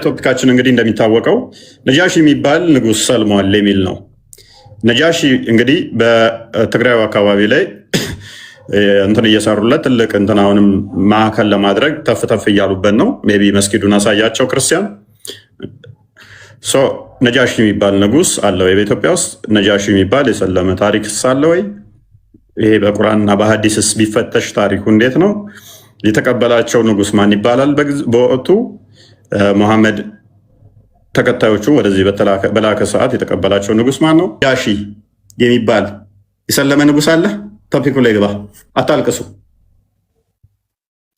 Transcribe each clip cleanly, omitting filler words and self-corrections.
ቶፒካችን እንግዲህ እንደሚታወቀው ነጃሺ የሚባል ንጉስ ሰልሟል የሚል ነው። ነጃሺ እንግዲህ በትግራይ አካባቢ ላይ እንትን እየሰሩለት ትልቅ እንትን አሁንም ማዕከል ለማድረግ ተፍ እያሉበት ነው። ሜይ ቢ መስጊዱን አሳያቸው ክርስቲያን። ነጃሺ የሚባል ንጉስ አለ ወይ በኢትዮጵያ ውስጥ? ነጃሺ የሚባል የሰለመ ታሪክ አለ ወይ? ይሄ በቁርአንና በሐዲስስ ቢፈተሽ ታሪኩ እንዴት ነው? የተቀበላቸው ንጉስ ማን ይባላል? በወቅቱ ሙሐመድ ተከታዮቹ ወደዚህ በላከ ሰዓት የተቀበላቸው ንጉስ ማን ነው? ነጃሺ የሚባል የሰለመ ንጉስ አለ? ቶፒኩ ላይ ግባ፣ አታልቅሱ።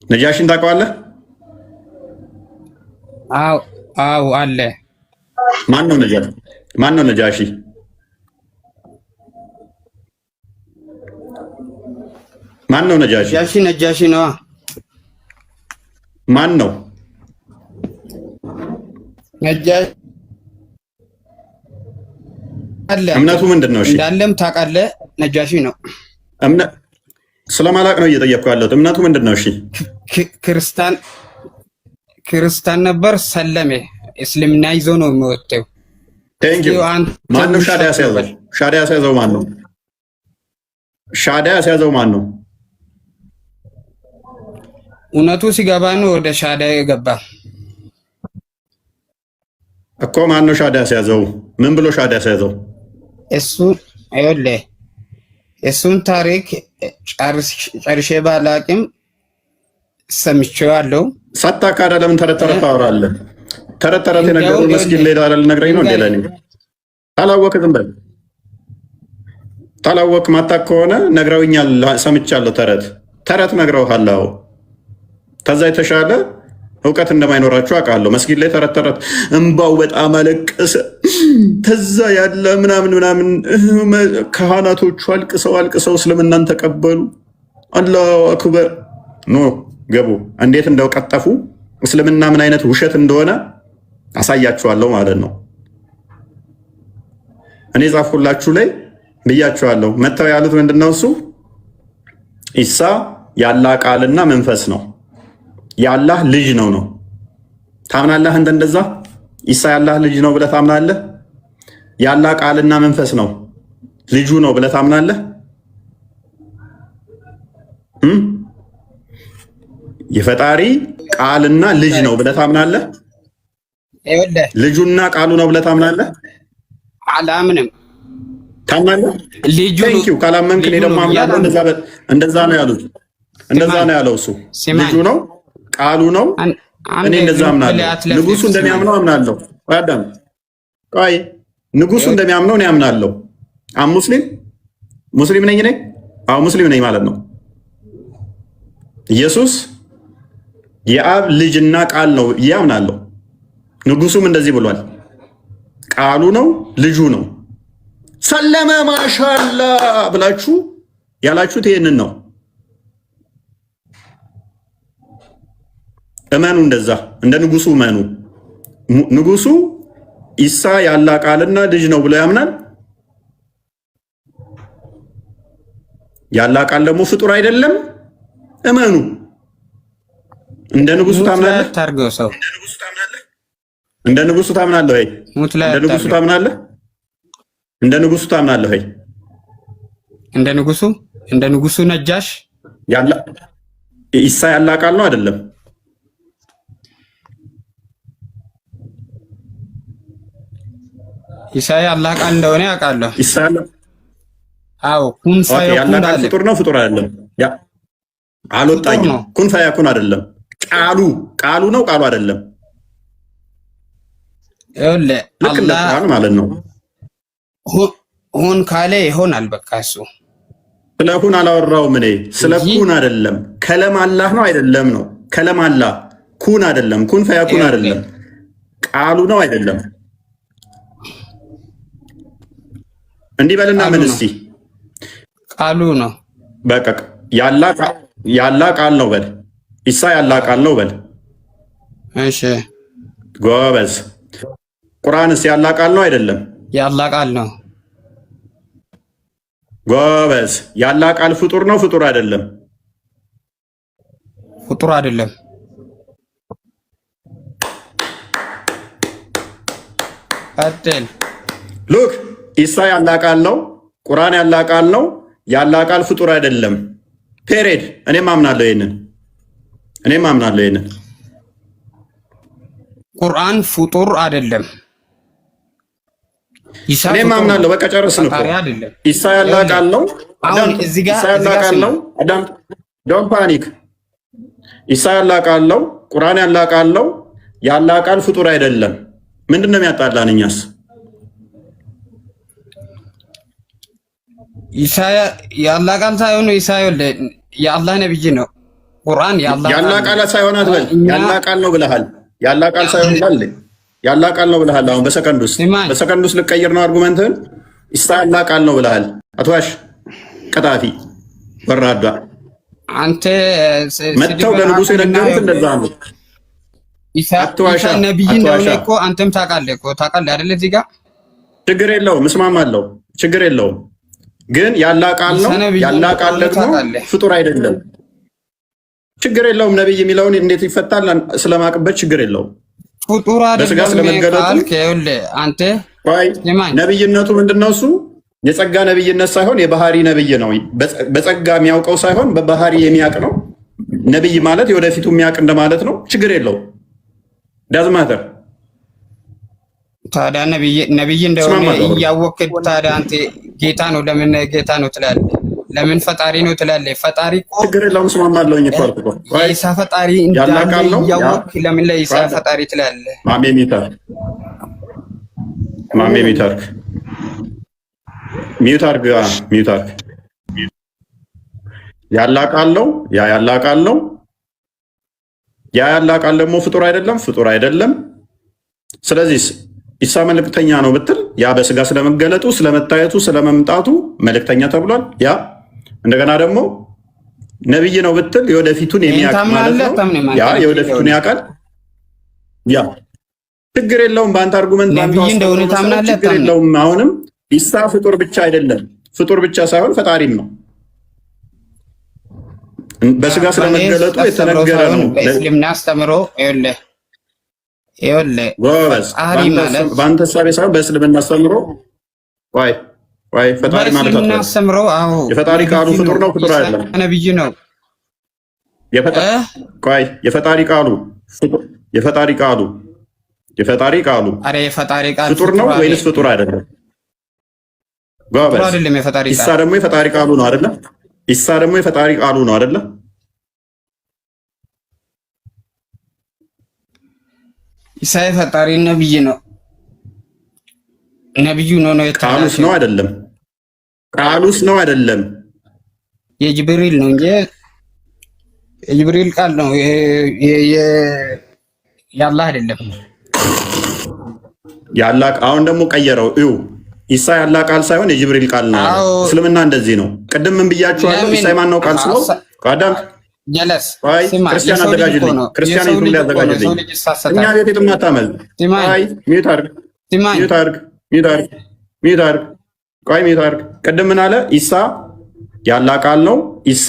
ነጃሺን ታውቀዋለህ? አዎ አለ። ማን ነው ነጃሺ? ማን ነው ነጃሺ? ማን ነው ነጃሺ? ነጃሺ ነው። ማን ነው ነጃሺ? እምነቱ ምንድን ነው? እሺ እንዳለም ታውቃለህ? ነጃሺ ነው። ስለማላቅ ነው እየጠየቅኩ ያለሁት። እምነቱ ምንድን ነው? እሺ ክርስቲያን ነበር፣ ሰለሜ። እስልምና ይዞ ነው የሚወጣው። ማን ነው ሻዳ ያስያዘው? ሻዳ ያስያዘው ማን ነው? ሻዳ ያስያዘው ማን ነው? እውነቱ ሲገባ ነው ወደ ሻዳ የገባ እኮ። ማን ነው ሻዳ ያስያዘው? ምን ብሎ ሻዳ ያስያዘው? እሱ አይወለ እሱን ታሪክ ጨርሼ ባላቅም ሰምቼዋለሁ። ሳታካዳ ለምን ተረት ተረት ታወራለህ? ተረት ተረት የነገሩ መስጊድ ላይ ዳለ ልነግረኝ ነው እንዴ? ለኔ ታላወቅ ዝም በል። ታላወቅ ማታቅ ከሆነ ነግረውኛል፣ ሰምቻለሁ። ተረት ተረት ነግረውሃል። ከዛ የተሻለ እውቀት እንደማይኖራችሁ አውቃለሁ። መስጊድ ላይ ተረት ተረት እንባው በጣም አለቀሰ። ከዛ ያለ ምናምን ካህናቶቹ አልቅሰው እስልምናን ተቀበሉ። አላሁ አክበር ኖ ገቡ። እንዴት እንደቀጠፉ እስልምና ምን አይነት ውሸት እንደሆነ አሳያችኋለሁ ማለት ነው። እኔ ጻፍኩላችሁ ላይ ብያችኋለሁ። መተው ያሉት ምንድነው? እሱ ኢሳ ያላህ ቃልና መንፈስ ነው፣ ያላህ ልጅ ነው። ታምናለህ? አንተ እንደዛ ኢሳ ያላህ ልጅ ነው ብለህ ታምናለህ? ያላህ ቃልና መንፈስ ነው ልጁ ነው ብለህ ታምናለህ? የፈጣሪ ቃልና ልጅ ነው ብለህ ታምናለህ? ልጁና ቃሉ ነው ብለህ ታምናለህ? አላምንም። ታምናለህ? ቴንኪው። ካላመንክ እኔ ደግሞ አምናለሁ። እንደዛ ነው ያሉት። እንደዛ ነው ያለው እሱ። ልጁ ነው ቃሉ ነው። እኔ እንደዛ አምናለሁ። ንጉሱ እንደሚያምነው አምናለሁ። አዳም ቆይ፣ ንጉሱ እንደሚያምነው እኔ አምናለሁ። ሙስሊም ነኝ እኔ። አዎ ሙስሊም ነኝ ማለት ነው። ኢየሱስ የአብ ልጅና ቃል ነው ያምናለሁ። ንጉሱም እንደዚህ ብሏል። ቃሉ ነው ልጁ ነው። ሰለመ ማሻላ ብላችሁ ያላችሁት ይሄንን ነው። እመኑ፣ እንደዛ እንደ ንጉሱ እመኑ። ንጉሱ ኢሳ ያላ ቃልና ልጅ ነው ብሎ ያምናል። ያላ ቃል ደግሞ ፍጡር አይደለም። እመኑ። እንደ ንጉሱ ታምናለህ? እንደ ንጉሱ ታምናለህ ወይ? እንደ ንጉሱ ታምናለህ? እንደ ንጉሱ ታምናለህ ወይ? እንደ ንጉሱ ነጃሽ ያላ ኢሳ ያላ ቃል ነው አይደለም? ኢሳ ያላ ቃል እንደሆነ ያውቃለሁ። ኢሳ አዎ ኩን ያላ ቃል ፍጡር ነው ፍጡር አይደለም? አልወጣኝም። ኩን ፈያኩን አይደለም። ቃሉ ነው ቃሉ አይደለም። አላህ ማለት ነው። ሁን ካለ ይሆናል። በቃ እሱ ስለ ሁን አላወራውም እኔ። ስለ ኩን አይደለም። ከለም አላህ ነው አይደለም ነው። ከለም አላህ ኩን አይደለም። ኩን ፈያኩን አይደለም። ቃሉ ነው አይደለም። እንዲህ በልና ምን እስቲ ቃሉ ነው በቃ ያላ ቃል ነው በል። ኢሳ ያላ ቃል ነው በል። እሺ ጎበዝ። ቁርአንስ ያላ ቃል ነው አይደለም? ያላ ቃል ነው። ጎበዝ። ያላ ቃል ፍጡር ነው ፍጡር አይደለም? ፍጡር አይደለም። ቀጥል። ሉክ ኢሳ ያላህ ቃል ነው። ቁርአን ያላህ ቃል ነው። ያላህ ቃል ፍጡር አይደለም። ፔሬድ። እኔም አምናለሁ ይሄንን። ቁርአን ፍጡር አይደለም። እኔም አምናለሁ። በቃ ጨርስን እኮ። ኢሳ ያላህ ቃል ነው። አሁን እዚህ ጋር ኢሳ ያላህ ቃል ነው። አዳም ዶንት ፓኒክ። ኢሳ ያላህ ቃል ነው። ቁርአን ያላህ ቃል ነው። ያላህ ቃል ፍጡር አይደለም። ምንድነው የሚያጣላን እኛስ? ኢሳ ያላህ ቃል ሳይሆን ኢሳ የአላህ ነብይ ነው። ቁርአን ያላህ ቃል ሳይሆን አትበል። ያላህ ቃል ነው ብለሃል። ያላህ ቃል ሳይሆን ባል ያላህ ቃል ነው ብለሃል። አሁን በሰከንድ ውስጥ ልቀይር ነው አርጉመንትህን። ኢሳ ያላህ ቃል ነው ብለሃል። አትዋሽ። ቀጣፊ ወራዳ። አንተ መተው ለንጉሱ የነገሩት እንደዛ ነው። ኢሳ ነብይ እንደሆነ እኮ አንተም ታውቃለህ አይደል? እዚህ ጋር ችግር የለውም፣ እስማማለሁ። ችግር የለውም። ግን ያላህ ቃል ነው። ያላህ ቃል ደግሞ ፍጡር አይደለም። ችግር የለውም። ነብይ የሚለውን እንዴት ይፈታል? ስለማቅበት ችግር የለውም። ፍጡር በስጋ ስለመገለጡ አንተ ነብይነቱ ምንድነው? እሱ የጸጋ ነብይነት ሳይሆን የባህሪ ነብይ ነው። በጸጋ የሚያውቀው ሳይሆን በባህሪ የሚያውቅ ነው። ነብይ ማለት የወደፊቱ የሚያውቅ እንደማለት ነው። ችግር የለውም። ዳዝማተር ታዲያ ነብይ እንደሆነ እያወቅህ ታዲያ አንተ ጌታ ነው ለምን ጌታ ነው ትላለህ? ለምን ፈጣሪ ነው ትላለህ? ፈጣሪ እኮ ችግር የለውም። እስማማለሁ። ኢሳ ፈጣሪ እንዳለ እያወቅህ ለምን ለኢሳ ፈጣሪ ትላለህ? ማሜ ሚታርክ ያላህ ቃል ነው። ያላህ ቃል ነው። ያላህ ቃል ደግሞ ፍጡር አይደለም። ስለዚህ ኢሳ መልእክተኛ ነው ብትል ያ በስጋ ስለመገለጡ፣ ስለመታየቱ፣ ስለመምጣቱ መልእክተኛ ተብሏል። ያ እንደገና ደግሞ ነብይ ነው ብትል የወደፊቱን የሚያውቅ ማለት ነው። ያ የወደፊቱን ያውቃል። ያ ችግር የለውም። በአንተ አርጉመንት ነብይ እንደሆነ ታምናለህ። ችግር የለውም። አሁንም ኢሳ ፍጡር ብቻ አይደለም፣ ፍጡር ብቻ ሳይሆን ፈጣሪም ነው። በስጋ ስለመገለጡ የተነገረ ነው። በእስልምና አስተምሮ ጎበዝ። በአንተ ሳቤ ሳይሆን በእስልምና አስተምሮ ፈጣሪ ማለት ነው። የፈጣሪ ቃሉ ፍጡር ነው፣ ፍጡር አይደለም። ነብይ ነው። የፈጣሪ ቃሉ ፍጡር ነው ወይንስ ፍጡር አይደለም? ጎበዝ። ኢሳ ደግሞ የፈጣሪ ቃሉ ነው አይደለ? ኢሳ ደግሞ የፈጣሪ ቃሉ ነው አይደለ? ኢሳ የፈጣሪ ነብይ ነው። ነብዩ ነው ቃሉስ ነው አይደለም? ቃሉስ ነው አይደለም? የጅብሪል ነው እንጂ የጅብሪል ቃል ነው። ያላህ አይደለም። ያላህ አሁን ደግሞ ቀየረው። እዩ ኢሳ ያላህ ቃል ሳይሆን የጅብሪል ቃል ነው። እስልምና እንደዚህ ነው። ቅድም ምን ብያችኋለሁ? ኢሳ የማነው ቃል ስለው አዳም ጀለስ ክርስቲያን አዘጋጅልኝ፣ ክርስቲያን ይሁን ሊያዘጋጅልኝ። እኛ ቤት የትም አታመል። ሚዩት አድርግ። ቅድም ምን አለ? ኢሳ ያላህ ቃል ነው። ኢሳ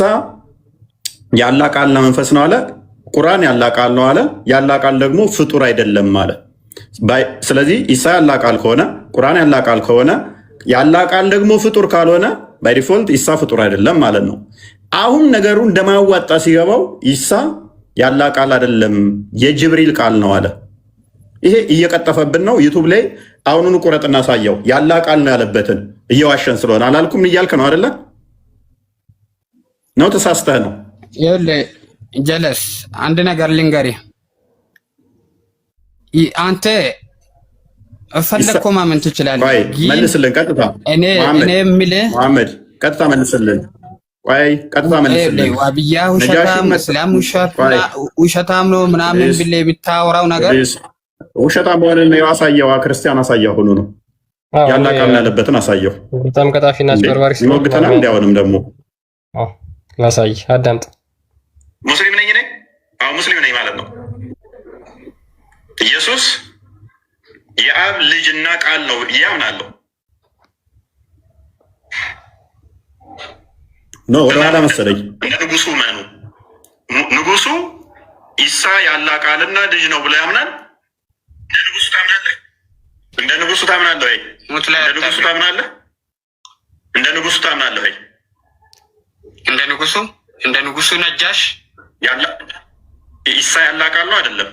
ያላህ ቃል ነው፣ መንፈስ ነው አለ። ቁርአን ያላህ ቃል ነው አለ። ያላህ ቃል ደግሞ ፍጡር አይደለም አለ። ስለዚህ ኢሳ ያላህ ቃል ከሆነ፣ ቁርአን ያላህ ቃል ከሆነ፣ ያላህ ቃል ደግሞ ፍጡር ካልሆነ ባይ ዲፎልት ኢሳ ፍጡር አይደለም ማለት ነው። አሁን ነገሩ እንደማያዋጣ ሲገባው ኢሳ ያላህ ቃል አይደለም የጅብሪል ቃል ነው አለ። ይሄ እየቀጠፈብን ነው። ዩቱብ ላይ አሁኑኑ ቁረጥ እናሳየው። ያላህ ቃል ነው ያለበትን እየዋሸን ስለሆነ አላልኩም እያልክ ነው አይደለ? ነው ተሳስተህ ነው። ጀለስ አንድ ነገር ልንገርህ። አንተ ፈለግኮ ማመን ትችላለህ። መልስልን ቀጥታ። እኔ የምልህ መሐመድ ቀጥታ መልስልን። ቀጥታ መልስልን። ዋብያ ውሸታም፣ እስላም ውሸታም ነው ምናምን ብለህ የምታወራው ነገር ውሸታም በሆነ ነው። አሳየዋ፣ ክርስቲያን አሳየው ሆኖ ነው ያላህ ቃል ያለበትን አሳየው። በጣም ቀጣፊና አስበርባሪ ይሞግተናል። እንዲያውንም ደግሞ ላሳይ፣ አዳምጥ። ሙስሊም ነኝ እኔ። አዎ ሙስሊም ነኝ ማለት ነው። ኢየሱስ የአብ ልጅና ቃል ነው ያምናለሁ። ኖ ወደ ኋላ መሰለኝ። እንደ ንጉሱ መኑ ንጉሱ ኢሳ ያላህ ቃልና ልጅ ነው ብሎ ያምናል። እንደ ንጉሱ ታምናለህ? እንደ ንጉሱ ታምናለህ ወይ? ሞት ላይ እንደ ንጉሱ ታምናለህ? እንደ ንጉሱ ታምናለህ ወይ? እንደ ንጉሱ ነጃሽ ያላ ኢሳ ያላቃሉ አይደለም?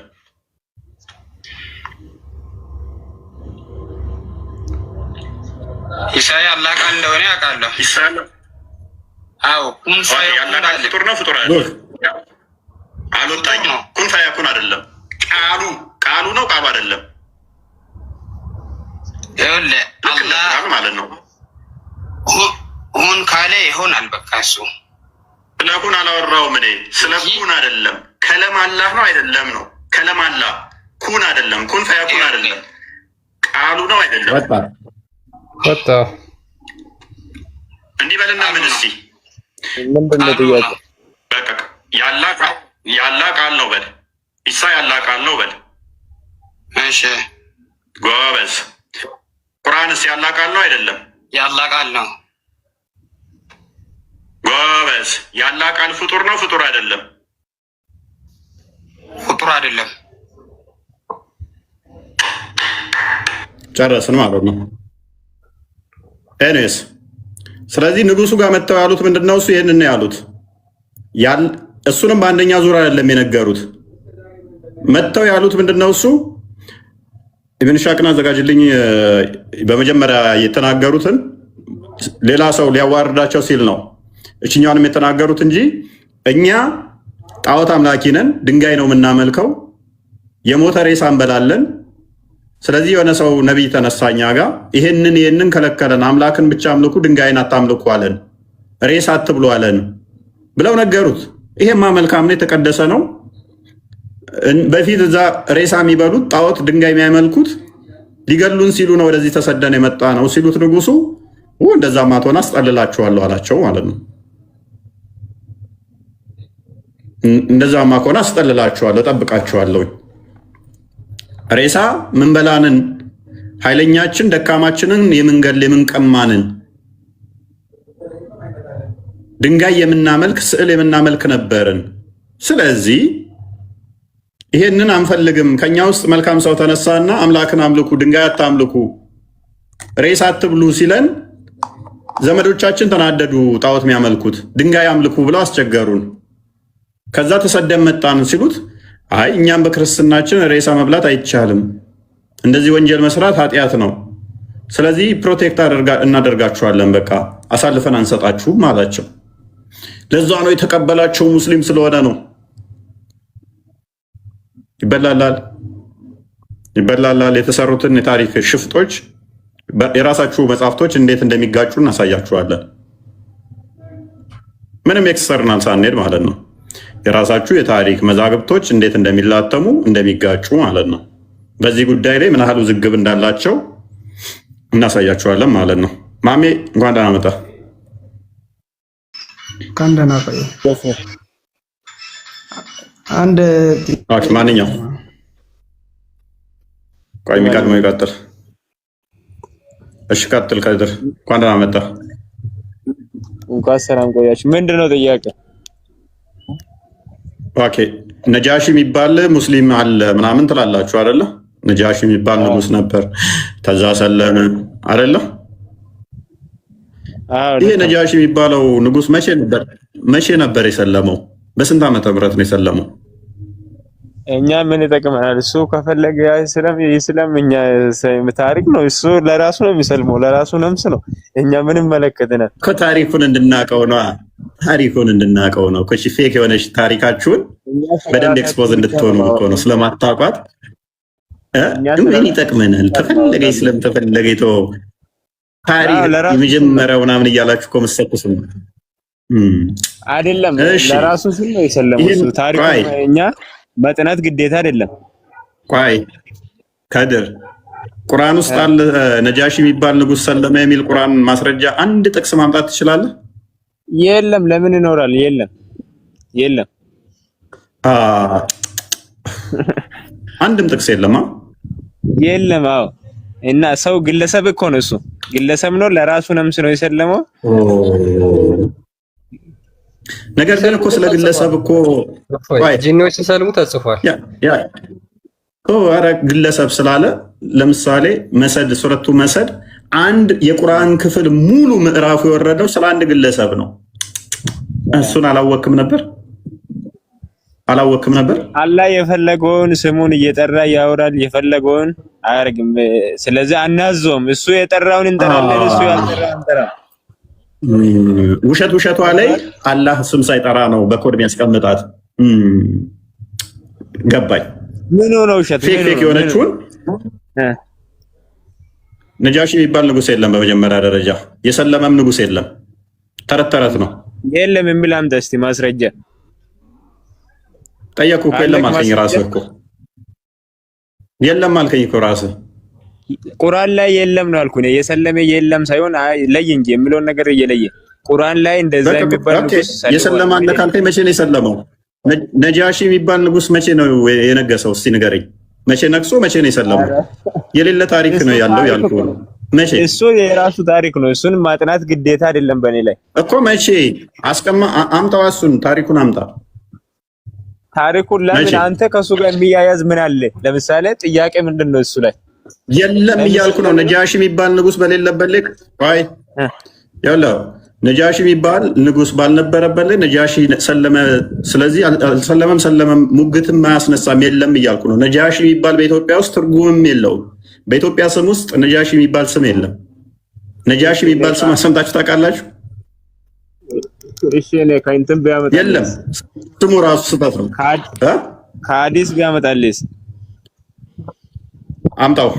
ኢሳ ያላቃል እንደሆነ ያውቃለሁ። ኢሳ አዎ ኩን ያላቃል ፍጡር ነው ፍጡር አይደለም? አልወጣኝም። ኩን ፈያኩን አይደለም ቃሉ ነው ቃሉ አይደለም። ይኸውልህ አላህ ማለት ነው ሁን ካለ ይሆናል። በቃ እሱ ስለ ኩን አላወራውም እኔ። ስለ ኩን አይደለም። ከለም አላህ ነው አይደለም ነው። ከለም አላህ ኩን አይደለም። ኩን ፈያኩን አይደለም። ቃሉ ነው አይደለም? ወጣ እንዲህ በልና ምን እስኪ ምንድነው ጥያቄ? በቃ ያላ ቃል ነው በል። ኢሳ ያላ ቃል ነው በል። እሺ ጎበዝ። ቁርአንስ ያላ ቃል ነው አይደለም? ያላ ቃል ነው። ጎበዝ። ያላ ቃል ፍጡር ነው ፍጡር አይደለም? ፍጡር አይደለም። ጨረስን ማለት ነው። ኤኒዌይስ ስለዚህ ንጉሱ ጋር መጥተው ያሉት ምንድነው? እሱ ይሄንን ነው ያሉት። እሱንም በአንደኛ ዙር አይደለም የነገሩት። መጥተው ያሉት ምንድነው? እሱ ኢብን ሻቅን አዘጋጅልኝ። በመጀመሪያ የተናገሩትን ሌላ ሰው ሊያዋርዳቸው ሲል ነው እችኛውንም የተናገሩት እንጂ እኛ ጣዖት አምላኪ ነን፣ ድንጋይ ነው የምናመልከው፣ የሞተ ሬሳ እንበላለን። ስለዚህ የሆነ ሰው ነቢይ ተነሳኛ ጋር ይሄንን ከለከለን፣ አምላክን ብቻ አምልኩ፣ ድንጋይን አታምልኩ አለን፣ ሬሳ አትብሉ አለን ብለው ነገሩት። ይሄማ መልካም ነው፣ የተቀደሰ ነው። በፊት እዛ ሬሳ የሚበሉት ጣዖት ድንጋይ የሚያመልኩት ሊገሉን ሲሉ ነው ወደዚህ ተሰደን የመጣ ነው ሲሉት ንጉሱ እንደዛማ ትሆን አስጠልላችኋለሁ አላቸው ማለት ነው። እንደዛማ ከሆነ አስጠልላችኋለሁ፣ ጠብቃችኋለሁ። ሬሳ ምንበላንን፣ ኃይለኛችን ደካማችንን የምንገል የምንቀማንን፣ ድንጋይ የምናመልክ ስዕል የምናመልክ ነበርን። ስለዚህ ይሄንን አንፈልግም። ከኛ ውስጥ መልካም ሰው ተነሳና አምላክን አምልኩ፣ ድንጋይ አታምልኩ፣ ሬሳ አትብሉ ሲለን ዘመዶቻችን ተናደዱ። ጣዖት የሚያመልኩት ድንጋይ አምልኩ ብለው አስቸገሩን። ከዛ ተሰደን መጣን ሲሉት አይ እኛም በክርስትናችን ሬሳ መብላት አይቻልም፣ እንደዚህ ወንጀል መስራት ኃጢአት ነው። ስለዚህ ፕሮቴክት እናደርጋችኋለን፣ በቃ አሳልፈን አንሰጣችሁም አላቸው። ለዛ ነው የተቀበላቸው ሙስሊም ስለሆነ ነው። ይበላላል። የተሰሩትን የታሪክ ሽፍጦች የራሳችሁ መጽሐፍቶች እንዴት እንደሚጋጩ እናሳያችኋለን። ምንም ኤክስተርናል ሳንሄድ ማለት ነው። የራሳችሁ የታሪክ መዛግብቶች እንዴት እንደሚላተሙ እንደሚጋጩ ማለት ነው። በዚህ ጉዳይ ላይ ምን ያህል ውዝግብ እንዳላቸው እናሳያችኋለን ማለት ነው። ማሜ እንኳን ደህና መጣ። ካንደና ቆይ አንድ ማንኛው ቆይ የሚቀድመው ይቀጥል። እሺ ቀጥል። ከድር እንኳን ደህና መጣ። እንኳን ሰላም ቆያችሁ። ምንድነው ጥያቄ? ኦኬ ነጃሺ የሚባል ሙስሊም አለ ምናምን ትላላችሁ አይደለ? ነጃሺ የሚባል ንጉስ ነበር፣ ተዛ ሰለመ አይደለ? ይሄ ነጃሺ የሚባለው ንጉስ መቼ ነበር የሰለመው? በስንት ዓመተ ምህረት ነው የሰለመው? እኛ ምን ይጠቅመናል? እሱ ከፈለገ ይስለም። እኛ ታሪክ ነው። እሱ ለራሱ ነው የሚሰልመው፣ ለራሱ ነምስ ነው። እኛ ምን መለከተናል? ታሪኩን እንድናቀው ነው። ታሪኩን እንድናቀው ነው። ኮቺ ፌክ የሆነች ታሪካችሁን በደንብ ኤክስፖዝ እንድትሆኑ እኮ ነው። ስለማታውቋት ምን ይጠቅመናል? ተፈለገ ይስለም፣ ተፈለገ ይተው። ታሪክ የመጀመሪያው ምናምን እያላችሁ እኮ መሰኩስ አይደለም። ለራሱ ሲል ነው የሰለመው እሱ። ታሪኩ እኛ መጥናት ግዴታ አይደለም። ቆይ ከድር ቁርአን ውስጥ አለ ነጃሺ የሚባል ንጉስ ሰለመ የሚል ቁርአን ማስረጃ አንድ ጥቅስ ማምጣት ትችላለህ? የለም። ለምን ይኖራል? የለም። አንድም ጥቅስ የለም። የለም። አዎ። እና ሰው ግለሰብ እኮ ነው። እሱ ግለሰብ ነው፣ ለራሱ ነምስ ነው የሰለመው። ነገር ግን እኮ ስለ ግለሰብ እኮ ጂኒዎች ሲሰልሙ ተጽፏል። ኧረ ግለሰብ ስላለ ለምሳሌ መሰድ ሱረቱ መሰድ አንድ የቁርአን ክፍል ሙሉ ምዕራፉ የወረደው ስለ አንድ ግለሰብ ነው። እሱን አላወቅም ነበር። አላህ የፈለገውን ስሙን እየጠራ ያወራል፣ የፈለገውን አያርግም። ስለዚህ አናዞም። እሱ የጠራውን እንጠራለን፣ እሱ ያልጠራውን እንጠራለን። ውሸቷ ላይ አላህ ስም ሳይጠራ ነው በኮድ የሚያስቀምጣት። ገባኝ። ምን ነው ውሸት ፌክ የሆነችውን ነጃሺ የሚባል ንጉስ የለም። በመጀመሪያ ደረጃ የሰለመም ንጉስ የለም። ተረት ነው። የለም የሚል አምጣ እስቲ ማስረጃ። ጠየቁ እኮ የለም አልከኝ። ራስህ እኮ የለም አልከኝ እኮ ራስህ። ቁርአን ላይ የለም ነው አልኩኝ። የሰለመ የለም ሳይሆን ለይ እንጂ የሚለውን ነገር እየለየ ቁርአን ላይ እንደዛ የሚባል ንጉስ የሰለመ አለ ካልከኝ መቼ ነው የሰለመው? ነጃሺ የሚባል ንጉስ መቼ ነው የነገሰው? እስቲ ንገረኝ። መቼ ነግሶ መቼ ነው የሰለመው? የሌለ ታሪክ ነው ያለው ያልኩህ ነው። መቼ? እሱ የራሱ ታሪክ ነው። እሱን ማጥናት ግዴታ አይደለም በእኔ ላይ እኮ። መቼ አምጣው፣ እሱን ታሪኩን አምጣ። ታሪኩን ለምን አንተ ከሱ ጋር የሚያያዝ ምን አለ? ለምሳሌ ጥያቄ ምንድን ነው እሱ ላይ? የለም እያልኩ ነው። ነጃሺ የሚባል ንጉስ በሌለበት ልክ ወይ ያለው ነጃሺ የሚባል ንጉስ ባልነበረበት ላይ ነጃሺ ሰለመ። ስለዚህ አልሰለመም ሙግትም አያስነሳም የለም እያልኩ ነው። ነጃሺ የሚባል በኢትዮጵያ ውስጥ ትርጉምም የለውም። በኢትዮጵያ ስም ውስጥ ነጃሺ የሚባል ስም የለም። ነጃሺ የሚባል ስም ሰምታችሁ ታውቃላችሁ? እሺ እኔ ከእንትን ቢያመጣ የለም። ስሙ ራሱ ስህተት ነው። ከሐዲስ ቢያመጣልስ አምጣው።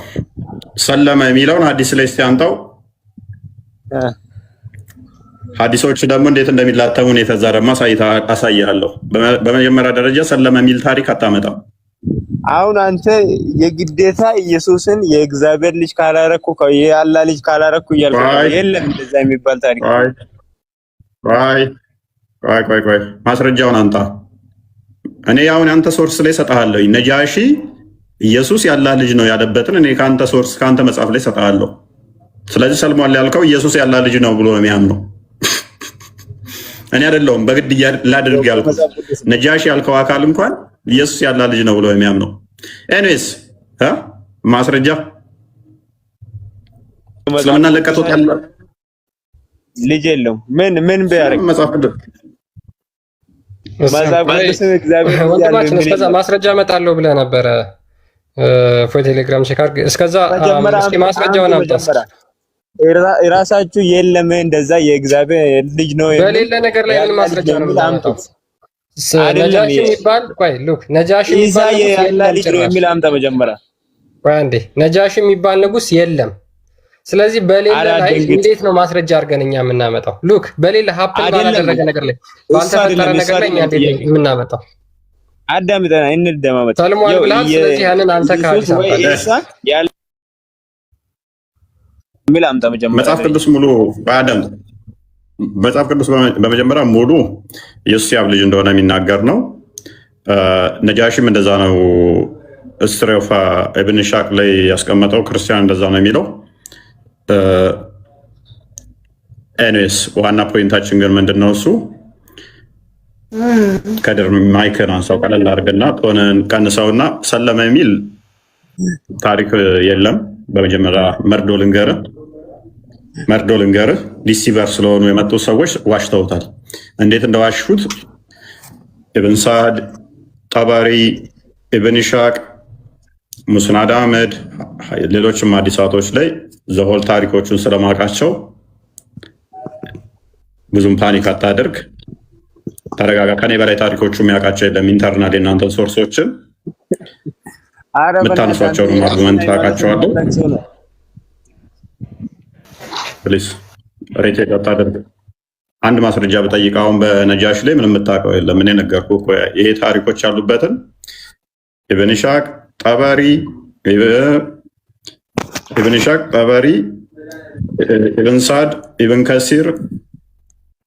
ሰለመ የሚለውን ሐዲስ ላይ እስቲ አምጣው። ሐዲሶች ደግሞ እንዴት እንደሚላተሙ ነው የተዛረማ አሳይሃለሁ። በመጀመሪያ ደረጃ ሰለመ የሚል ታሪክ አታመጣም። አሁን አንተ የግዴታ ኢየሱስን የእግዚአብሔር ልጅ ካላረኩ የአላህ ልጅ ካላረኩ እያልኩ የለም እንደዛ የሚባል ታሪክ። ቆይ ማስረጃውን አንጣ። እኔ አሁን አንተ ሶርስ ላይ ሰጣለሁ። ነጃሺ ኢየሱስ ያላህ ልጅ ነው ያለበትን እኔ ከአንተ ሶርስ ከአንተ መጽሐፍ ላይ ሰጣለሁ። ስለዚህ ሰልሟል ያልከው ኢየሱስ ያላህ ልጅ ነው ብሎ ነው የሚያምነው። እኔ አይደለሁም በግድ ላድርግ ያልኩት። ነጃሺ ያልከው አካል እንኳን ኢየሱስ ያላህ ልጅ ነው ብሎ የሚያምነው። ኤኒዌይስ ማስረጃ ስለምን ለቀቶት ያለ ልጅ የለውም። ምን ቢያደርግ መጽሐፍ ቅዱስ እስከዛ ማስረጃ እመጣለሁ ብለህ ነበረ። ቴሌግራም ቼክ አድርግ። እስከዛ ማስረጃውን አምጣ። የራሳችሁ የለም እንደዛ የእግዚአብሔር ልጅ ነው በሌለ ነገር ላይ ምን ማስረጃ ነው የምታመጣው? ነጃሺ የሚባል ነጃሺ የሚባል ያላህ ልጅ ነው የሚል አምጣ መጀመሪያ። አንዴ ነጃሺ የሚባል ንጉስ የለም። ስለዚህ በሌለ ላይ እንዴት ነው ማስረጃ አድርገን እኛ የምናመጣው? በሌለ ሀፕን ባላደረገ ነገር ላይ ባልተፈጠረ ነገር ላይ እኛ እንዴት የምናመጣው? አዳምጠና እንደማመጣ ሰልሟል ብለሃል። ስለዚህ ያንን አንተ ከሐዲስ አምጣ። ሚል አምጣ መጀመሪያ። መጽሐፍ ቅዱስ ሙሉ በአዳም መጽሐፍ ቅዱስ በመጀመሪያ ሙሉ ኢየሱስ የአብ ልጅ እንደሆነ የሚናገር ነው። ነጃሺም እንደዛ ነው። ስትሬፋ ኢብን ሻቅ ላይ ያስቀመጠው ክርስቲያን እንደዛ ነው የሚለው። ኤኒዌይስ ዋና ፖይንታችን ግን ምንድን ነው? እሱ ከድር ማይክን አንሳው ቀለል አድርግና ሆነን ቀንሰውና ሰለመ የሚል ታሪክ የለም። በመጀመሪያ መርዶ ልንገርህ፣ ዲሲቨር ስለሆኑ የመጡ ሰዎች ዋሽተውታል። እንዴት እንደዋሹት ኢብን ሳድ፣ ጠበሪ፣ ኢብን ሻቅ፣ ሙስናድ አህመድ፣ ሌሎችም አዲሳቶች ላይ ዘሆል ታሪኮቹን ስለማውቃቸው ብዙም ፓኒክ አታድርግ፣ ተረጋጋ። ከኔ በላይ ታሪኮቹ የሚያውቃቸው የለም። ኢንተርናል የእናንተን ሶርሶችን የምታነሷቸውን አርጉመንት ታውቃቸዋለሁ። ፕሊስ ሬት አታድርግ። አንድ ማስረጃ ብጠይቅ አሁን በነጃሽ ላይ ምንም የምታውቀው የለም። እኔ ነገርኩህ እኮ ይሄ ታሪኮች ያሉበትን ኢብን ሻቅ፣ ጠበሪ፣ ኢብን ሳድ፣ ኢብን ከሲር፣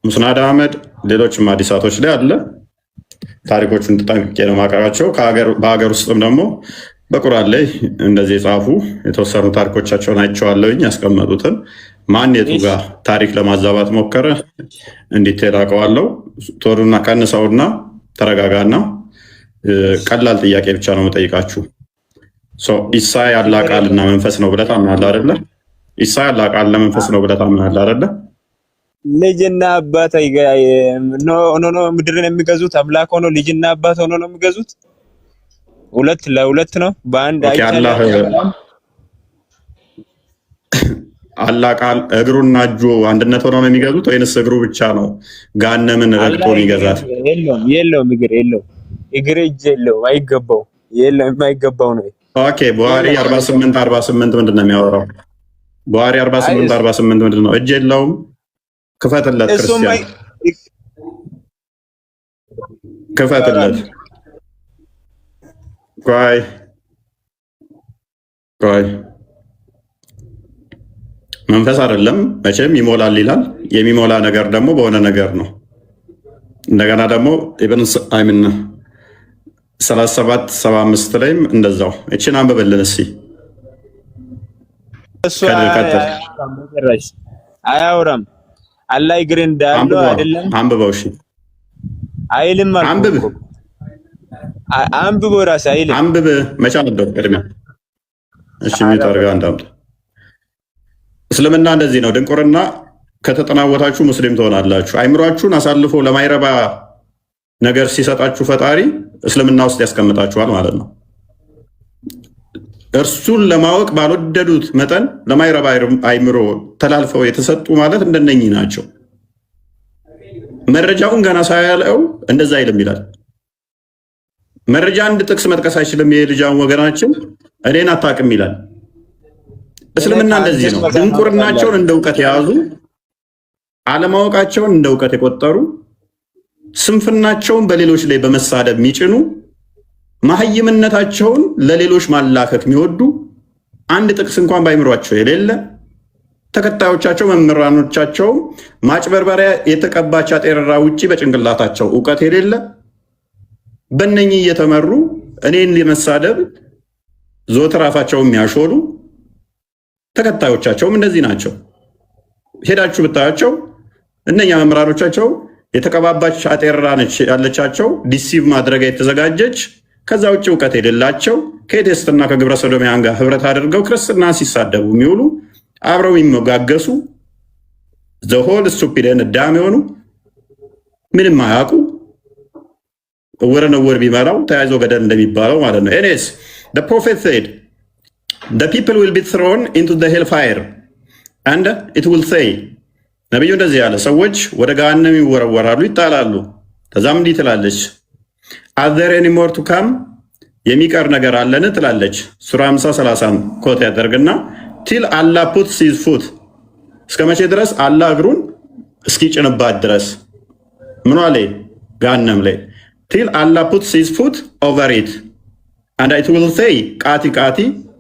ሙስናድ አህመድ፣ ሌሎችም አዲሳቶች ላይ አለ። ታሪኮቹን ተጠንቅቄ ነው የማውቃቸው። በሀገር ውስጥም ደግሞ በቁርአን ላይ እንደዚህ የጻፉ የተወሰኑ ታሪኮቻቸውን አይቼዋለሁኝ። ያስቀመጡትን ማን የቱ ጋር ታሪክ ለማዛባት ሞከረ እንዲቴል አውቀዋለሁ። ቶሩና ቀንሰውና ተረጋጋና ቀላል ጥያቄ ብቻ ነው የምጠይቃችሁ። ኢሳ ያለ ቃልና መንፈስ ነው ብለህ ታምናለህ አይደለ? ኢሳ ያለ ቃልና መንፈስ ነው ብለህ ታምናለህ አይደለ? ልጅና አባት ምድርን የሚገዙት አምላክ ሆኖ ልጅና አባት ሆኖ ነው የሚገዙት። ሁለት ለሁለት ነው በአንድ አላህ ቃል እግሩና እጁ አንድነት ሆኖ ነው የሚገዙት ወይንስ እግሩ ብቻ ነው ገሃነምን ረግጦ የሚገዛት? የለውም እግር የለውም። እግር እጅ የለውም። አይገባው የለም የማይገባው ነው። ኦኬ ቡሃሪ 48 ምንድን ነው የሚያወራው? ቡሃሪ 48 ምንድን ነው? እጅ የለውም። ክፈትለት ክርስቲያን ክፈትለት። ቆይ መንፈስ አይደለም መቼም ይሞላል ይላል። የሚሞላ ነገር ደግሞ በሆነ ነገር ነው። እንደገና ደግሞ ኢብን አይምን 37-75 ላይም እንደዛው እቺን አንብበልን እስኪ። አያወራም አላህ እግር እንዳለው አይደለም። አንብበው እሺ። አይልም አንብብ አንብበው ራስህ አይልም። አንብብ መቻል እንደው ቅድሚያ እሺ የሚጠርጋ እንዳምጥ እስልምና እንደዚህ ነው። ድንቁርና ከተጠናወታችሁ ሙስሊም ትሆናላችሁ። አይምሯችሁን አሳልፎ ለማይረባ ነገር ሲሰጣችሁ ፈጣሪ እስልምና ውስጥ ያስቀምጣችኋል ማለት ነው። እርሱን ለማወቅ ባልወደዱት መጠን ለማይረባ አይምሮ ተላልፈው የተሰጡ ማለት እንደነኚህ ናቸው። መረጃውን ገና ሳያለው እንደዛ አይልም ይላል። መረጃ አንድ ጥቅስ መጥቀስ አይችልም። የልጃን ወገናችን እኔን አታውቅም ይላል። እስልምና እንደዚህ ነው። ድንቁርናቸውን እንደ እውቀት የያዙ አለማወቃቸውን እንደ እውቀት የቆጠሩ ስንፍናቸውን በሌሎች ላይ በመሳደብ የሚጭኑ ማህይምነታቸውን ለሌሎች ማላከክ የሚወዱ አንድ ጥቅስ እንኳን ባይምሯቸው የሌለ ተከታዮቻቸው መምህራኖቻቸው ማጭበርበሪያ የተቀባች አጤረራ ውጪ በጭንቅላታቸው እውቀት የሌለ በእነኚህ እየተመሩ እኔን ለመሳደብ ዘወትር አፋቸው የሚያሾሉ ተከታዮቻቸውም እንደዚህ ናቸው። ሄዳችሁ ብታያቸው እነኛ መምህራኖቻቸው የተቀባባች አጤረራ ነች ያለቻቸው ዲሲቭ ማድረግ የተዘጋጀች ከዛ ውጭ እውቀት የሌላቸው ከቴስትና ከግብረ ሰዶሚያን ጋር ህብረት አድርገው ክርስትና ሲሳደቡ የሚውሉ አብረው የሚሞጋገሱ ዘሆል ስቱፒደን ዳም የሆኑ ምንም አያውቁ እውርን እውር ቢመራው ተያይዞ ገደል እንደሚባለው ማለት ነው። ኤኒዌይስ the prophet said the people will be thrown into the hellfire and it will say ነብዩ እንደዚህ ያለ ሰዎች ወደ ገሃነም ይወረወራሉ፣ ይጣላሉ። ከዛም እንዲህ ትላለች are there any more to come የሚቀር ነገር አለን ትላለች። ሱራ 50-30 ኮት ያደርግና till Allah puts his foot እስከ መቼ ድረስ? አላህ እግሩን እስኪጭንባት ድረስ ምን ላይ? ገሃነም ላይ till Allah puts his foot over it and it will say ቃቲ ቃቲ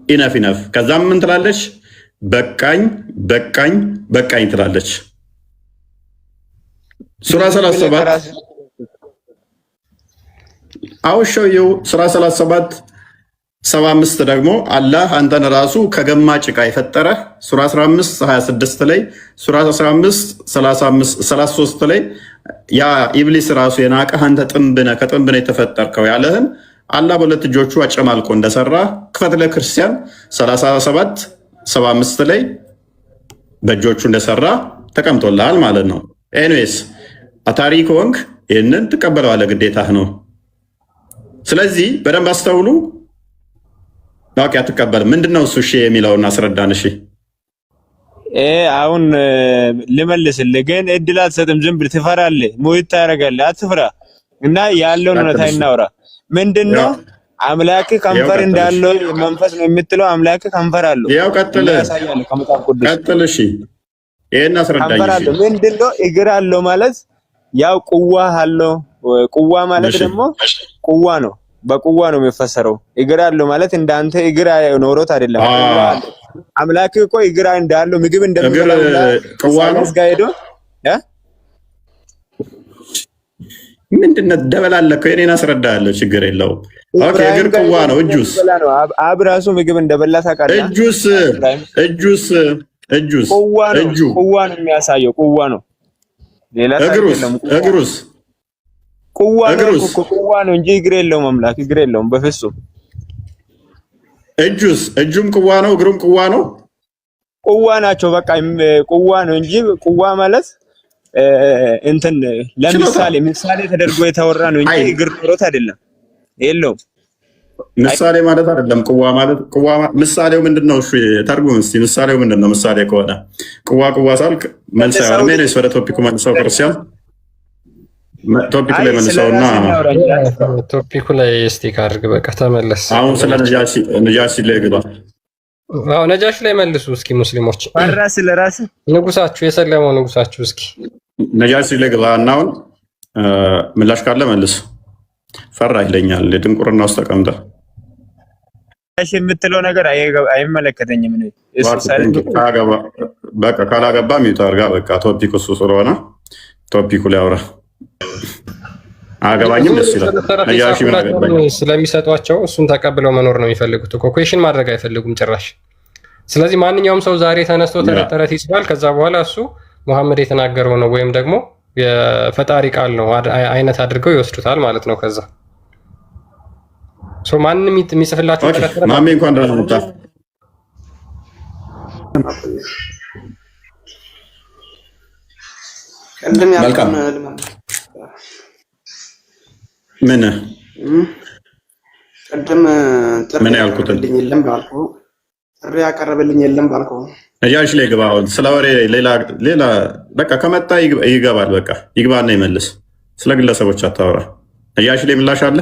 enough enough። ከዛም ምን ትላለች? በቃኝ በቃኝ በቃኝ ትላለች። ሱራ 37 አውሾው ሱራ 37-75 ደግሞ አላህ አንተን ራሱ ከገማ ጭቃ የፈጠረ ሱራ 15-26 ላይ ሱራ 15-33 ላይ ያ ኢብሊስ ራሱ የናቀህ አንተ ጥንብነ ከጥንብነ የተፈጠርከው ያለህን አላህ በሁለት እጆቹ አጨማልቆ እንደሰራ ክፈት ለክርስቲያን 37-75 ላይ በእጆቹ እንደሰራ ተቀምጦልሃል ማለት ነው። ኤኒዌይስ አታሪ ከሆንክ ይህንን ትቀበለዋለህ፣ ግዴታህ ነው። ስለዚህ በደንብ አስተውሉ። ታውቂ አትቀበልም። ምንድነው እሱ? እሺ የሚለውን አስረዳን። እሺ አሁን ልመልስልህ፣ ግን እድል አትሰጥም። ዝም ብለህ ትፈራለህ፣ ሙይት ታደርጋለህ። አትፍራ እና ያለውን እውነታ እናውራ። ምንድነው አምላክ ከንፈር እንዳለው መንፈስ ነው የምትለው? አምላክ ከንፈር አለው። ያው ቀጥል። እሺ ይሄን አስረዳኝ። እሺ ምንድነው እግር አለው ማለት? ያው ቁዋ አለው። ቁዋ ማለት ደግሞ ቁዋ ነው። በቁዋ ነው የሚፈሰረው። እግር አለው ማለት እንዳንተ እግር ኖሮት አይደለም። አምላክ እኮ እግር እንዳለው ምግብ እንደሚበላ ቁዋ ነው ጋይዶ ምንድነው ደበላለከው? የኔን አስረዳለሁ፣ ችግር የለውም። ኦኬ እግር ቁዋ ነው። እጁስ አብ ራሱ ምግብ እንደበላ ታውቃለህ? እጁስ ቁዋ ነው። ቁዋ ነው የሚያሳየው። ቁዋ ነው። ሌላ እግሩስ ቁዋ ነው እንጂ እግር የለውም። አምላክ እግር የለውም በፍጹም። እጁም ቁዋ ነው፣ እግሩም ቁዋ ነው። ቁዋ ናቸው። በቃ ቁዋ ነው እንጂ ቁዋ ማለት እንትን ምሳሌ ተደርጎ የተወራ ነው እንጂ እግር ኖሮት አይደለም። የለውም ምሳሌ ማለት አይደለም። ቁዋ ምሳሌው ምንድነው? እሺ ተርጉም እስቲ። ምሳሌው ምንድነው? ምሳሌ ከሆነ ቁዋ ሳልክ መልስ አርሜኒስ ወደ ቶፒኩ መልሰው። ክርስቲያን ቶፒኩ ላይ መልሰውና ቶፒኩ ላይ ስቲክ አድርግ። በቃ ተመለስ። አሁን ስለ ነጃሺ ላይ ግባ። ነጃሺ ላይ መልሱ እስኪ ሙስሊሞች። ለራስ ንጉሳችሁ የሰለመው ንጉሳችሁ እስኪ ነጃሺ ላይ ግባ እና አሁን ምላሽ ካለ መልስ። ፈራ ይለኛል የድንቁርና ውስጥ ተቀምጠ እሺ የምትለው ነገር አይመለከተኝም። በቃ ካላገባ ሚውት አድርጋ። በቃ ቶፒኩ እሱ ስለሆነ ቶፒኩ ላይ አውራ። አገባኝም ደስ ይላል። ነጃሺ ምን አገባኝ ስለሚሰጧቸው እሱን ተቀብለው መኖር ነው የሚፈልጉት እኮ ኩዌሽን ማድረግ አይፈልጉም ጭራሽ። ስለዚህ ማንኛውም ሰው ዛሬ ተነስቶ ተረት ይጽፋል። ከዛ በኋላ እሱ መሐመድ የተናገረው ነው ወይም ደግሞ የፈጣሪ ቃል ነው አይነት አድርገው ይወስዱታል ማለት ነው። ከዛ ማንም የሚጽፍላቸው ማሜ እንኳን ደህና መጣ። መልካም ምን ቅድም ጥሪ ያቀረበልኝ የለም ባልኩ ነጃሺ ላይ ግባ። ስለ ወሬ ሌላ በቃ ከመጣ ይገባል። በቃ ይግባና ይመልስ። ስለ ግለሰቦች አታወራ። ነጃሺ ላይ ምላሽ አለ።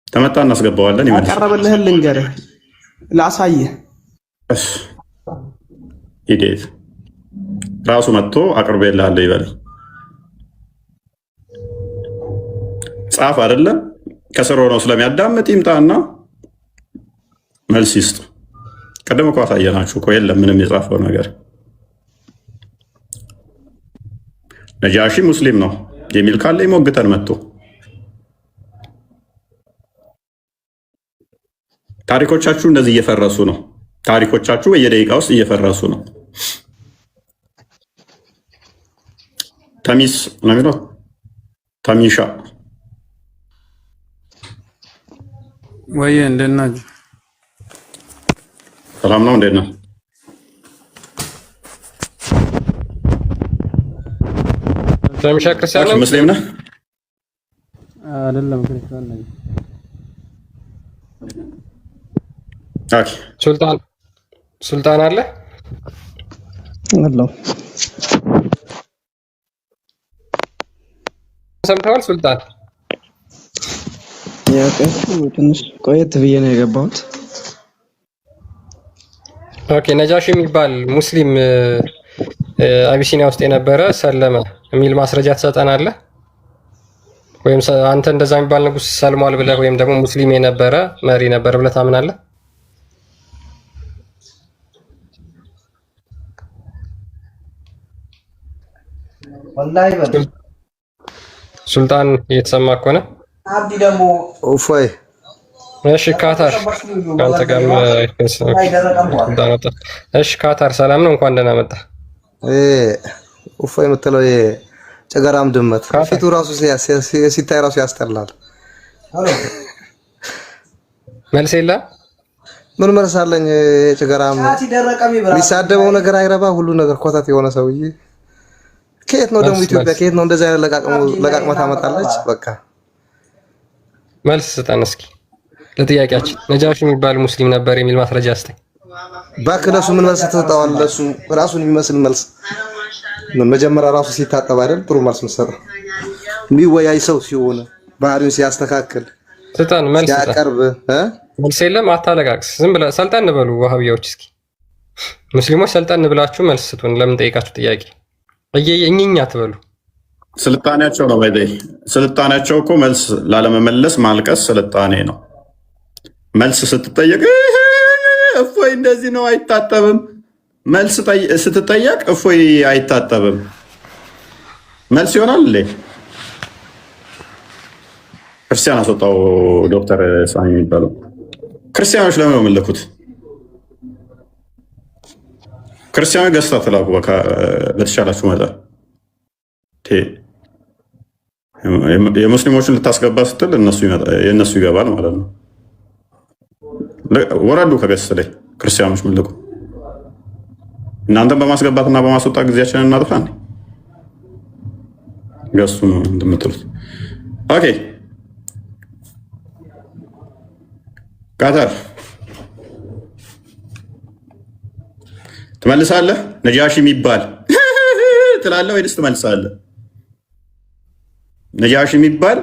ተመጣ እናስገባዋለን። ይመልስ። ያቀረበልህን ልንገርህ፣ ላሳየህ። ሂደት ራሱ መጥቶ አቅርቤልሃለሁ ይበል። ጻፍ አይደለም ከስር ሆነው ስለሚያዳምጥ ይምጣና መልስ ይስጥ። ቀደም እኮ አሳየናችሁ እኮ የለም ምንም የጻፈው ነገር። ነጃሺ ሙስሊም ነው የሚል ካለ ይሞግተን መጥቶ። ታሪኮቻችሁ እንደዚህ እየፈረሱ ነው። ታሪኮቻችሁ በየደቂቃ ውስጥ እየፈረሱ ነው። ተሚስ ነው የሚለው ተሚሻ ወይ እንዴት ናችሁ? ሰላም ነው። እንዴት ነው? ተሚሻ ክርስቲያን ነው? ሙስሊም ነህ? አይደለም ክርስቲያን ነኝ። ኦኬ። ሱልጣን አለ አለው። ሰምተዋል? ሱልጣን ትንሽ ቆየት ብዬ ነው የገባሁት። ኦኬ። ነጃሺ የሚባል ሙስሊም አቢሲኒያ ውስጥ የነበረ ሰለመ የሚል ማስረጃ ትሰጠናለህ? ወይም አንተ እንደዛ የሚባል ንጉስ ሰልሟል ብለህ ወይም ደግሞ ሙስሊም የነበረ መሪ ነበር ብለህ ታምናለህ? ሱልጣን እየተሰማ ከሆነ አብዲ ደግሞ ኡፎይ እሺ፣ ካታር አንተ ጋር እሺ፣ ካታር ሰላም ነው? እንኳን ደህና መጣ። ኡፎይ የምትለው ጨገራም ድመት ፊቱ ራሱ ሲታይ ራሱ ያስጠላል። መልስ የለም። ምን መልስ አለኝ? ጨገራም የሚሳደበው ነገር አይረባ፣ ሁሉ ነገር ኮተት የሆነ ሰውዬ። ከየት ነው ደግሞ ኢትዮጵያ? ከየት ነው እንደዚህ አይነት ለቃቅማ ታመጣለች? በቃ መልስ ስጠን እስኪ ለጥያቄያችን። ነጃሺ የሚባል ሙስሊም ነበር የሚል ማስረጃ አስተኝ። እባክህ ለሱ ምን መልስ ተሰጠዋል? ለሱ ራሱን የሚመስል መልስ መጀመሪያ ራሱ ሲታጠብ አይደል ጥሩ መልስ መሰጠው። የሚወያይ ሰው ሲሆን ባህሪውን ሲያስተካክል ስጠን መልስ ሲያቀርብ መልስ የለም። አታለቃቅስ። ዝም ብለህ ሰልጠን በሉ ዋሃቢያዎች። እስኪ ሙስሊሞች ሰልጠን ብላችሁ መልስ ስጡን። ለምን ጠይቃችሁ ጥያቄ እኛኛ ትበሉ። ስልጣኔያቸው ነው ባይዘይ። ስልጣኔያቸው እኮ መልስ ላለመመለስ ማልቀስ ስልጣኔ ነው። መልስ ስትጠየቅ እፎይ እንደዚህ ነው አይታጠብም። መልስ ስትጠየቅ እፎይ አይታጠብም። መልስ ይሆናል እንዴ? ክርስቲያን አስወጣው ዶክተር ሳሚ የሚባለው። ክርስቲያኖች ለምን ነው የምልኩት? ክርስቲያኖች ገዝታ ትላኩ በተሻላችሁ መጠን። የሙስሊሞችን ልታስገባ ስትል የእነሱ ይገባል ማለት ነው። ወረዱ ከገስት ላይ ክርስቲያኖች ምልኩ። እናንተን በማስገባትና በማስወጣት ጊዜያችንን እናጥፋ። ገሱ ነው እንደምትሉት። ኦኬ ቃተር ትመልሳለህ? ነጃሺ የሚባል ትላለህ ወይስ ትመልሳለህ? ነጃሺ የሚባል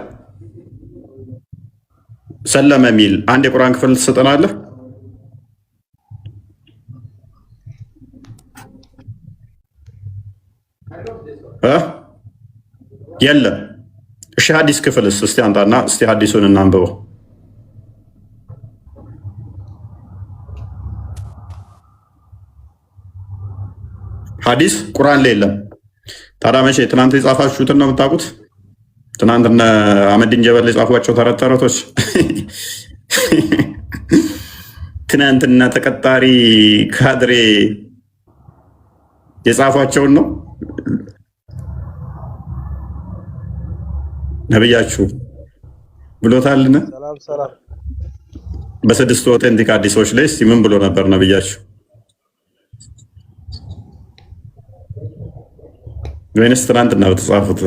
ሰለመ የሚል አንድ የቁርአን ክፍል ትሰጠናለህ? የለም። እሺ ሐዲስ ክፍልስ እስቲ አንጣና እስቲ ሐዲሱን እናንብበው። ሐዲስ ቁርአን ላይ የለም። ታዲያ መቼ? ትናንት የጻፋችሁትን ነው የምታውቁት? ትናንት እነ አህመዲን ጀበል የጻፏቸው ተረት ተረቶች ትናንትና ተቀጣሪ ካድሬ የጻፏቸውን ነው ነብያችሁ ብሎታልን? በስድስቱ ኦቴንቲክ ሐዲሶች ላይ እስቲ ምን ብሎ ነበር ነብያችሁ? ወይንስ ትናንትና በተጻፉት?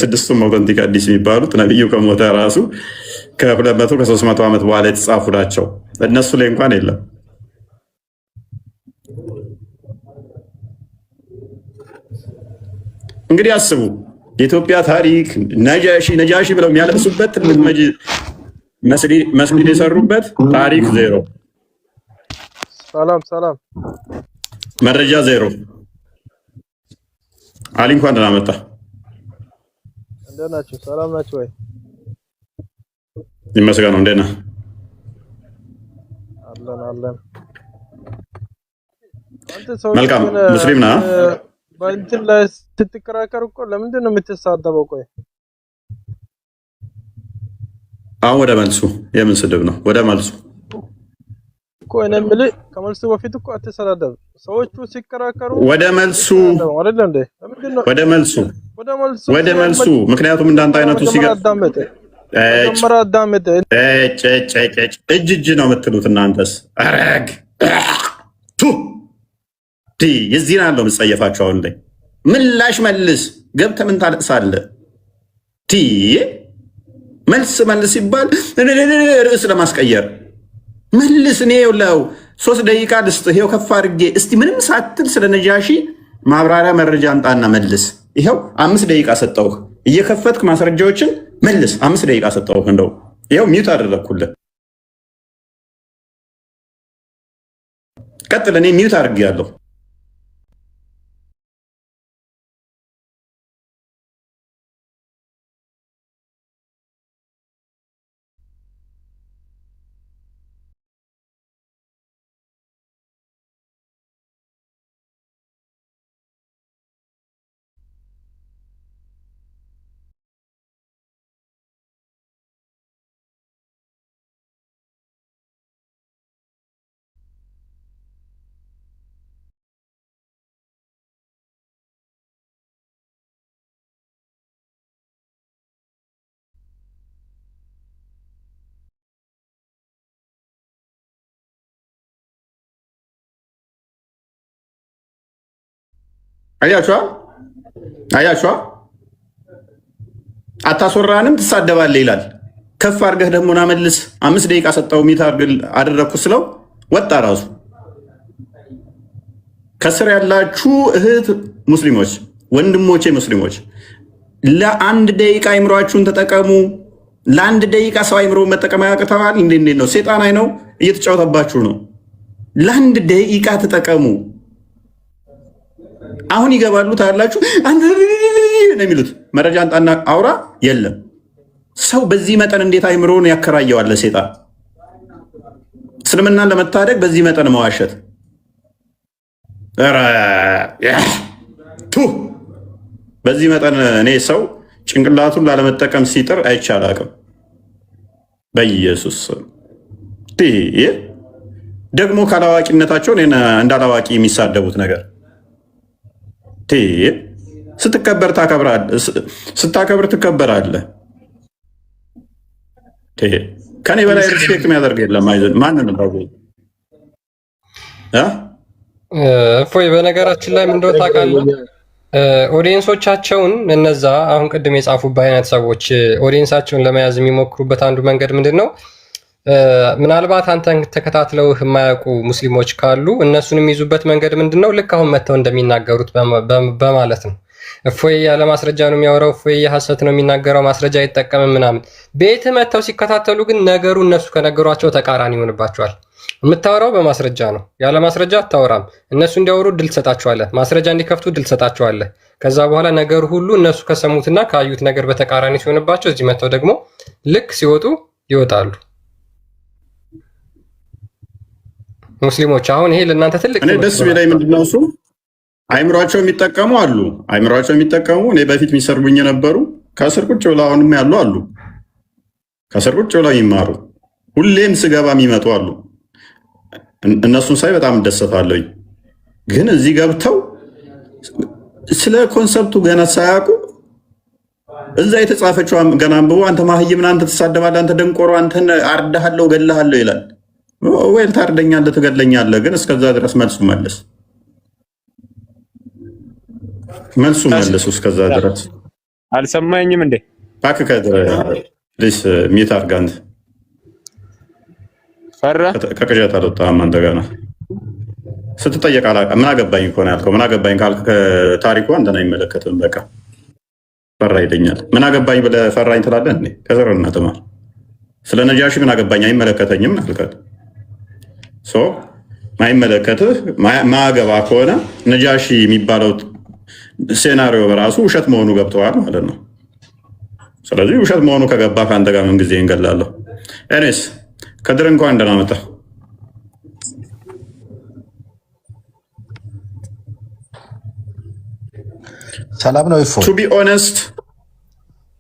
ስድስቱም ኦቴንቲክ ሐዲስ የሚባሉት ነብዩ ከሞተ ራሱ ከ200 ከ300 ዓመት በኋላ የተጻፉ ናቸው። እነሱ ላይ እንኳን የለም። እንግዲህ አስቡ፣ የኢትዮጵያ ታሪክ ነጃሺ ብለው የሚያለቅሱበት ትልቅ መስጊድ የሰሩበት ታሪክ ዜሮ፣ ሰላም መረጃ ዜሮ። አሊ እንኳን ደህና መጣ። እንደት ናችሁ? ሰላም ናችሁ ወይ? ይመስገን። እንዴት ነህ? አለን። መልካም ሙስሊም ነህ? በእንትን ላይ ስትከራከሩ እኮ ለምንድን ነው የምትሳደበው? ቆይ አሁን ወደ መልሱ። የምን ስድብ ነው? ወደ መልሱ እኮ እኔ የምልህ ከመልሱ በፊት እኮ አትሰዳደብ። ሰዎቹ ሲከራከሩ ወደ መልሱ አይደል እንዴ? ለምንድን ነው ወደ መልሱ? ምክንያቱም እንዳንተ አይነቱ አዳመጠ እጅ ነው የምትሉት እናንተስ። አረግ የዚህን አለው የምትጸየፋቸው። አሁን ላይ ምላሽ መልስ ገብተህ ምን ታለቅሳለህ? መልስ ሲባል ርዕስ ለማስቀየር መልስ። እኔ ለው 3 ደቂቃ ልስጥ። ይሄው ከፍ አድርጌ እስቲ ምንም ሳትል ስለ ነጃሺ ማብራሪያ መረጃ አንጣና መልስ። ይሄው 5 ደቂቃ ሰጠውህ። እየከፈትክ ማስረጃዎችን መልስ። 5 ደቂቃ ሰጠውህ። እንደው ይሄው ሚውት አደረግኩልህ። ቀጥል። እኔ ሚውት አድርጌያለሁ። አያችኋ አታስወራንም፣ ትሳደባለህ ይላል። ከፍ አድርገህ ደግሞ ና መልስ። 5 ደቂቃ ሰጠው። ሚት አደረግኩ ስለው ወጣ ራሱ። ከስር ያላችሁ እህት ሙስሊሞች፣ ወንድሞቼ ሙስሊሞች ለ1 ደቂቃ አይምሯችሁን ተጠቀሙ። ለ1 ደቂቃ ሰው አይምሮ መጠቀም ያቅተዋል? እንዴት ነው? ሴጣን አይ ነው እየተጫወተባችሁ ነው። ለ1 ደቂቃ ተጠቀሙ። አሁን ይገባሉ ታላችሁ ነው የሚሉት። መረጃ አንጣና አውራ የለም። ሰው በዚህ መጠን እንዴት አይምሮን ያከራየዋል ለሴጣን? እስልምናን ለመታደግ በዚህ መጠን መዋሸት በዚህ መጠን እኔ ሰው ጭንቅላቱን ላለመጠቀም ሲጥር አይቻል አቅም በኢየሱስ ደግሞ ካላዋቂነታቸው እንዳላዋቂ የሚሳደቡት ነገር ስትከበር ታከብራለህ፣ ስታከብር ትከበራለህ። ከኔ በላይ ሪስፔክት የሚያደርግ የለም። አይዘን ማንን ነው እፎይ በነገራችን ላይ ምን እንደው ታውቃለህ ኦዲየንሶቻቸውን እነዛ አሁን ቅድም የጻፉበት አይነት ሰዎች ኦዲየንሳቸውን ለመያዝ የሚሞክሩበት አንዱ መንገድ ምንድነው? ምናልባት አንተን ተከታትለው የማያውቁ ሙስሊሞች ካሉ እነሱን የሚይዙበት መንገድ ምንድነው? ልክ አሁን መተው እንደሚናገሩት በማለት ነው። እፎይ ያለ ማስረጃ ነው የሚያወራው፣ እፎይ የሐሰት ነው የሚናገረው፣ ማስረጃ አይጠቀምም ምናምን። ቤት መተው ሲከታተሉ ግን ነገሩ እነሱ ከነገሯቸው ተቃራኒ ይሆንባቸዋል። የምታወራው በማስረጃ ነው፣ ያለ ማስረጃ አታወራም። እነሱ እንዲያወሩ ድል ትሰጣቸዋለህ፣ ማስረጃ እንዲከፍቱ ድል ትሰጣቸዋለህ። ከዛ በኋላ ነገሩ ሁሉ እነሱ ከሰሙትና ካዩት ነገር በተቃራኒ ሲሆንባቸው እዚህ መተው ደግሞ ልክ ሲወጡ ይወጣሉ። ሙስሊሞች አሁን ይሄ ለእናንተ ትልቅ እኔ ደስ ቢላይ ምንድነው እሱ አይምሯቸው የሚጠቀሙ አሉ። አይምሯቸው የሚጠቀሙ እኔ በፊት የሚሰርቡኝ የነበሩ ከስር ቁጭ ብለው አሁንም ያሉ አሉ። ከስር ቁጭ ብለው ይማሩ ሁሌም ስገባ የሚመጡ አሉ። እነሱን ሳይ በጣም እደሰታለሁኝ። ግን እዚህ ገብተው ስለ ኮንሰፕቱ ገና ሳያውቁ እዛ የተጻፈችው ገና አንብቦ አንተ ማህይምን፣ አንተ ትሳደባለህ፣ አንተ ደንቆሮ፣ አንተን አርዳሃለሁ፣ ገላሃለሁ ይላል። ወይ ታርደኛለህ፣ ትገለኛለህ። ግን እስከዛ ድረስ መልሱ መልስ እስከዛ ድረስ አልሰማኝም እንዴ እባክህ ፕሊስ ሚት አድርግ። አንተ ፈራ ከቅዠት አልወጣህም። አንተ ገና ስትጠየቅ አላውቅም ምን አገባኝ እኮ ነው ያልከው። ምን አገባኝ ካልክ ከታሪኩ አንተን አይመለከትም። በቃ ፈራ ይለኛል። ምን አገባኝ ብለህ ፈራኝ ትላለህ እንዴ? ከዘርና ተማር። ስለ ነጃሺ ምን አገባኝ አይመለከተኝም አልከት። ማይመለከትህ ማገባ ከሆነ ነጃሺ የሚባለው ሴናሪዮ በራሱ ውሸት መሆኑ ገብተዋል ማለት ነው። ስለዚህ ውሸት መሆኑ ከገባ ከአንተ ጋር ምን ጊዜ እንገላለሁ። ኤኒስ ከድር እንኳን ደህና መጣ። ሰላም ነው ይፎ ቱ ቢ ኦነስት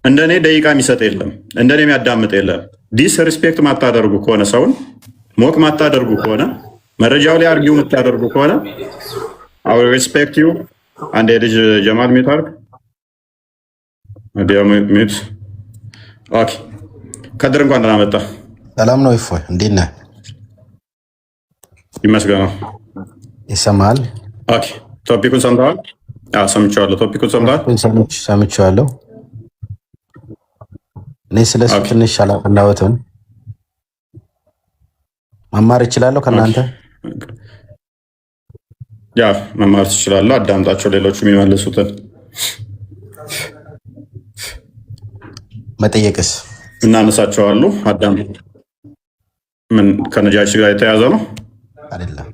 እንደኔ ደቂቃ የሚሰጥ የለም፣ እንደኔ የሚያዳምጥ የለም። ዲስ ሪስፔክት ማታደርጉ ከሆነ ሰውን ሞክ ማታደርጉ ከሆነ መረጃው ላይ አርጊው የምታደርጉ ከሆነ አው ሪስፔክት ዩ። አንድ የልጅ ጀማል ሚት አርግ ሚት። ኦኬ ከድር እንኳን ደህና መጣ። ሰላም ነው ይፎ እንዴት ነህ? ይመስገነው። ይሰማል? ኦኬ ቶፒኩን ሰምተዋል? አዎ ሰምቼዋለሁ። ቶፒኩን ሰምተዋል? ሰምቼዋለሁ። እኔ ስለሱ ትንሽ አላውቅም። መማር እችላለሁ ከእናንተ? ያ መማር ትችላለህ። አዳምጣቸው፣ ሌሎቹ የሚመልሱትን። መጠየቅስ እናነሳቸዋሉ። አዳም ምን ከነጃሺ ጋር የተያዘ ነው አይደለም?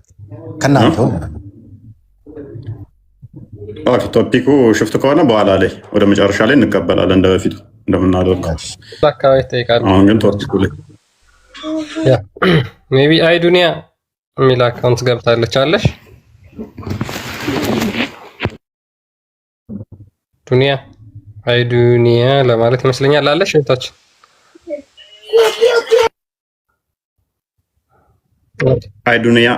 ከእናንተ ቶፒኩ ሽፍት ከሆነ በኋላ ላይ ወደ መጨረሻ ላይ እንቀበላለን እንደ በፊቱ እንደምናደርገው። አካባቢ ይጠይቃሉ። አሁን ግን ቶፒኩ ላይ ሜቢ አይ ዱኒያ የሚል አካውንት ገብታለች አለሽ? ዱኒያ አይ ዱኒያ ለማለት ይመስለኛል አለሽ? እህታችን አይ ዱኒያ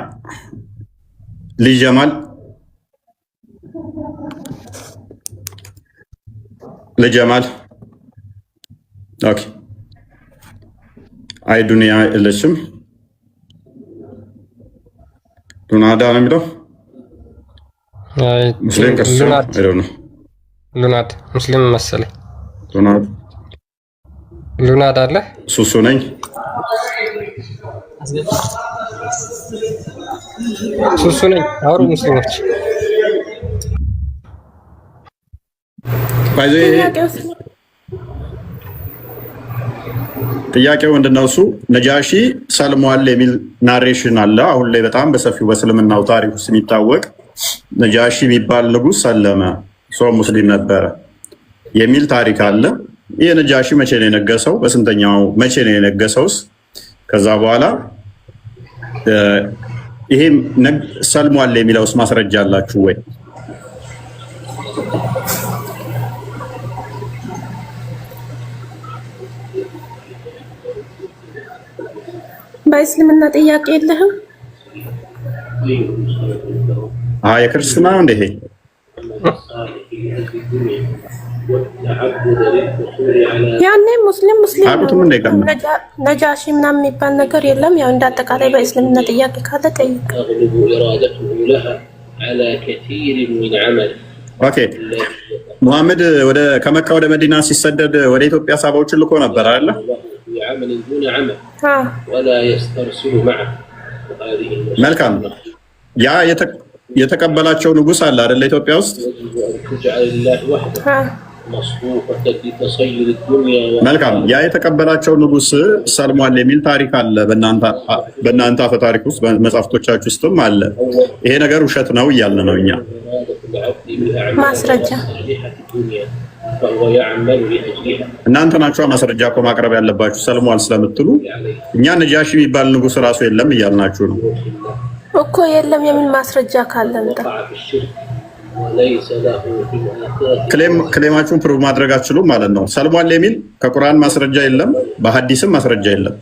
ልጅ ጀማል ለጀማል ኦኬ። አይ ዱኒያ የለችም። ሉናዳ ነው የሚለው ሙስሊም ክርስቲያን አይደው ነው። ሉናድ ሙስሊም መሰለኝ። ሉናድ አለ። ሱሱ ነኝ። ሱሱ ነኝ። አውሩ ሙስሊሞች ጥያቄው ምንድነው? እሱ ነጃሺ ሰልሟል የሚል ናሬሽን አለ። አሁን ላይ በጣም በሰፊው በእስልምናው ታሪክ ውስጥ የሚታወቅ ነጃሺ የሚባል ንጉሥ ሰለመ፣ ሰው ሙስሊም ነበረ የሚል ታሪክ አለ። ይህ ነጃሺ መቼ ነው የነገሰው? በስንተኛው መቼ ነው የነገሰውስ? ከዛ በኋላ ይሄ ሰልሟል የሚለውስ ማስረጃ አላችሁ ወይ? በእስልምና ጥያቄ የለህም? የክርስትና ነው እንደ ይሄ ያኔ ሙስሊም ነጃሺ ምናምን የሚባል ነገር የለም። ያው እንዳጠቃላይ በእስልምና ጥያቄ ካለ ጠይቅ። ኦኬ ሙሐመድ ከመካ ወደ መዲና ሲሰደድ ወደ ኢትዮጵያ ሳባዎችን ልኮ ነበር አይደል? መልካም። ያ የተቀበላቸው ንጉስ አለ አይደል? ኢትዮጵያ ውስጥ መልካም። ያ የተቀበላቸው ንጉስ ሰልሟል የሚል ታሪክ አለ በእናንተ አፈ ታሪክ ውስጥ በመጽሐፍቶቻችሁ ውስጥም አለ። ይሄ ነገር ውሸት ነው እያልን ነው እኛ። ማስረጃ እናንተ ናችሁ ማስረጃ እኮ ማቅረብ ያለባችሁ ሰልሟል ስለምትሉ። እኛ ነጃሺ የሚባል ንጉስ ራሱ የለም እያልናችሁ ነው እኮ። የለም የሚል ማስረጃ ካለ ክሌማችሁን ፕሩቭ ማድረግ አትችሉም ማለት ነው። ሰልሟል የሚል ከቁርአን ማስረጃ የለም፣ በሐዲስም ማስረጃ የለም።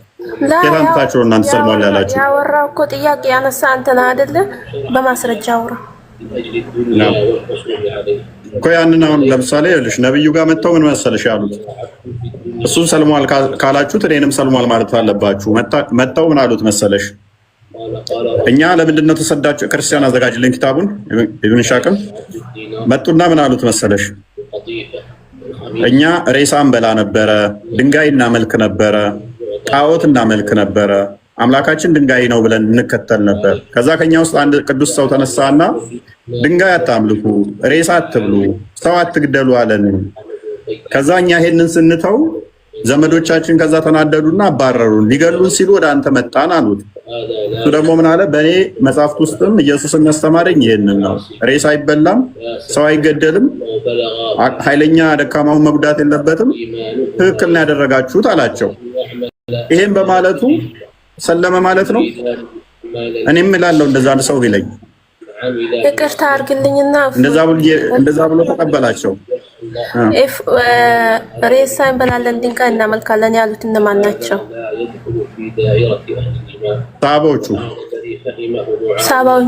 የታንታችሁ እናንተ ሰልሟል ያላችሁ ያወራው እኮ ጥያቄ ያነሳ አንተ ነህ አይደለ? በማስረጃ አውራ እኮ። ያንን አሁን ለምሳሌ ልሽ ነብዩ ጋር መጥተው ምን መሰለሽ ያሉት፣ እሱን ሰልሟል ካላችሁት እኔንም ሰልሟል ማለት አለባችሁ። መጥተው ምን አሉት መሰለሽ? እኛ ለምንድን ነው ተሰዳችሁ? ክርስቲያን አዘጋጅልን ኪታቡን ኢብኑ ሻቅም መጡና ምን አሉት መሰለሽ? እኛ ሬሳ እንበላ ነበረ፣ ድንጋይ እናመልክ ነበረ፣ ጣዖት እናመልክ ነበረ፣ አምላካችን ድንጋይ ነው ብለን እንከተል ነበር። ከዛ ከኛ ውስጥ አንድ ቅዱስ ሰው ተነሳና ድንጋይ አታምልኩ፣ ሬሳ አትብሉ፣ ሰው አትግደሉ አለን። ከዛ እኛ ይሄንን ስንተው ዘመዶቻችን ከዛ ተናደዱና አባረሩን። ሊገሉን ሲሉ ወደ አንተ መጣን አሉት። እሱ ደግሞ ምን አለ? በእኔ መጽሐፍት ውስጥም ኢየሱስ የሚያስተማረኝ ይሄንን ነው፣ ሬሳ አይበላም፣ ሰው አይገደልም፣ ኃይለኛ ደካማውን መጉዳት የለበትም፣ ትክክል ነው ያደረጋችሁት አላቸው። ይሄን በማለቱ ሰለመ ማለት ነው። እኔም እላለሁ እንደዛ አንድ ሰው ቢለኝ ይቅርታ አድርግልኝና እንደዛ ብሎ ተቀበላቸው። ሬሳ እንበላለን ድንጋይ እናመልካለን ያሉት እነማን ናቸው? ሳባዎች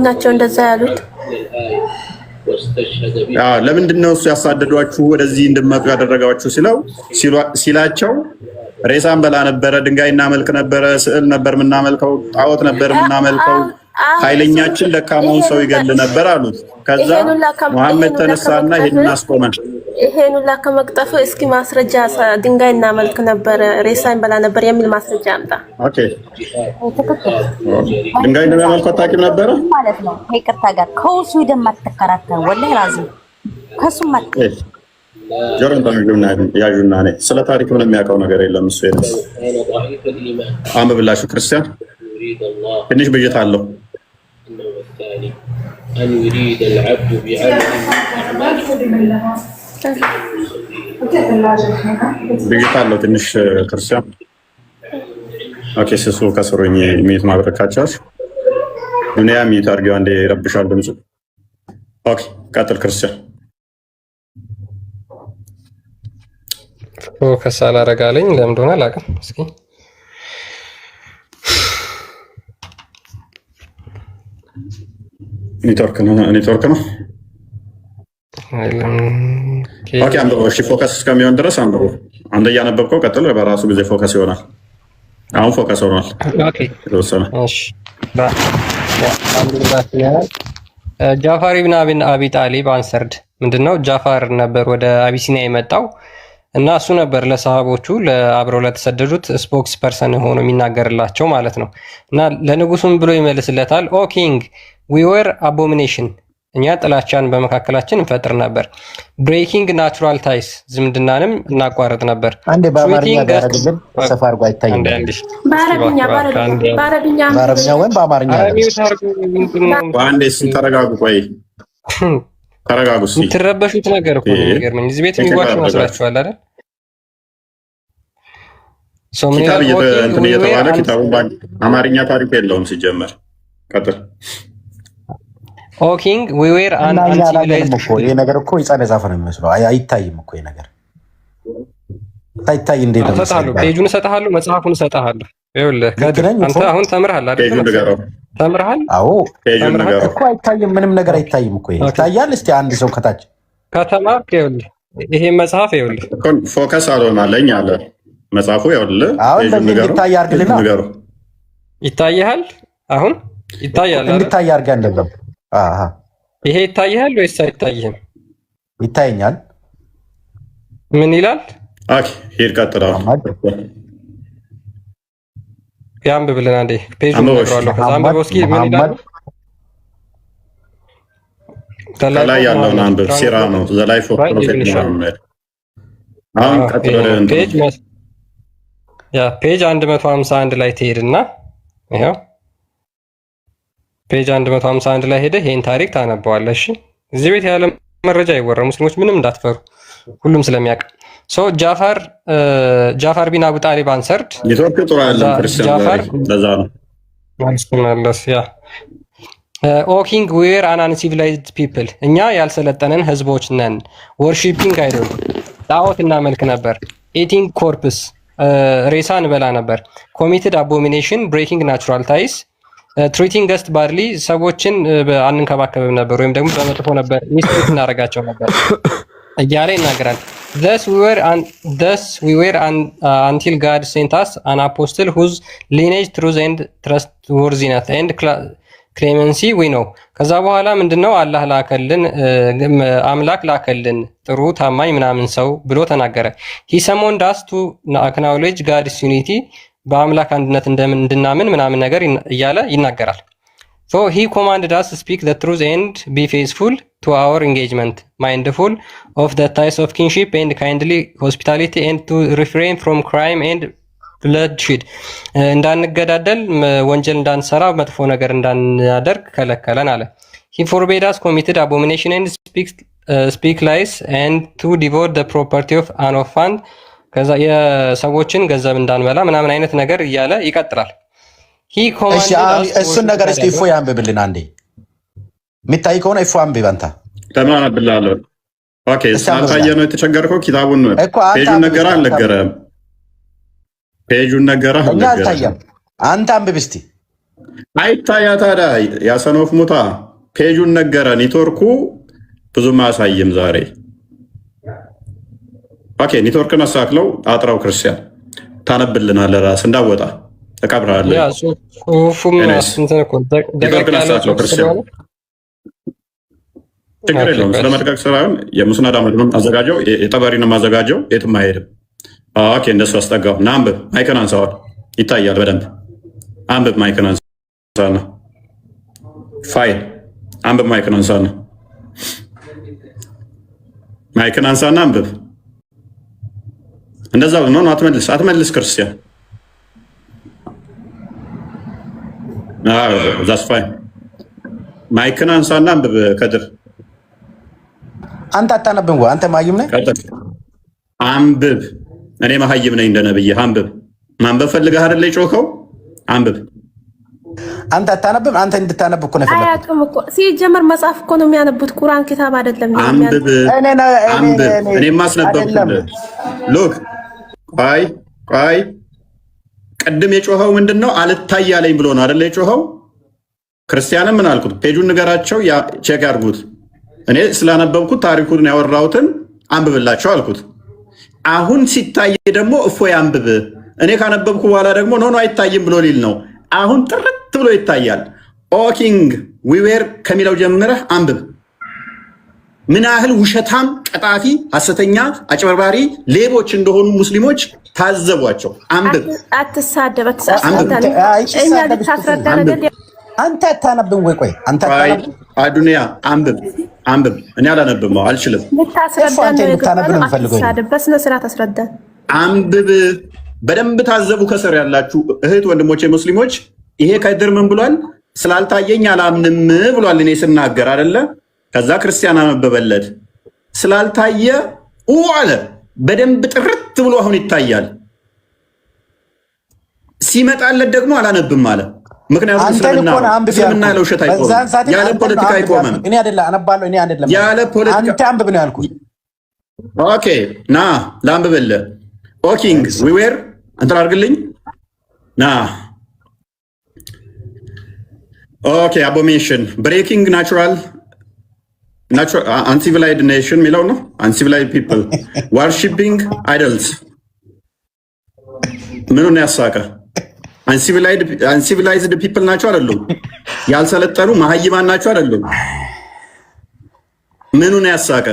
ናቸው እንደዛ ያሉት። ለምንድን ነው እሱ ያሳደዷችሁ ወደዚህ እንድመጡ ያደረጋችሁ ሲላቸው ሬሳ እንበላ ነበረ፣ ድንጋይ እናመልክ ነበረ፣ ስዕል ነበር የምናመልከው፣ ጣዖት ነበር የምናመልከው፣ ኃይለኛችን ደካማውን ሰው ይገል ነበር አሉት። ከዛ መሐመድ ተነሳና ይሄንን አስቆመ። ይሄን ሁላ ከመቅጠፍ እስኪ ማስረጃ ድንጋይ እናመልክ ነበር፣ ሬሳ እንበላ ነበር የሚል ማስረጃ አምጣ። ኦኬ ድንጋይ እንደሚያመልኩ አታውቂም ነበረ ማለት ነው። ከይቅርታ ጋር ከውሱ እንደማትከራከር ወላሂ ራዚህ ከሱም ማት ጆሮን ተምጁና ያጁና ነኝ። ስለ ታሪክ ምንም የሚያውቀው ነገር የለም እሱ። የነስ አንብብላችሁ ክርስቲያን ትንሽ ብይታ አለው። ብይታ አለው ትንሽ ክርስቲያን። ኦኬ ስሱ ከስሩኝ ሚት ማብረካቻች ዱንያ ሚት አድርጌው አንዴ ይረብሻል ድምፁ። ኦኬ ቀጥል ክርስቲያን። ፎከስ አላረጋለኝ ለምን እንደሆነ አላውቅም። እስኪ ኔትወርክ ነው። ኦኬ አንብበው። እሺ ፎከስ እስከሚሆን ድረስ አንብበው። አንተ እያነበብከው ቀጥል። በራሱ ጊዜ ፎከስ ይሆናል። አሁን ፎከስ ሆኗል። ኦኬ እሺ ጃፋር ኢብን አቢ ጣሊብ አንሰርድ ምንድነው? ጃፋር ነበር ወደ አቢሲኒያ የመጣው እና እሱ ነበር ለሰሃቦቹ ለአብረው ለተሰደዱት ስፖክስ ፐርሰን ሆኖ የሚናገርላቸው ማለት ነው። እና ለንጉሱም ብሎ ይመልስለታል። ኦ ኪንግ ዊ ወር አቦሚኔሽን፣ እኛ ጥላቻን በመካከላችን እንፈጥር ነበር። ብሬኪንግ ናቹራል ታይስ፣ ዝምድናንም እናቋረጥ ነበር። አንዴ በአማርኛ ጋርግልን ሰፋ አድርጎ አይታይም። በአረብኛ ወይም በአማርኛ አንዴ ተረጋጉ። ቆይ ተረጋጉ። የምትረበሹት ነገር እኮ ነው የሚገርመኝ። እዚህ ቤት የሚዋሽ መስላችኋል አይደል? ኪታብ እንትን እየተባለ ኪታቡ አማርኛ ታሪክ የለውም ሲጀመር። ቀጥል። ኦ ኪንግ ዊ ዌር አን አንሲቪላይዝድ እኮ ይሄ ነገር እኮ የጻነ ዛፍ ነው የሚመስለው። አይታይም እኮ ይሄ ነገር ታይታይ። እንዴት ነው እሰጥሃለሁ? ፔጁን እሰጥሃለሁ፣ መጽሐፉን እሰጥሃለሁ። ይኸውልህ አንተ አሁን ተምርሃል አይደል? ተምርሃል? አዎ እኮ አይታይም፣ ምንም ነገር አይታይም እኮ ይሄ ይታያል። እስቲ አንድ ሰው ከታች ከተማርክ ይኸውልህ ይሄ መጽሐፍ ይኸውልህ ፎከስ አልሆናለኝ አለ መጽሐፉ። ይኸውልህ አሁን እንደዚህ እንዲታይ አድርግልና ንገሩ። ይታይሃል? አሁን ይታያል አይደል? እንዲታይ አድርጋ እንደለም። አሃ ይሄ ይታይሃል ወይስ አይታይህም? ይታየኛል። ምን ይላል? ኦኬ ሂድ ቀጥል። ያንብብልን አንዴ ፔጁን ነግሯለሁ። ከዛ አንብበው እስኪ ምን ይላል? ከላይ ያለውን አንብብ። ሲራ ነው ዘ ላይፍ ኦፍ ፕሮፌት ሙሐመድ። አሁን ቀጥሎ ፔጅ 151 ላይ ትሄድና ይሄው ፔጅ 151 ላይ ሄደህ ይሄን ታሪክ ታነበዋለህ። እሺ እዚህ ቤት ያለ መረጃ አይወራ። ሙስሊሞች ምንም እንዳትፈሩ፣ ሁሉም ስለሚያውቅ ጃፈር ቢን አቡ ጣሊብ አንሰርድ ኢትዮጵያ ጥሩ ያለን ክርስቲያን ለዛ ነው መለስ ያ ኦ ኪንግ ዌር አን አንሲቪላይዝድ ፒፕል፣ እኛ ያልሰለጠንን ህዝቦች ነን። ወርሺፒንግ አይዶል፣ ጣዖት እናመልክ ነበር። ኢቲንግ ኮርፕስ፣ ሬሳ እንበላ ነበር። ኮሚትድ አቦሚኔሽን ብሬኪንግ ናቹራል ታይስ፣ ትሪቲንግ ገስት ባድሊ፣ ሰዎችን አንንከባከብም ነበር ወይም ደግሞ በመጥፎ ነበር ሚስትሪት እናደርጋቸው ነበር እያለ ይናገራል። thus we were until God sent us an apostle whose lineage, truth and trustworthiness and clemency we know። ከዛ በኋላ ምንድነው አላህ ላከልን፣ አምላክ ላከልን ጥሩ ታማኝ ምናምን ሰው ብሎ ተናገረ። he summoned us to acknowledge God's unity፣ በአምላክ አንድነት እንድናምን ምናምን ነገር እያለ ይናገራል። so he commanded us to speak the truth and be faithful to our engagement, mindful of the ties of kinship and kindly hospitality, and to refrain from crime and bloodshed፣ እንዳንገዳደል ወንጀል እንዳንሰራ መጥፎ ነገር እንዳናደርግ ከለከለን አለ። he forbade us committed abomination and speak lies and to devote the property of an orphan፣ ከዛ የሰዎችን ገንዘብ እንዳንበላ ምናምን አይነት ነገር እያለ ይቀጥላል። እሱን ነገር እስኪ እፎ ያንብብልን አንዴ። የሚታይ ከሆነ እፎ አንብብ አንተ። ተማና ብላለሁ። ኦኬ ሳታየ ነው የተቸገርከው። ኪታቡን ፔጁን ነገራ አልነገረም። ፔጁን ነገራ አልነገረም። አንተ አንብብ እስቲ። አይታያ ታዲያ ያሰኖፍ ሙታ ፔጁን ነገረ። ኔትወርኩ ብዙም አያሳይም ዛሬ። ኦኬ ኔትወርክን አሳክለው አጥራው ክርስቲያን ታነብልናለህ። ራስ እንዳወጣ ተቀብራለህ። ያ ሱፉም እንትን እኮ ኔትወርክን አሳክለው ክርስቲያን ችግር የለውም። ስለመድቀቅ ስራውን የሙስናድ አመድንም አዘጋጀው የጠበሪንም አዘጋጀው የትም አይሄድም። ኦኬ እንደሱ አስጠጋው። ና አንብብ። ማይክን አንሳዋል ይታያል በደንብ አንብብ። ማይክን አንሳና ፋይል አንብብ። ማይክን አንሳና ማይክን አንሳና አንብብ። እንደዛ ነው። አትመልስ ክርስቲያን። ዛስ ፋይን። ማይክን አንሳና አንብብ። ከድር አንተ አታነብም ወይ? አንተ ማይም ነህ? አንብብ። እኔ መሀይም ነኝ እንደነብይ። አንብብ። ማንበብ ፈልገህ አይደለ የጮኸው? አንብብ። አንተ አታነብም? አንተ እንድታነብ እኮ ነው የፈለኩት። አያውቅም እኮ ሲጀመር መጽሐፍ እኮ ነው የሚያነቡት። ቁርአን ኪታብ አይደለም። አንብብ። እኔ ማስነበብኩልህ። ሎክ ቆይ ቅድም የጮኸው ምንድነው? አልታይ ያለኝ ብሎ ነው አይደለ የጮኸው? ክርስቲያንም ምን አልኩት? ፔጁን ንገራቸው፣ ቼክ ያድርጉት። እኔ ስላነበብኩት ታሪኩን ያወራሁትን አንብብላቸው አልኩት። አሁን ሲታይ ደግሞ እፎይ አንብብ። እኔ ካነበብኩ በኋላ ደግሞ ኖ አይታይም ብሎ ሊል ነው። አሁን ጥርት ብሎ ይታያል። ኦ ኪንግ ዊ ዌር ከሚለው ጀምረህ አንብብ። ምን ያህል ውሸታም፣ ቀጣፊ፣ ሐሰተኛ፣ አጭበርባሪ፣ ሌቦች እንደሆኑ ሙስሊሞች ታዘቧቸው። አንብብ። አትሳደብ። አንተ አታነብም ወይ? ቆይ አንተ አታነብም? አዱንያ አንብብ። እኔ አላነብም፣ አልችልም። በስነ ስርዓት አስረዳን። አንብብ። በደንብ ታዘቡ። ከስር ያላችሁ እህት ወንድሞቼ ሙስሊሞች፣ ይሄ ከድር ምን ብሏል? ስላልታየኝ አላምንም ብሏል። እኔ ስናገር አይደለ? ከዛ ክርስቲያን አነበበለት። ስላልታየ አለ። በደንብ ጥርት ብሎ አሁን ይታያል። ሲመጣለት ደግሞ አላነብም አለ። ምክንያቱም እስልምና ያለ ውሸት አይቆምም፣ ያለ ፖለቲካ አይቆምም። ያለ ፖለቲካ አንብብ ነው ያልኩት። ኦኬ ና ላንብብልህ። ኦ ኪንግ ዊ ዌር እንትን አድርግልኝ ና። ኦኬ አቦሚኔሽን ብሬኪንግ ናቹራል አንሲቪላይድ ኔሽን የሚለው ነው። አንሲቪላይድ ፒፕል ዋርሺፒንግ አይደልስ ምኑን ያሳቀ? አንሲቪላይዝድ ፒፕል ናቸው አይደሉም? ያልሰለጠኑ መሀይማን ናቸው አይደሉም? ምኑን ያሳቀ?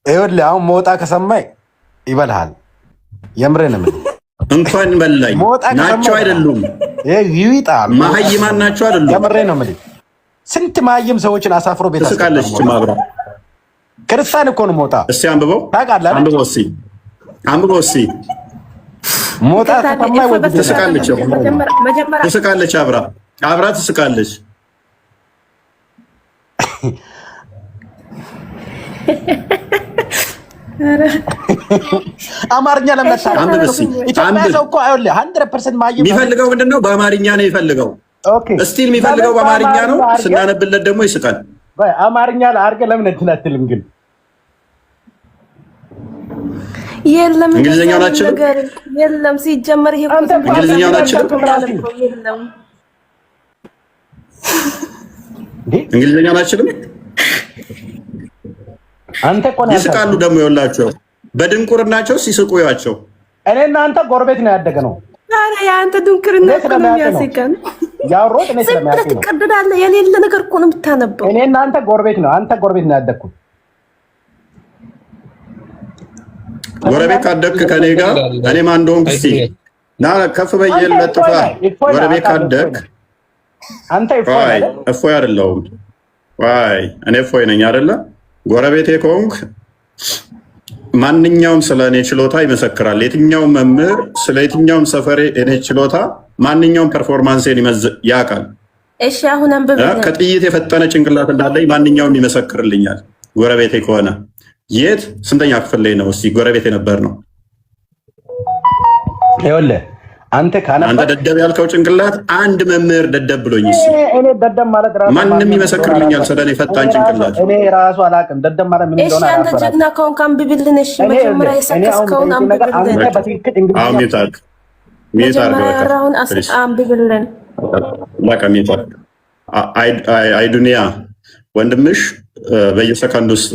ይኸውልህ አሁን ሞጣ ከሰማይ ይበልሃል። የምሬንም እንኳን በላይ ናቸው አይደሉም? ይጣል መሀይማን ናቸው አይደሉም? የምሬ ነው የምልህ። ስንት መሀይም ሰዎችን አሳፍሮ ቤት ትስቃለች። ማብራ ክርስቲያን እኮ ነው ሞጣ። እስቲ አንብበው ታውቃለህ? አንብበው እስቲ ሞጣ ከሰማይ ወደ ትስቃለች። ትስቃለች። አብራ ትስቃለች። አማርኛ ለምነሳ ኢትዮጵያ ሰው እኮ አይወልህ 100% ማየም የሚፈልገው ምንድነው? በአማርኛ ነው የሚፈልገው። እስቲል የሚፈልገው በአማርኛ ነው። ስናነብለት ደግሞ ይስቃል። አማርኛ አድርገህ ለምን እንትናትልም ግን የለም እንግሊዝኛው ናቸው። የለም ሲጀመር ይሄ እንግሊዝኛው ናቸው። እንግሊዝኛው ናቸው። አንተ እኮ ነው ይስቃሉ። ደግሞ ይኸውላቸው በድንቁርናቸው ሲስቁ ያቸው። እኔ እና አንተ ጎረቤት ነው ያደገነው። አረ ያንተ ድንቁርና ነው ያስቀን። ያወሮት እኔ ስለማያውቅ ነው። ትቀድዳለህ። የሌለ ነገር እኮ ነው የምታነበው። እኔ እና አንተ ጎረቤት ነው። አንተ ጎረቤት ነው ያደግኩት። ጎረቤት ካደግክ ከኔ ጋር እኔ ማን እንደሆንኩ እስቲ ና ከፍ በየለት ጥፋ። ጎረቤት ካደግክ አንተ እፎይ አይደለሁም። እኔ እፎይ ነኝ አይደለ? ጎረቤቴ ከሆንክ ማንኛውም ስለ እኔ ችሎታ ይመሰክራል። የትኛውም መምህር ስለ የትኛውም ሰፈሬ እኔ ችሎታ ማንኛውም ፐርፎርማንሴን ያውቃል። እሺ አሁን አንብበው። ከጥይት የፈጠነ ጭንቅላት እንዳለኝ ማንኛውም ይመሰክርልኛል። ጎረቤቴ ከሆነ የት ስንተኛ ክፍል ላይ ነው እስቲ ጎረቤቴ ነበር ነው? ይኸውልህ አንተ ደደብ ያልከው ጭንቅላት አንድ መምህር ደደብ ብሎኝ እኔ ደደብ ማለት ራሱ ማንም ይመሰክርልኛል ስለኔ ፈጣን ጭንቅላት። እኔ ራሱ አላውቅም ደደብ ማለት ምን እንደሆነ። እሺ አንተ ጀግና ከሆንክ አንብብልን። እሺ መጀመሪያ የሰከስከውን አንብብልን። አንብብልን። በቃ ሚታክ አይዱንያ ወንድምሽ በየሰከንድ ውስጥ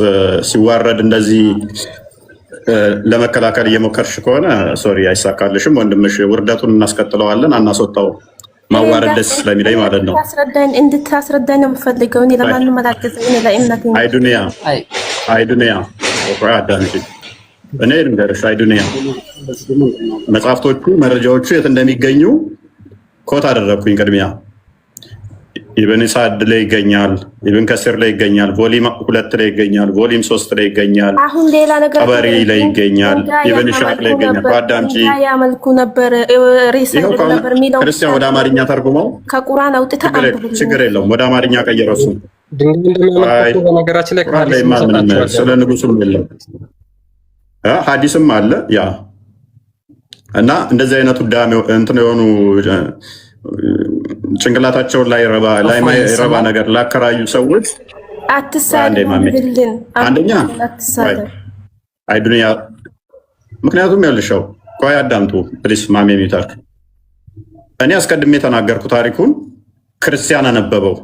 ሲዋረድ እንደዚህ ለመከላከል እየሞከርሽ ከሆነ ሶሪ አይሳካልሽም። ወንድምሽ ውርደቱን እናስቀጥለዋለን፣ አናስወጣው። ማዋረድ ደስ ስለሚለኝ ማለት ነው። እንድታስረዳኝ ነው የምፈልገው። እኔ ለማንም አላገዘም። እኔ ለእምነት አይዱንያ አዳምጪ። እኔ ልንገርሽ አይዱንያ መጽሐፍቶቹ መረጃዎቹ የት እንደሚገኙ ኮት አደረግኩኝ። ቅድሚያ ኢብን ሳድ ላይ ይገኛል፣ ኢብን ከስር ላይ ይገኛል፣ ቮሊም 2 ላይ ይገኛል፣ ቮሊም 3 ላይ ይገኛል፣ አሁን ሌላ ነገር ቀበሪ ላይ ይገኛል፣ ኢብን ሻቅ ላይ ይገኛል። አዳምጪ። ያመልኩ ነበር ሬሳ ነበር የሚለው ክርስቲያን ወደ አማርኛ ተርጉመው ከቁርአን አውጥታ ችግር የለውም ወደ አማርኛ ቀየረው። እሱ በነገራችን ላይ ስለ ንጉሱም የለም ሐዲስም አለ ያ እና እንደዚህ አይነቱ ዳሜ እንትን የሆኑ ጭንቅላታቸውን ላይ ረባ ነገር ላከራዩ ሰዎች አትሳደብልን። አንደኛ አይዱንያ ምክንያቱም ያልሽው ቆይ አዳምጡ ፕሊስ ማሜ ሚታርክ እኔ አስቀድሜ የተናገርኩ ታሪኩን ክርስቲያን አነበበው።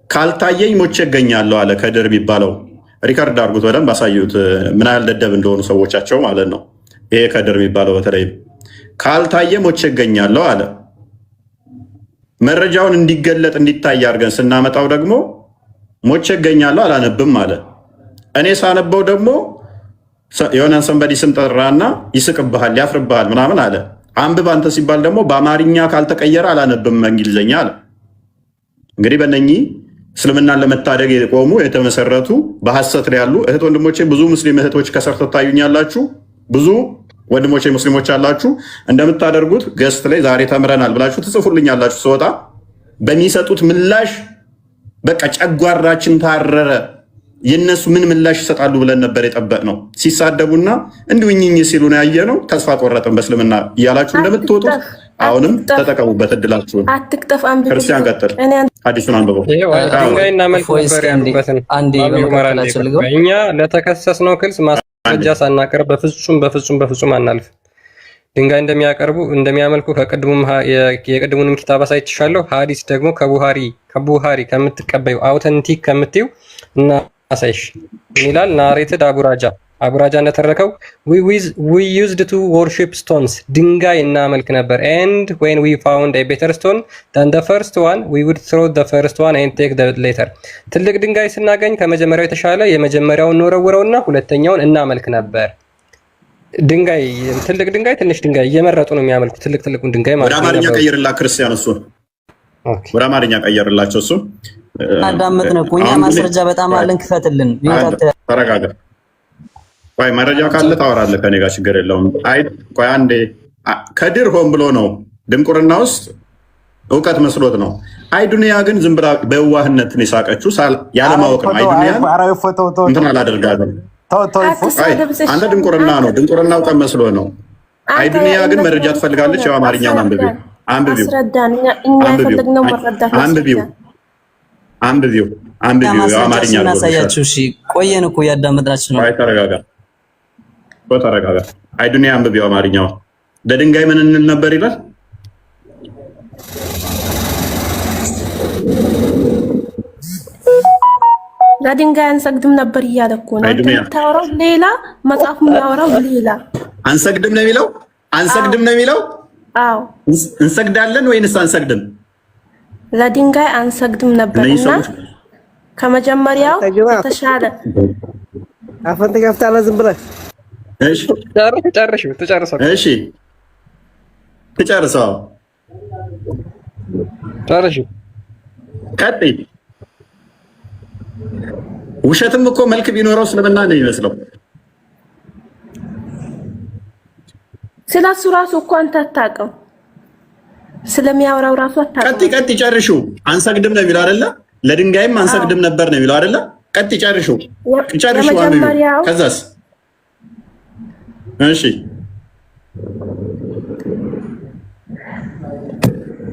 ካልታየኝ ሞቼ እገኛለሁ አለ ከድር የሚባለው። ሪከርድ አድርጉት በደንብ አሳዩት ምን ያህል ደደብ እንደሆኑ ሰዎቻቸው ማለት ነው። ይሄ ከድር የሚባለው በተለይ ካልታየ ሞቼ እገኛለሁ አለ። መረጃውን እንዲገለጥ እንዲታይ አድርገን ስናመጣው ደግሞ ሞቼ እገኛለሁ አላነብም አለ። እኔ ሳነበው ደግሞ የሆነን ሰንበዲ ስም ጠራና ይስቅብሃል፣ ያፍርብሃል ምናምን አለ። አንብብ አንተ ሲባል ደግሞ በአማርኛ ካልተቀየረ አላነብም በእንግሊዝኛ አለ። እንግዲህ በእነኚህ እስልምናን ለመታደግ የቆሙ የተመሰረቱ በሐሰት ላይ ያሉ እህት ወንድሞቼ፣ ብዙ ሙስሊም እህቶች ከስር ትታዩኛላችሁ፣ ብዙ ወንድሞቼ ሙስሊሞች አላችሁ። እንደምታደርጉት ገስት ላይ ዛሬ ተምረናል ብላችሁ ትጽፉልኛላችሁ። ስወጣ በሚሰጡት ምላሽ በቃ ጨጓራችን ታረረ። የነሱ ምን ምላሽ ይሰጣሉ ብለን ነበር የጠበቅነው። ሲሳደቡና እንዲሁ እኝኝ ሲሉ ነው ያየነው። ተስፋ ቆረጥን በእስልምና እያላችሁ እንደምትወጡት አሁንም ተጠቀሙበት እድላችሁን። አትክተፍ። ክርስቲያን ቀጥል፣ ሐዲሱን አንብበው። ድንጋይና መልክ ነበር ያሉበትን እኛ ለተከሰስነው ክስ ማስረጃ ሳናቀርብ በፍጹም አናልፍ። ድንጋይ እንደሚያመልኩ የቅድሙንም ኪታብ አሳይቼሻለሁ። ሐዲስ ደግሞ ከቡሃሪ ከምትቀበዩ አውተንቲክ ከምትዩ እና አሳይሽ ምን ይላል? ናሬትድ አቡራጃ እንደተረከው we used to worship stones ድንጋይ እናመልክ ነበር and when we found a better stone than the first one we would throw the first one and take the later ትልቅ ድንጋይ ስናገኝ ከመጀመሪያው የተሻለ የመጀመሪያውን እንወረውረውና ሁለተኛውን እናመልክ ነበር። ድንጋይ ትልቅ ድንጋይ ትንሽ ድንጋይ እየመረጡ ነው የሚያመልኩት። ትልቁን ድንጋይ ማለት ነው። ወደ አማርኛ ቀይርላ ክርስቲያን እሱ ወደ አማርኛ ቀይርላቸው እሱ አዳመጥን እኮ እኛ ማስረጃ በጣም አለን። ክፈትልን። ተረጋጋ። ቆይ መረጃ ካለ ታወራለህ ከኔ ጋር ችግር የለውም። አይ ቆይ አንዴ ከድር ሆን ብሎ ነው ድንቁርና ውስጥ እውቀት መስሎት ነው። አይ ዱንያ ግን ዝም ብላ በዋህነት ነው የሳቀችው ያለ ማወቅ ነው። አይ ዱንያ እንትን አላደርጋትም። አንተ ድንቁርና ነው ድንቁርና እውቀት መስሎ ነው። አይ ዱንያ ግን መረጃ ትፈልጋለች። ያው አማርኛውን አንብቢው አማርኛ እናሳያችሁ። እሺ ቆየን እኮ እያዳመጥናችሁ ነው። ተረጋጋ። አይ ዱንያ አንብቢው አማርኛው። ለድንጋይ ምን እንል ነበር ይላል? ለድንጋይ አንሰግድም ነበር እያለ እኮ ነው። የምታወራው ሌላ መጽሐፉ የሚያወራው ሌላ። አንሰግድም ነው የሚለው። አንሰግድም ነው የሚለው። አዎ እንሰግዳለን ወይንስ አንሰግድም? ለድንጋይ አንሰግድም ነበርና ከመጀመሪያው ተሻለ። አፈንተ ከፍታለ ዝም ብለህ እሺ ተጨርሰው። እሺ ተጨርሰው። ቀጥይ። ውሸትም እኮ መልክ ቢኖረው እስልምና ነው የሚመስለው። ስለሱ ራሱ እኮ አንተ አታውቅም። ስለሚያወራው ራሱ አታውቅም። ቀጥይ ጨርሹ። አንሰግድም ነው የሚለው አይደለ? ለድንጋይም አንሰግድም ነበር ነው የሚለው አይደለ? ቀጥይ ጨርሹ። ከዛስ? እሺ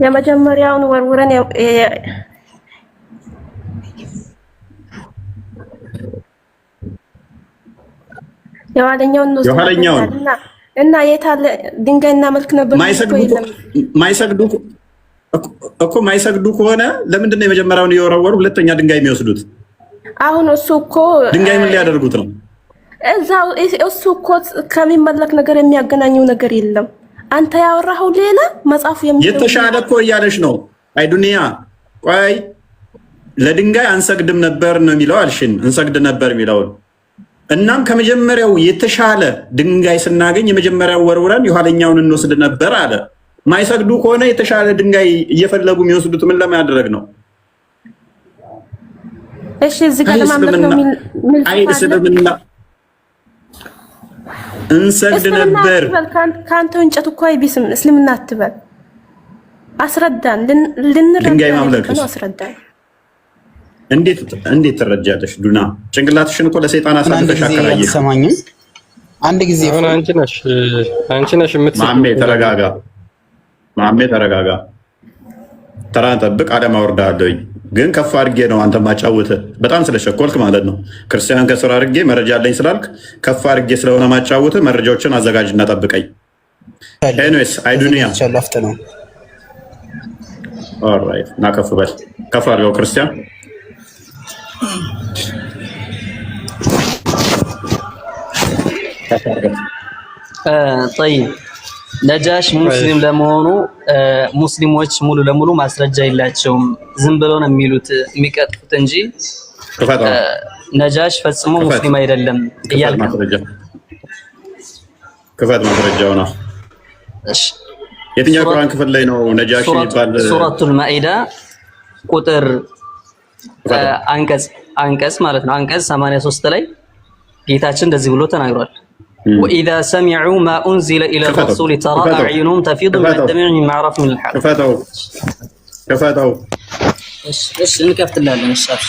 የመጀመሪያውን ወርውረን የኋለኛውን እና የታለ ድንጋይና መልክ ነበር። ማይሰግዱ ከሆነ ለምንድን ነው የመጀመሪያውን እየወረወሩ ሁለተኛ ድንጋይ የሚወስዱት? አሁን እሱ እኮ ድንጋይ ምን ሊያደርጉት ነው? እዛው እሱ እኮ ከሚመለክ ነገር የሚያገናኘው ነገር የለም። አንተ ያወራኸው ሌላ መጽሐፉ የተሻለ እኮ እያለሽ ነው። አይ ዱንያ ቆይ ለድንጋይ አንሰግድም ነበር ነው የሚለው አልሽን። እንሰግድ ነበር የሚለውን እናም ከመጀመሪያው የተሻለ ድንጋይ ስናገኝ የመጀመሪያው ወርውረን የኋለኛውን እንወስድ ነበር አለ። ማይሰግዱ ከሆነ የተሻለ ድንጋይ እየፈለጉ የሚወስዱት ምን ለማድረግ ነው? እሺ እዚህ ጋር ለማምለክ ነው የሚል እስልምና እንሰግድ ነበር። ከአንተ እንጨት እኮ አይቢስም። እስልምና አትበል። አስረዳን። ልንረዳ ነው። አስረዳን። እንዴት ትረጃለሽ? ዱና ጭንቅላትሽን እኮ ለሰይጣን አሳልፈሽ አከራየሽ። ሰማኝም አንድ ጊዜ ሆነ። አንቺ ነሽ የምትሰማው። ማሜ ተረጋጋ። ተራ ጠብቅ። አደም አወርዳለሁኝ ግን ከፍ አድርጌ ነው አንተ ማጫወትህ። በጣም ስለሸኮልክ ማለት ነው። ክርስቲያን ከስራ አድርጌ መረጃ አለኝ ስላልክ ከፍ አድርጌ ስለሆነ ማጫወትህ መረጃዎችን አዘጋጅና ጠብቀኝ። ኤኒዌይስ አይዱንያ ነው። ኦልራይት እና ከፍ በል። ከፍ አድርገው ክርስቲያን። طيب ነጃሽ ሙስሊም ለመሆኑ ሙስሊሞች ሙሉ ለሙሉ ማስረጃ የላቸውም። ዝም ብለው ነው የሚሉት የሚቀጥፉት እንጂ ነጃሽ ፈጽሞ ሙስሊም አይደለም እያልክ ክፈት ማስረጃው ነው። እሺ የትኛው ቁርአን ክፍል ላይ ነው ነጃሽ ይባል? ሱረቱል ማኢዳ ቁጥር አንቀጽ ማለት ነው። አንቀጽ 83 ላይ ጌታችን እንደዚህ ብሎ ተናግሯል። وإذا سمعوا ما أنزل إلى الرسول ترى أعينهم تفيض من الدمع مما عرفوا من الحق. كفاتو. إيش نكفت الله لنا الشاف.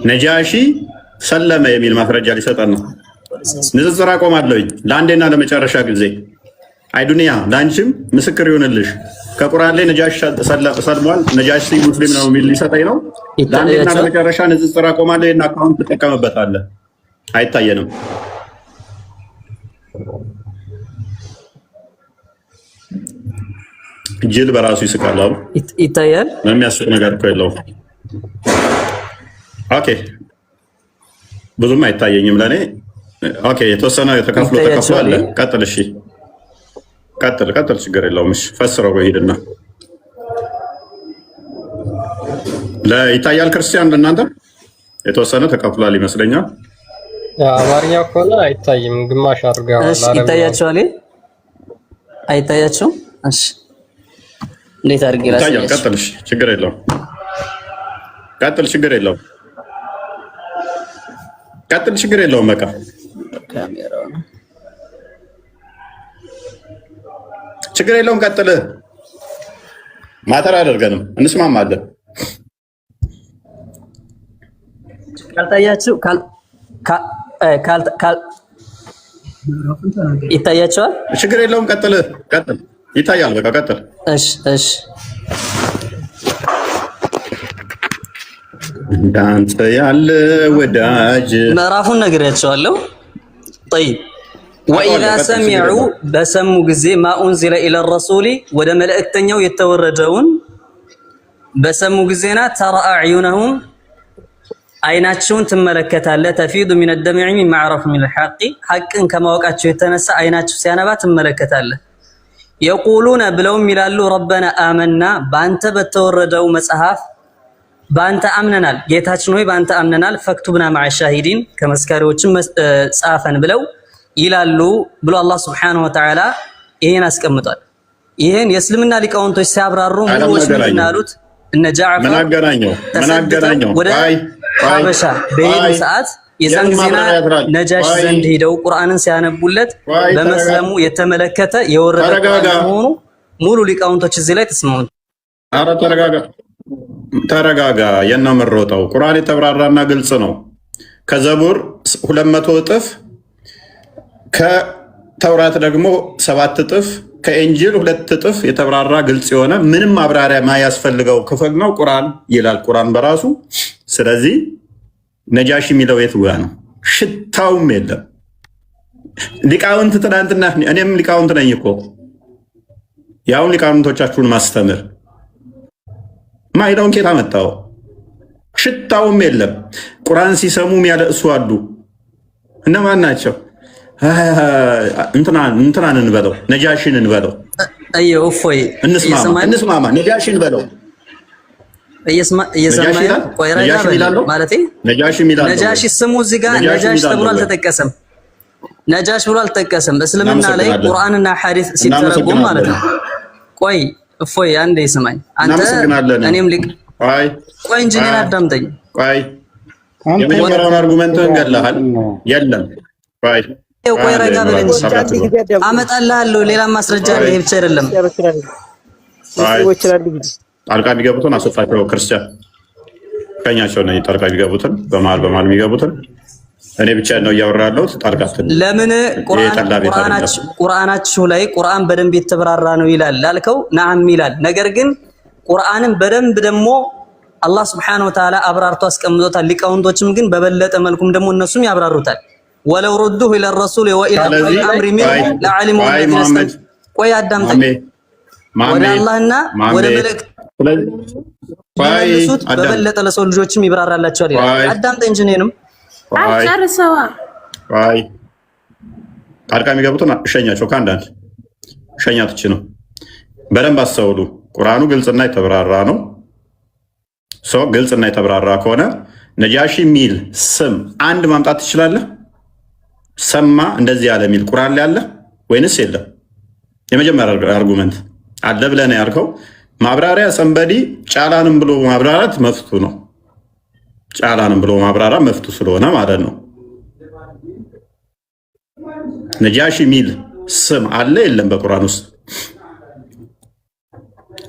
ነጃሺ ሰለመ የሚል ማስረጃ ሊሰጠን ነው። ንጽጽር አቆማለሁኝ ለአንዴና ለመጨረሻ ጊዜ። አይዱንያ ለአንቺም ምስክር ይሆንልሽ። ከቁርአን ላይ ነጃሽ ሰልሟል፣ ነጃሽ ሙስሊም ነው የሚል ሊሰጠኝ ነው። ለአንዴና ለመጨረሻ ንጽጽር አቆማለሁ። እና አካውንት ትጠቀምበታለህ። አይታየንም። ጅል በራሱ ይስቃል አሉ። ይታያል። የሚያስቅ ነገር እኮ የለውም። ኦኬ ብዙም አይታየኝም ለኔ። ኦኬ የተወሰነ ተከፍሎ አለ። ቀጥል። እሺ ቀጥል፣ ችግር የለውም። እሺ ፈስረው ሄድና ይታያል። ክርስቲያን ለእናንተ የተወሰነ ተከፍሏል ይመስለኛል። አማርኛ ከሆነ አይታይም፣ ግማሽ አድርገው። እሺ ይታያችኋል? አይታያችሁም? እሺ እንዴት አድርጌ ላሳያችሁ? ቀጥል። እሺ ችግር የለውም። ቀጥል፣ ችግር የለውም። በቃ ካሜራው ነው። ችግር የለውም። ቀጥል። ማተር አደርገንም እንስማማለን። ካልታያችሁ ይታያችኋል? ችግር የለውም። ቀጥል። ይታያል። በቃ ቀጥል። እሺ እንዳንተ ያለ ወዳጅ ምዕራፉን ነግሬያቸዋለሁ። ጠይብ ወኢዛ ሰሚዑ በሰሙ ጊዜ ማ ኡንዚለ ኢለ ረሱሊ ወደ መልእክተኛው የተወረደውን በሰሙ ጊዜና ተራ አዕዩነሁም አይናቸውን ትመለከታለህ። ተፊዱ ሚነ ደምዒ ሚን መዕረፍ ሚን ልሐቂ ሐቅን ከማወቃቸው የተነሳ አይናቸው ሲያነባ ትመለከታለህ። የቁሉነ ብለውም ይላሉ ረበና አመና በአንተ በተወረደው መጽሐፍ በአንተ አምነናል፣ ጌታችን ሆይ በአንተ አምነናል፣ ፈክቱብና መዐ ሻሂዲን ከመስካሪዎችም ጻፈን ብለው ይላሉ ብሎ አላህ ሱብሓነሁ ወተዓላ ይሄን አስቀምጧል። ይሄን የእስልምና ሊቃውንቶች ሲያብራሩ ሙሉዎች ምንድን አሉት? እነ ጃዕፈር ምን አገናኘው ወደ ሀበሻ በሄዱ ሰዓት የዛን ጊዜና ነጃሽ ዘንድ ሄደው ቁርአንን ሲያነቡለት በመስለሙ የተመለከተ የወረደ መሆኑ ሙሉ ሊቃውንቶች እዚህ ላይ ተስማሙ። ኧረ ተረጋጋ። የነው የምሮጠው ቁርአን የተብራራና ግልጽ ነው። ከዘቡር 200 እጥፍ፣ ከተውራት ደግሞ 7 እጥፍ፣ ከኢንጂል 2 እጥፍ የተብራራ ግልጽ የሆነ ምንም ማብራሪያ ማያስፈልገው ክፍል ነው ቁርአን ይላል ቁርአን በራሱ። ስለዚህ ነጃሽ የሚለው የት ጋ ነው? ሽታውም የለም። ሊቃውንት ትናንትና እኔም ሊቃውንት ነኝ እኮ ያውን ሊቃውንቶቻችሁን ማስተምር ማይዳውን ኬታ መጣው። ሽታውም የለም። ቁርአን ሲሰሙም ያለእሱ አሉ። እነማን ናቸው? እንትናን እንበለው፣ ነጃሽን እንበለው። አየው እፎይ እንስማማ፣ ነጃሽን በለው። እየሰማኝ ቆይ ረጋ በል ማለቴ ነጃሽ ስሙ እዚህ ጋር ነጃሽ ተብሎ አልተጠቀሰም። ነጃሽ ብሎ አልተጠቀሰም። እስልምና ላይ ቁርአንና ሐዲስ ሲተረጎም ማለት ነው። ቆይ እፎይ አንዴ ስማኝ አንተ እኔም ልቅ ቆይ እንጂ እኔን አዳምጠኝ። ቆይ የመጀመሪያውን አርጉመንትህን ገለሃል። የለም ቆይ ረጋ በል እንጂ አመጣልሃለሁ። ሌላ ማስረጃ አለ። ይሄ ብቻ አይደለም። ጣልቃ የሚገቡትን አስወጣቸው። ክርስቲያን ቀኛቸው ነው ጣልቃ የሚገቡትን በመሀል የሚገቡትን እኔ ብቻ ነው እያወራ ያለሁት። ጣልቃ ለምን ቁርአናችሁ ላይ ቁርአን በደንብ የተብራራ ነው ይላል ላልከው ነዓም ይላል። ነገር ግን ቁርአንን በደንብ ደግሞ አላህ Subhanahu Wa Ta'ala አብራርቶ አስቀምጦታል። ሊቃውንቶችም ግን በበለጠ መልኩም ደግሞ እነሱም ያብራሩታል። ወለው ردوه الى الرسول والى الامر منه لعلمه الذين ቆይ አዳምጠኝ። ወደ አላህና ወደ መልእክት ስለዚህ በበለጠ ለሰው ልጆችም ይብራራላቸዋል ይላል። አዳምጠኝ እንጂ እኔንም አጨርሰዋ። ጣልቃ የሚገቡትን እሸኛቸው። ከአንዳንድ እሸኛትች ነው። በደንብ አስተውሉ። ቁርአኑ ግልጽና የተብራራ ነው። ሰው ግልጽና የተብራራ ከሆነ ነጃሺ የሚል ስም አንድ ማምጣት ትችላለህ? ሰማ እንደዚህ ያለ የሚል ቁርአን ላይ አለ ወይንስ የለም? የመጀመሪያ አርጉመንት አለ ብለህ ነው ያልከው። ማብራሪያ ሰንበዲ ጫላንም ብሎ ማብራራት መፍቱ ነው። ጫላንም ብሎ ማብራራት መፍቱ ስለሆነ ማለት ነው። ነጃሺ የሚል ስም አለ የለም? በቁርአን ውስጥ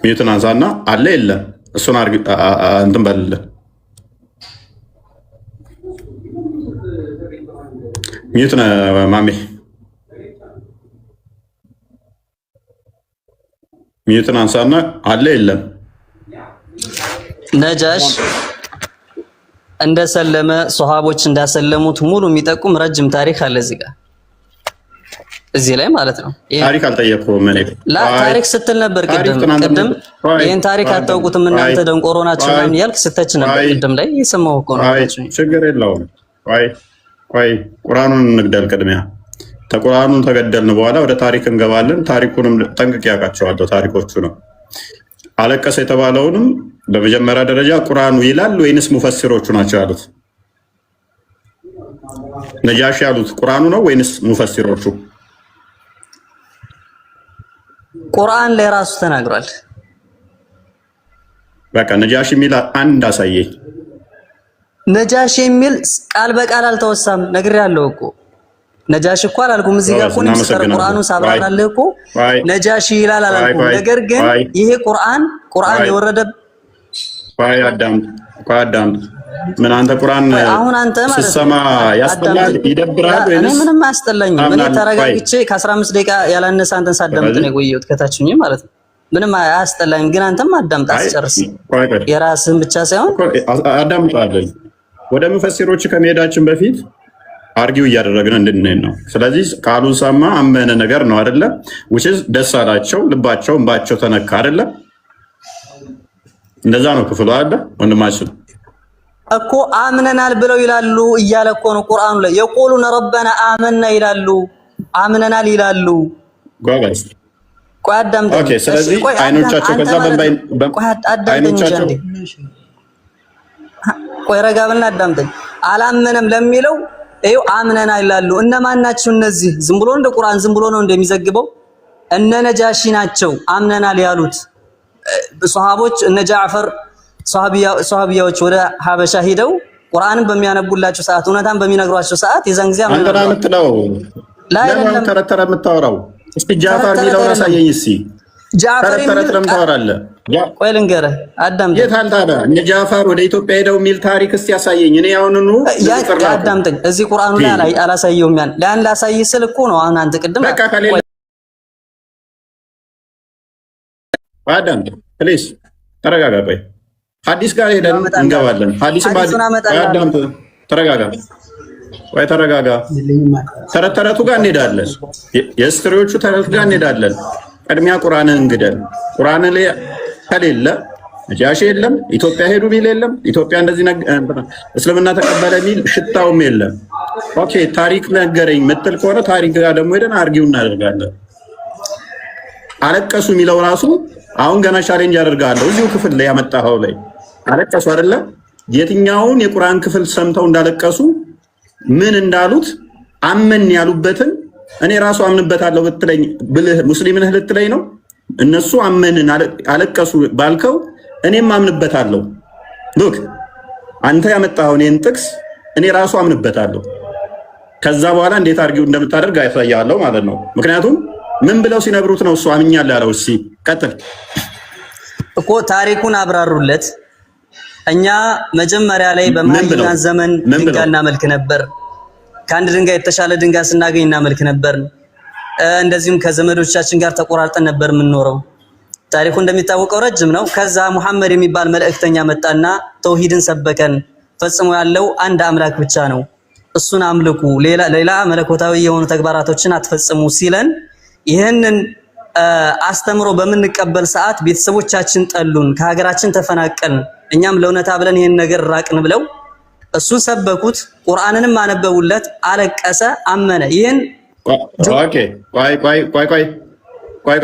ሚዩትን አንሳና አለ የለም? እሱን እንትን በልልህ። ሚዩት ማሜ ሚዩትን አንሳና አለ የለም? ነጃሽ እንደሰለመ ሷሃቦች እንዳሰለሙት ሙሉ የሚጠቁም ረጅም ታሪክ አለ እዚህ ጋር። እዚህ ላይ ማለት ነው። ታሪክ አልጠየቅኩም እኔ ታሪክ ስትል ነበር ቅድም ይሄን ታሪክ አታውቁትም እናንተ ደንቆሮ ናችሁ ምናምን ያልክ ስተች ነበር ቅድም ላይ የሰማው እኮ ነው። ችግር የለውም። ቆይ ቁርአኑን እንግደል ቅድሚያ። ተቁርአኑን ተገደልን በኋላ ወደ ታሪክ እንገባለን። ታሪኩንም ጠንቅቄ ያውቃቸዋለሁ። ታሪኮቹ ነው አለቀሰ የተባለውንም በመጀመሪያ ደረጃ ቁርአኑ ይላል ወይንስ ሙፈሲሮቹ ናቸው ያሉት? ነጃሺ ያሉት ቁርአኑ ነው ወይንስ ሙፈሲሮቹ? ቁርአን ላይ ራሱ ተናግሯል። በቃ ነጃሺ የሚል አንድ አሳየኝ። ነጃሺ የሚል ቃል በቃል አልተወሳም። ነግሬያለሁ እኮ ነጃሺ እኮ አላልኩም። እዚህ ጋር እኮ ነው ቁርአኑን ሳብራራለህ እኮ ነጃሺ ይላል አላልኩም። ነገር ግን ይሄ ቁርአን የወረደ አዳም ምን አንተ ቁርአን አሁን አንተ ማለት ስትሰማ ያስጠላል ይደብራል ወይስ? እኔ ምንም አያስጠላኝም። እኔ ተረጋግቼ ከ15 ደቂቃ ያላነሰ አንተን ሳዳምጥ ነው የቆየሁት ከታችኝ ማለት ነው። ምንም አያስጠላኝም። ግን አንተም አዳምጥ አስጨርስ። የራስህን ብቻ ሳይሆን አዳምጣለሁ። ወደ ሙፈሲሮች ከመሄዳችን በፊት አርጊው እያደረግን እንድንሄድ ነው። ስለዚህ ቃሉን ሰማ አመነ ነገር ነው አይደለ? which is ደስ አላቸው፣ ልባቸው እንባቸው ተነካ አይደለ? እንደዛ ነው ክፍሉ አይደለ? ወንድማችን እኮ አምነናል ብለው ይላሉ እያለ እኮ ነው ቁርአኑ ላይ የቆሉነ ረበና አመና ይላሉ፣ አምነናል ይላሉ። ጎበዝ ቆይ አዳምጠኝ። ኦኬ። ስለዚህ አይኖቻቸው ከዛ አይኖቻቸው ቆይ ረጋ ብልና አዳምጠኝ። አላመነም ለሚለው ይኸው አምነናል ይላሉ። እነማን ናቸው እነዚህ? ዝም ብሎ እንደ ቁርአን ዝም ብሎ ነው እንደሚዘግበው? እነ ናቸው አምነናል ያሉት ሷሃቦች። እነ ጃዕፈር ሷሃቢያዎች ወደ ሀበሻ ሄደው ቁርአንን በሚያነቡላቸው ሰዓት እውነታን በሚነግሯቸው ሰዓት የዛን ጊዜ አንተ ነው የምትለው ለምን ተረተረ የምታወራው? እስቲ ጃዕፈር የሚለውን አሳየኝ እስቲ። ጃዕፈር ተረት ለምን ታወራለህ? ቆይ ልንገርህ አዳምጠኝ። የት አልታለ እነ ጃዕፈር ወደ ኢትዮጵያ ሄደው የሚል ታሪክ እስቲ አሳየኝ። እኔ አሁንኑ አዳምጠኝ። እዚህ ቁርአኑ ላይ አላሳየውም። ያን ላሳይ ስል እኮ ነው አሁን አንተ ቅድም በቃ ከሌለ አዳምጠኝ ፕሊዝ ተረጋጋ። ቆይ ሐዲስ ጋር ሄደን እንገባለን። ሐዲስም አዳምጥ ተረጋጋ። ወይ ተረጋጋ። ተረቱ ጋር እንሄዳለን። የስትሪዎቹ ተረት ጋር እንሄዳለን። ቅድሚያ ቁርአንን እንግደል። ቁርአን ላይ ከሌለ ነጃሺ የለም፣ ኢትዮጵያ ሄዱ ሚል የለም፣ ኢትዮጵያ እንደዚህ እስልምና ተቀበለ ሚል ሽታውም የለም። ኦኬ ታሪክ ነገረኝ ምትል ከሆነ ታሪክ ጋር ደግሞ ሄደን አርጊው እናደርጋለን። አለቀሱ የሚለው ራሱ አሁን ገና ቻሌንጅ አደርጋለሁ። እዚሁ ክፍል ላይ ያመጣኸው ላይ አለቀሱ አይደለ? የትኛውን የቁርአን ክፍል ሰምተው እንዳለቀሱ ምን እንዳሉት አመን ያሉበትን እኔ ራሱ አምንበታለሁ ብትለኝ ብልህ ሙስሊም ነህ ልትለኝ ነው? እነሱ አመንን አለቀሱ ባልከው እኔም አምንበታለሁ። ሉክ አንተ ያመጣኸው እኔን ጥቅስ እኔ ራሱ አምንበታለሁ። ከዛ በኋላ እንዴት አድርጊው እንደምታደርግ ያሳያለሁ ማለት ነው። ምክንያቱም ምን ብለው ሲነግሩት ነው እሱ አምኛለሁ ያለው? እሺ ቀጥል እኮ ታሪኩን አብራሩለት። እኛ መጀመሪያ ላይ በማይናን ዘመን ድንጋይ እናመልክ ነበር። ከአንድ ድንጋይ የተሻለ ድንጋይ ስናገኝ እናመልክ ነበር። እንደዚሁም ከዘመዶቻችን ጋር ተቆራርጠን ነበር የምንኖረው። ታሪኩ እንደሚታወቀው ረጅም ነው። ከዛ ሙሐመድ የሚባል መልእክተኛ መጣና ተውሂድን ሰበከን። ፈጽሞ ያለው አንድ አምላክ ብቻ ነው፣ እሱን አምልኩ፣ ሌላ መለኮታዊ የሆኑ ተግባራቶችን አትፈጽሙ ሲለን ይህንን አስተምሮ በምንቀበል ሰዓት ቤተሰቦቻችን ጠሉን፣ ከሀገራችን ተፈናቀልን። እኛም ለእውነታ ብለን ይህን ነገር ራቅን ብለው እሱን ሰበኩት። ቁርአንንም አነበቡለት፣ አለቀሰ፣ አመነ። ይህን ቆይ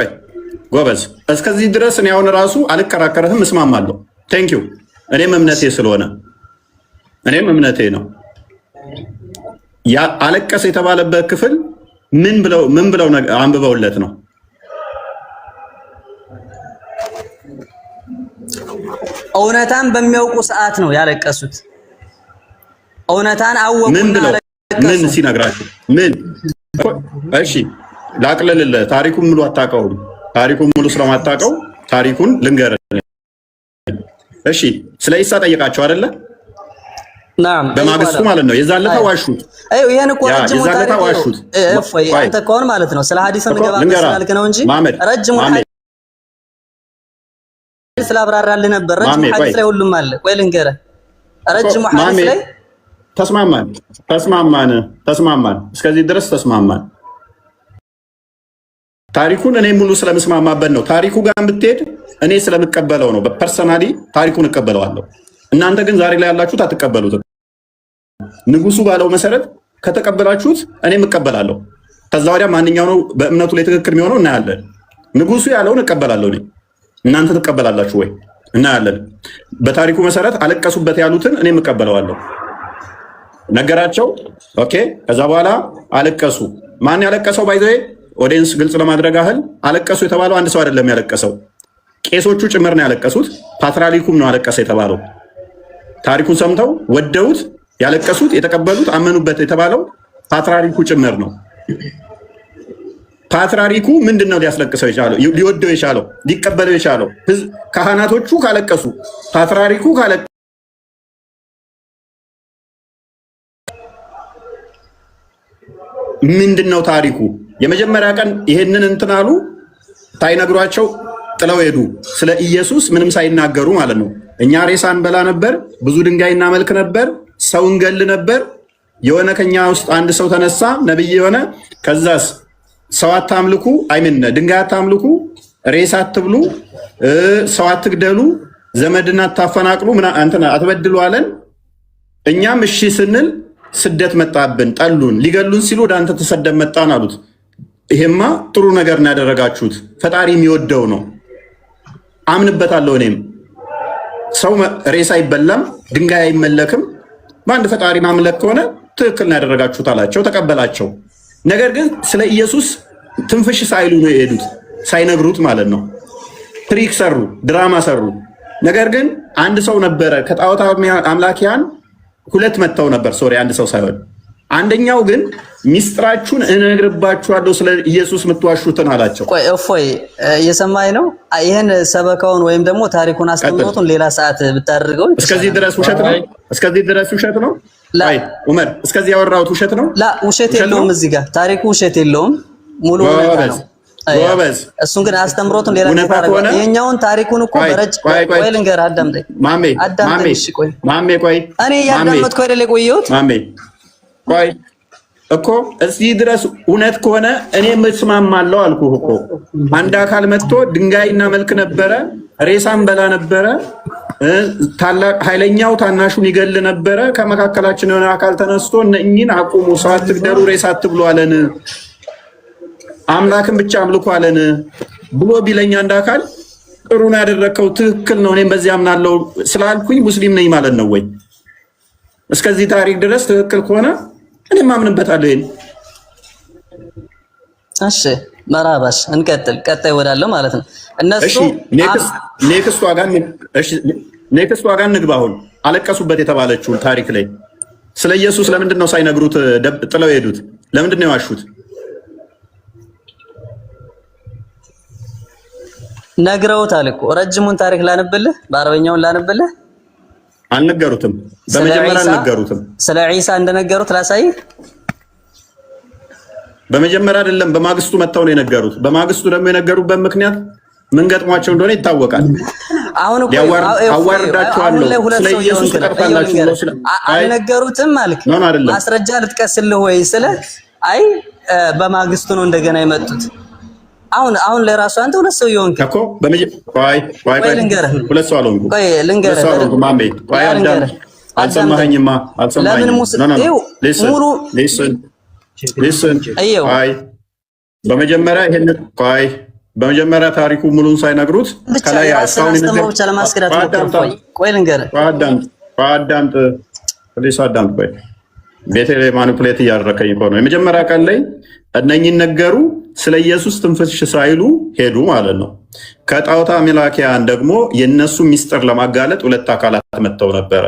ጎበዝ፣ እስከዚህ ድረስ እኔ አሁን ራሱ አልከራከረህም፣ እስማማለሁ። ቴንኪው። እኔም እምነቴ ስለሆነ እኔም እምነቴ ነው። ያ አለቀሰ የተባለበት ክፍል ምን ብለው አንብበውለት ነው? እውነታን በሚያውቁ ሰዓት ነው ያለቀሱት። እውነታን አወቁ። ምን ሲነግራቸው ምን? እሺ ላቅልልህ። ታሪኩን ሙሉ አታውቀውም። ታሪኩን ሙሉ ስለማታውቀው ታሪኩን ልንገርህ። እሺ ስለ ኢሳ ጠይቃቸው አይደለ? ናም በማግስቱ ማለት ነው። የዛን ለታ ዋሹት። ይሄን እኮ ረጅም ታሪክ ዋሹት። እፎይ አንተ ከሆነ ማለት ነው ስለ ሐዲስ እንገባ ስላልክ ነው እንጂ ረጅም ሐዲስ ስላብራራልህ ነበር። ረጅም ሐዲስ ላይ ሁሉም አለ። ቆይ ልንገርህ፣ ረጅም ሐዲስ ላይ ተስማማን። እስከዚህ ድረስ ተስማማን። ታሪኩን እኔ ሙሉ ስለምስማማበት ነው። ታሪኩ ጋር ብትሄድ እኔ ስለምቀበለው ነው። በፐርሰናሊ ታሪኩን እቀበለዋለሁ። እናንተ ግን ዛሬ ላይ ያላችሁት አትቀበሉትም። ንጉሱ ባለው መሰረት ከተቀበላችሁት እኔም እቀበላለሁ። ከዛ ወዲያ ማንኛው ነው በእምነቱ ላይ ትክክል የሚሆነው እናያለን። ንጉሱ ያለውን እቀበላለሁ እኔ። እናንተ ትቀበላላችሁ ወይ? እናያለን። በታሪኩ መሰረት አለቀሱበት ያሉትን እኔም እቀበለዋለሁ። ነገራቸው። ኦኬ። ከዛ በኋላ አለቀሱ። ማን ያለቀሰው? ባይዘ ኦዲየንስ ግልጽ ለማድረግ ያህል አለቀሱ የተባለው አንድ ሰው አይደለም ያለቀሰው፣ ቄሶቹ ጭምር ነው ያለቀሱት። ፓትርያርኩም ነው አለቀሰ የተባለው። ታሪኩን ሰምተው ወደውት ያለቀሱት፣ የተቀበሉት፣ አመኑበት የተባለው ፓትርያርኩ ጭምር ነው። ፓትርያርኩ ምንድን ነው ሊያስለቅሰው የቻለው? ሊወደው የቻለው? ሊቀበለው የቻለው? ካህናቶቹ ካለቀሱ፣ ፓትርያርኩ ካለቀሱ ምንድነው ታሪኩ? የመጀመሪያ ቀን ይሄንን እንትን አሉ፣ ሳይነግሯቸው ጥለው ሄዱ። ስለ ኢየሱስ ምንም ሳይናገሩ ማለት ነው። እኛ ሬሳ እንበላ ነበር፣ ብዙ ድንጋይ እናመልክ ነበር፣ ሰው እንገል ነበር። የሆነ ከኛ ውስጥ አንድ ሰው ተነሳ፣ ነብይ የሆነ ከዛስ ሰው አታምልኩ፣ አይምን ድንጋይ አታምልኩ፣ ሬሳ አትብሉ፣ ሰው አትግደሉ፣ ዘመድን አታፈናቅሉ፣ እንትን አትበድሉ አለን። እኛም እሺ ስንል ስደት መጣብን፣ ጠሉን፣ ሊገሉን ሲሉ ወደ አንተ ተሰደን መጣን አሉት። ይሄማ ጥሩ ነገር ነው ያደረጋችሁት፣ ፈጣሪ የሚወደው ነው፣ አምንበታለሁ። እኔም ሰው ሬሳ አይበላም፣ ድንጋይ አይመለክም፣ በአንድ ፈጣሪ ማምለክ ከሆነ ትክክል ነው ያደረጋችሁት አላቸው፣ ተቀበላቸው። ነገር ግን ስለ ኢየሱስ ትንፍሽ ሳይሉ ነው የሄዱት፣ ሳይነግሩት ማለት ነው። ትሪክ ሰሩ፣ ድራማ ሰሩ። ነገር ግን አንድ ሰው ነበረ ከጣዖት አምላኪያን ሁለት መጥተው ነበር። ሶሪ አንድ ሰው ሳይሆን አንደኛው ግን ሚስጥራችሁን እነግርባችኋለሁ ስለ ኢየሱስ የምትዋሹትን አላቸው። ቆይ እፎይ እየሰማኸኝ ነው? ይሄን ሰበካውን ወይም ደግሞ ታሪኩን አስተምሮቱን ሌላ ሰዓት ብታደርገው። እስከዚህ ድረስ ውሸት ነው። እስከዚህ ድረስ ውሸት ነው። አይ ኡመር፣ እስከዚህ ያወራሁት ውሸት ነው። ላ ውሸት የለውም። እዚህ ጋር ታሪኩ ውሸት የለውም። ሙሉ እውነት ነው። ጎበዝ። እሱን ግን አስተምሮቱን ሌላ ታደርገው። ይሄኛውን ታሪኩን እኮ በረጅ ቆይ ልንገር፣ አዳምጠኝ አዳምጠኝ። እሺ ቆይ ቆይ፣ እኔ ያዳመጥኩ አይደል የቆየሁት? ቆይ እኮ እዚህ ድረስ እውነት ከሆነ እኔ መስማማለሁ አልኩህ እኮ። አንድ አካል መጥቶ ድንጋይ እናመልክ ነበረ፣ ሬሳን በላ ነበረ፣ ታላቅ ኃይለኛው ታናሹን ይገል ነበረ። ከመካከላችን የሆነ አካል ተነስቶ እነኝን አቁሙ፣ ሰው አትግደሉ፣ ሬሳ አትብሉ አለን፣ አምላክን ብቻ አምልኩ አለን ብሎ ቢለኝ አንድ አካል ጥሩ ነው ያደረግከው፣ ትክክል ነው፣ እኔም በዚህ አምናለሁ ስላልኩኝ ሙስሊም ነኝ ማለት ነው ወይ? እስከዚህ ታሪክ ድረስ ትክክል ከሆነ እኔም አምንበታለሁ። ይሄን እሺ፣ መራባሽ እንቀጥል። ቀጣይ ወዳለው ማለት ነው እነሱ ኔክስት ዋጋ እንግባ። አሁን አለቀሱበት የተባለችውን ታሪክ ላይ ስለ ኢየሱስ ለምንድን ነው ሳይነግሩት ጥለው የሄዱት? ለምንድን ነው የዋሹት? ነግረውታል እኮ። ረጅሙን ታሪክ ላንብልህ፣ በአረበኛውን ላንብልህ። አልነገሩትም። በመጀመሪያ አልነገሩትም። ስለ ዒሳ እንደነገሩት ላሳይ። በመጀመሪያ አይደለም፣ በማግስቱ መጥተው ነው የነገሩት። በማግስቱ ደግሞ የነገሩበት ምክንያት ምን ገጥሟቸው እንደሆነ ይታወቃል። አሁን እኮ አዋርዳቸዋለሁ፣ ስለ ኢየሱስ ተቀርፋላችሁ ነው ስለ አልነገሩትም ማለት ማስረጃ ልጥቀስልህ ወይ ስለ አይ በማግስቱ ነው እንደገና የመጡት። አሁን ለራሱ አንተ ሁለት ሰው ይሆንክ እኮ ቆይ ሁለት ሰው አልሆንኩም። ቆይ ልንገርህ ማሜ፣ ቆይ አልሰማኸኝማ። ለምን በመጀመሪያ ይሄን በመጀመሪያ ታሪኩ ሙሉን ሳይነግሩት ከላይ እስካሁን ብቻ ለማስከዳት ነው። ቆይ ልንገርህ፣ አዳምጥ ፕሊስ፣ አዳምጥ። ቆይ ቤቴ ላይ ማኒፑሌት እያደረከኝ እኮ ነው። የመጀመሪያ ቀን ላይ እነኝን ነገሩ፣ ስለ ኢየሱስ ትንፍሽ ሳይሉ ሄዱ ማለት ነው። ከጣዖት አምላኪያን ደግሞ የነሱ ሚስጥር ለማጋለጥ ሁለት አካላት መጥተው ነበረ።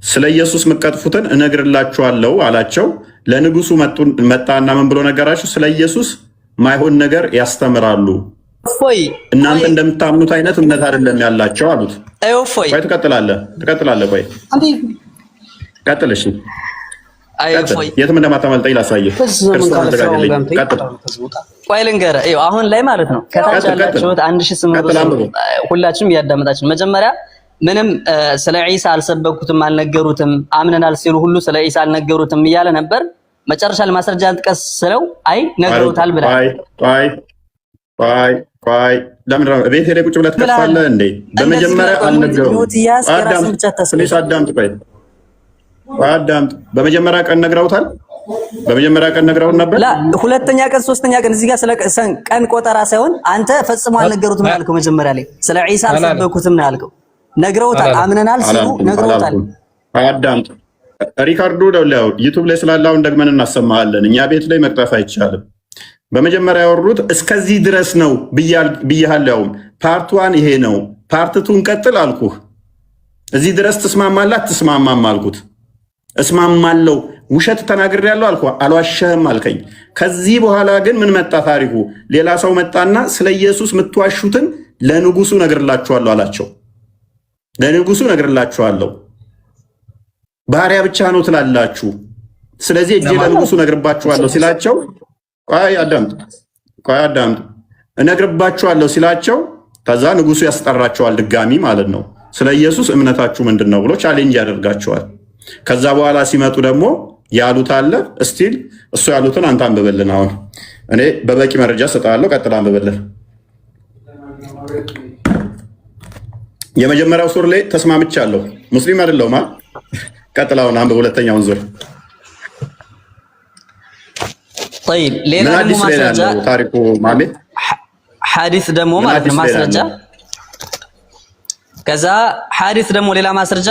ስለ ኢየሱስ የምትቀጥፉትን እነግርላችኋለሁ አላቸው። ለንጉሱ መጣና ምን ብሎ ነገራቸው? ስለ ኢየሱስ ማይሆን ነገር ያስተምራሉ፣ እናንተ እንደምታምኑት አይነት እምነት አይደለም ያላቸው አሉት። ቆይ ትቀጥላለህ። ቆይ ቀጥል። እሺ የትም እንደማታመልጠኝ ላሳየህ። ክርስቶስ ተጋደለኝ። ቀጥል። ቆይ ልንገርህ፣ አሁን ላይ ማለት ነው ከታች ያላችሁት 1800 ሁላችሁም እያዳመጣችሁ መጀመሪያ ምንም ስለ ዒሳ አልሰበኩትም፣ አልነገሩትም፣ አምነናል ሲሉ ሁሉ ስለ ዒሳ አልነገሩትም እያለ ነበር። መጨረሻ ለማስረጃ ጥቀስ ስለው አይ ነግረውታል ብላ ቆይ ለምን ቤት ሄደህ ቁጭ ብለህ ትከፋለህ እንዴ? በመጀመሪያ አልነገሩም። አዳምጥ። በመጀመሪያ ቀን ነግረውታል። በመጀመሪያ ቀን ነግረውን ነበር። ሁለተኛ ቀን ሶስተኛ ቀን እዚህ ጋር ስለ ቀን ቆጠራ ሳይሆን አንተ ፈጽሞ አልነገሩትም ያልከው መጀመሪያ ላይ ስለ ዒሳ አልሰበኩትም ነው ያልከው። ነግረውታል፣ አምነናል ሲሉ ነግረውታል። አዳምጥ። ሪካርዶ ደውለው ዩቲዩብ ላይ ስላላውን ደግመን እናሰማሃለን። እኛ ቤት ላይ መቅጠፍ አይቻልም። በመጀመሪያ ያወሩት እስከዚህ ድረስ ነው ብያለሁ። ፓርት 1 ይሄ ነው። ፓርት 2 ቀጥል አልኩህ። እዚህ ድረስ ትስማማለህ አትስማማም አልኩት። እስማማለሁ። ውሸት ተናግሬያለሁ አልኩህ። አልዋሸህም አልከኝ። ከዚህ በኋላ ግን ምን መጣ ታሪኩ? ሌላ ሰው መጣና ስለ ኢየሱስ የምትዋሹትን ለንጉሱ ነግርላችኋለሁ አላቸው። ለንጉሱ ነግርላችኋለሁ፣ ባሪያ ብቻ ነው ትላላችሁ። ስለዚህ እጄ ለንጉሱ ነግርባችኋለሁ ሲላቸው ቆይ አዳምጥ እነግርባችኋለሁ ሲላቸው ከዛ ንጉሱ ያስጠራቸዋል ድጋሚ ማለት ነው። ስለ ኢየሱስ እምነታችሁ ምንድን ነው ብሎ ቻሌንጅ ያደርጋቸዋል። ከዛ በኋላ ሲመጡ ደግሞ ያሉት አለ። እስቲል እሱ ያሉትን አንተ አንብብልን። አሁን እኔ በበቂ መረጃ ሰጣለሁ። ቀጥል አንብብልን። የመጀመሪያው ሱር ላይ ተስማምቻለሁ። ሙስሊም አይደለሁም። ቀጥል አሁን አንብብ ሁለተኛውን ዙር። طيب ሌላ ደግሞ ማስረጃ ታሪኩ ማለት ሐዲስ ደግሞ ማለት ነው ማስረጃ። ከዛ ሐዲስ ደግሞ ሌላ ማስረጃ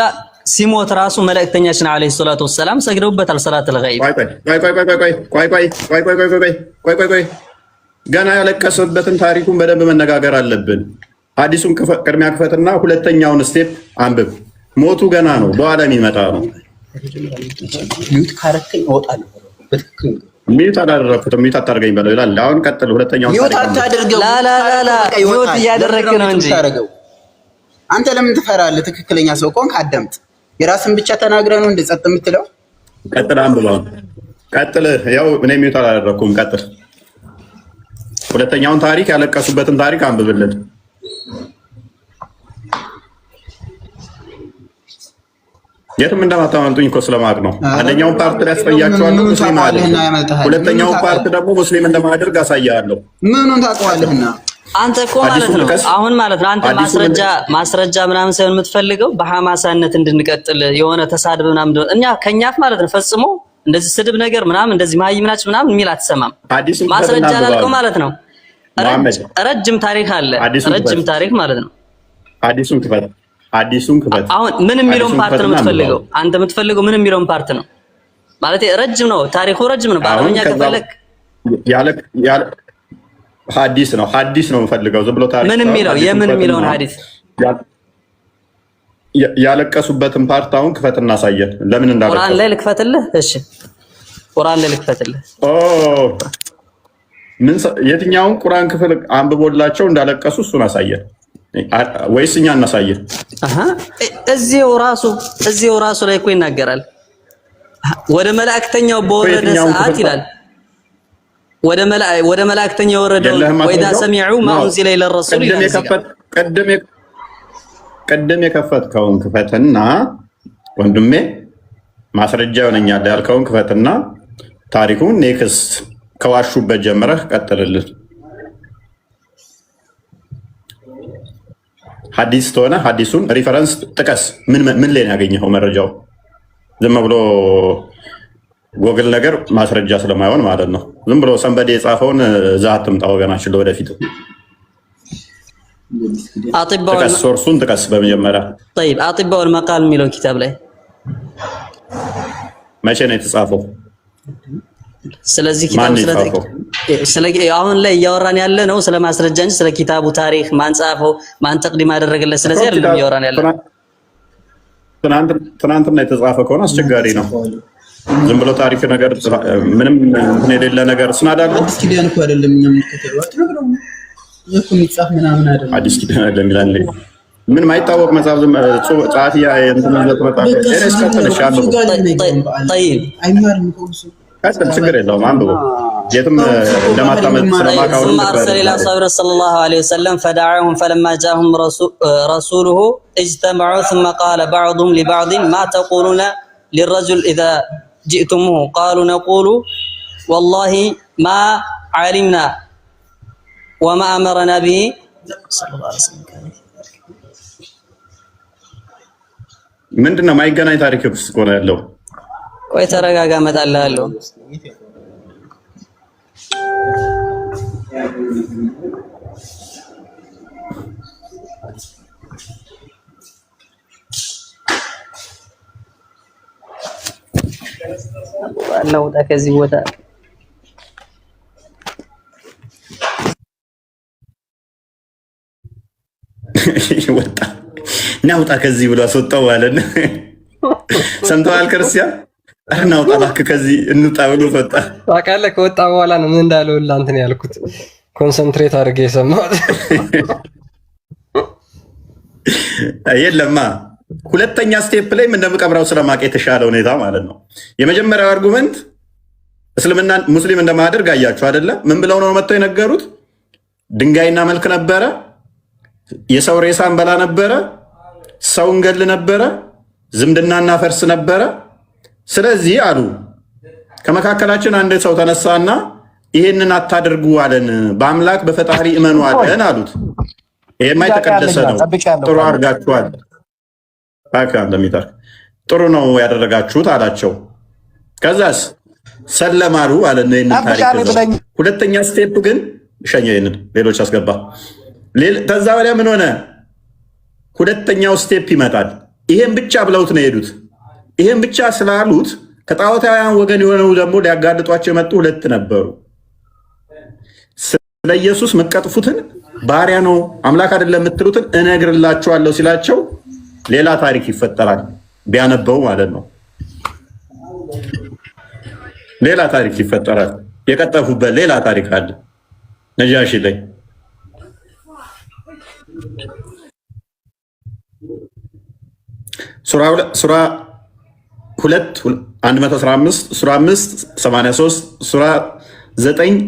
ሲሞት ራሱ መልእክተኛችን አለይሂ ሰላቱ ወሰላም ሰግደውበታል ሰላት الغይብ። ቆይ ገና ያለቀሰበትን ታሪኩን በደንብ መነጋገር አለብን። ሐዲሱን ቅድሚያ ክፈትና ሁለተኛውን ስቴፕ አንብብ። ሞቱ ገና ነው፣ በኋላ የሚመጣ ነው። ሚውት ካረከኝ እወጣለሁ። በትክክል ሚውት አላደረኩትም። ሚውት አታርገኝ በለው ይላል። አሁን ቀጥል። ሁለተኛውን ሚውት አታድርገው። ላ ሚውት እያደረክ ነው እንጂ አንተ ለምን ትፈራለህ? ትክክለኛ ሰው ቆንክ አዳምጥ። የራስን ብቻ ተናግረህ ነው እንደ ጸጥ የምትለው? ቀጥል፣ አንብበው። ቀጥል። ያው እኔ ሚውት አላደረኩም። ቀጥል። ሁለተኛውን ታሪክ ያለቀሱበትን ታሪክ አንብብልን። የትም እንደማታመልጡኝ እኮ ስለማቅ ነው። አንደኛውን ፓርት ላይ ያስፈያችኋለሁ ሙስሊም አለ። ሁለተኛውን ፓርት ደግሞ ሙስሊም እንደማደርግ አሳያለሁ። ምኑን ታውቀዋለህና አንተ እኮ ማለት ነው አሁን ማለት ነው አንተ ማስረጃ ምናምን ሳይሆን የምትፈልገው በሐማሳነት እንድንቀጥል የሆነ ተሳድብ ምናምን እኛ ከኛፍ ማለት ነው ፈጽሞ እንደዚህ ስድብ ነገር ምናምን እንደዚህ ማይምናች ምናምን የሚል አትሰማም። ማስረጃ ላልከው ማለት ነው ረጅም ታሪክ አለ። ረጅም ታሪክ ማለት ነው። አዲሱን ክፈት። አሁን ምን የሚለውን ፓርት ነው የምትፈልገው? አንተ የምትፈልገው ምን የሚለውን ፓርት ነው? ማለት ረጅም ነው ታሪኩ፣ ረጅም ነው። በአረብኛ ከፈለክ ሐዲስ ነው የምፈልገው። ዝም ብሎ ታሪክ ምን የሚለው የምን የሚለውን ሐዲስ ያለቀሱበትን ፓርት አሁን ክፈት እናሳየን። ለምን እንዳለቀሱ ቁርአን ላይ ልክፈትልህ? እሺ ቁርአን ላይ ልክፈትልህ። የትኛውን ቁርአን ክፍል አንብቦላቸው እንዳለቀሱ እሱን አሳየን ወይስ እኛ እናሳየን? እዚሁ ራሱ ላይ እኮ ይናገራል። ወደ መላእክተኛው በወረደ ሰዓት ይላል። ወደ መላእክተኛው የወረደው ወኢዛ ሰሚዑ ማ ኡንዚለ ኢለ ረሱል ቀደም የከፈትከውን ክፈትና ወንድሜ ማስረጃ ይሆነኛል ያልከውን ክፈትና ታሪኩን ኔክስት ከዋሹበት ጀምረህ ቀጥልልን። ሐዲስ ተሆነ ሐዲሱን ሪፈረንስ ጥቀስ። ምን ላይ ያገኘኸው መረጃው? ዝም ብሎ ጎግል ነገር ማስረጃ ስለማይሆን ማለት ነው። ዝም ብሎ ሰንበዴ የጻፈውን እዛ አትምጣ ወገናችን። ለወደፊት ጥቀስ፣ ሶርሱን ጥቀስ በመጀመሪያ። طيب አጢባው المقال የሚለው ኪታብ ላይ መቼ ነው የተጻፈው? ስለዚህ ኪታቡ አሁን ላይ እያወራን ያለ ነው ስለ ማስረጃ እንጂ ስለ ኪታቡ ታሪክ ማን ጻፈው ማን ተቅዲም አደረገለት ስለዚህ አይደለም እያወራን ያለ። ትናንትና የተጻፈ ከሆነ አስቸጋሪ ነው። ዝም ብሎ ታሪክ ነገር ምንም የሌለ ነገር ስናዳለ አዲስ ኪዳን እኮ አይደለም እኛ የምንከተለው አትነግረው እኮ የሚጻፍ ምናምን አይደለም። አዲስ ኪዳን አይደለም ይላል። ምን ማይታወቅ መጽሐፍ ጸሐፊ እንትን ዘጥመጣ እኔስ ከተነሻለሁ። طيب አይማርም እኮ ቀጥል፣ ችግር የለውም አንብቦ የትም እንደማታመጥ ስለማካው ثم أرسل إلى صحابه صلى الله عليه وسلم فدعاهم فلما جاءهم رسوله اجتمعوا ثم قال بعضهم لبعض ما تقولون للرجل إذا جئتموه قالوا نقول والله ما علمنا وما أمرنا به صلى الله عليه وسلم. ምንድነው ማይገናኝ ታሪክ ውስጥ ቆና ያለው? ቆይ ተረጋጋ፣ እመጣልሃለሁ። ናውጣ ከዚህ ቦታ ወጣ ናውጣ ከዚህ ብሎ አስወጣው ማለት ነው። ሰምተዋል ክርስቲያን? ናውጣ እባክህ ከዚህ እንውጣ ብሎ ወጣ። ታውቃለህ ከወጣ በኋላ ነው ምን እንዳለው እንትን ያልኩት ኮንሰንትሬት አድርጌ የሰማሁት። የለማ ሁለተኛ ስቴፕ ላይ ምን እንደምቀብረው ስለማውቅ የተሻለ ሁኔታ ማለት ነው። የመጀመሪያው አርጉመንት እስልምና ሙስሊም እንደማደርግ አያችሁ አይደለ? ምን ብለው ነው መጥተው የነገሩት? ድንጋይና መልክ ነበረ፣ የሰው ሬሳ እንበላ ነበረ፣ ሰው እንገል ነበረ፣ ዝምድናና ፈርስ ነበረ። ስለዚህ አሉ ከመካከላችን አንድ ሰው ተነሳና ይሄንን አታድርጉ አለን፣ በአምላክ በፈጣሪ እመኑ አለን አሉት። ይሄማ የተቀደሰ ነው፣ ጥሩ አድርጋችኋል፣ ጥሩ ነው ያደረጋችሁት አላቸው። ከዛስ ሰለማሉ አለ ነው። ይሄንን ታሪክ ሁለተኛ ስቴፕ ግን ሸኘ፣ ይሄንን ሌሎች አስገባ። ከዛ በኋላ ምን ሆነ? ሁለተኛው ስቴፕ ይመጣል። ይሄን ብቻ ብለውት ነው የሄዱት። ይሄን ብቻ ስላሉት ከጣዖታውያን ወገን የሆነው ደግሞ ሊያጋልጧቸው የመጡ ሁለት ነበሩ። ስለ ኢየሱስ መቀጥፉትን ባሪያ ነው አምላክ አይደለም የምትሉትን እነግርላችኋለሁ ሲላቸው ሌላ ታሪክ ይፈጠራል። ቢያነበው ማለት ነው ሌላ ታሪክ ይፈጠራል። የቀጠፉበት ሌላ ታሪክ አለ። ነጃሺ ላይ ሱራ 2 115 ሱራ 5 83 ሱራ 9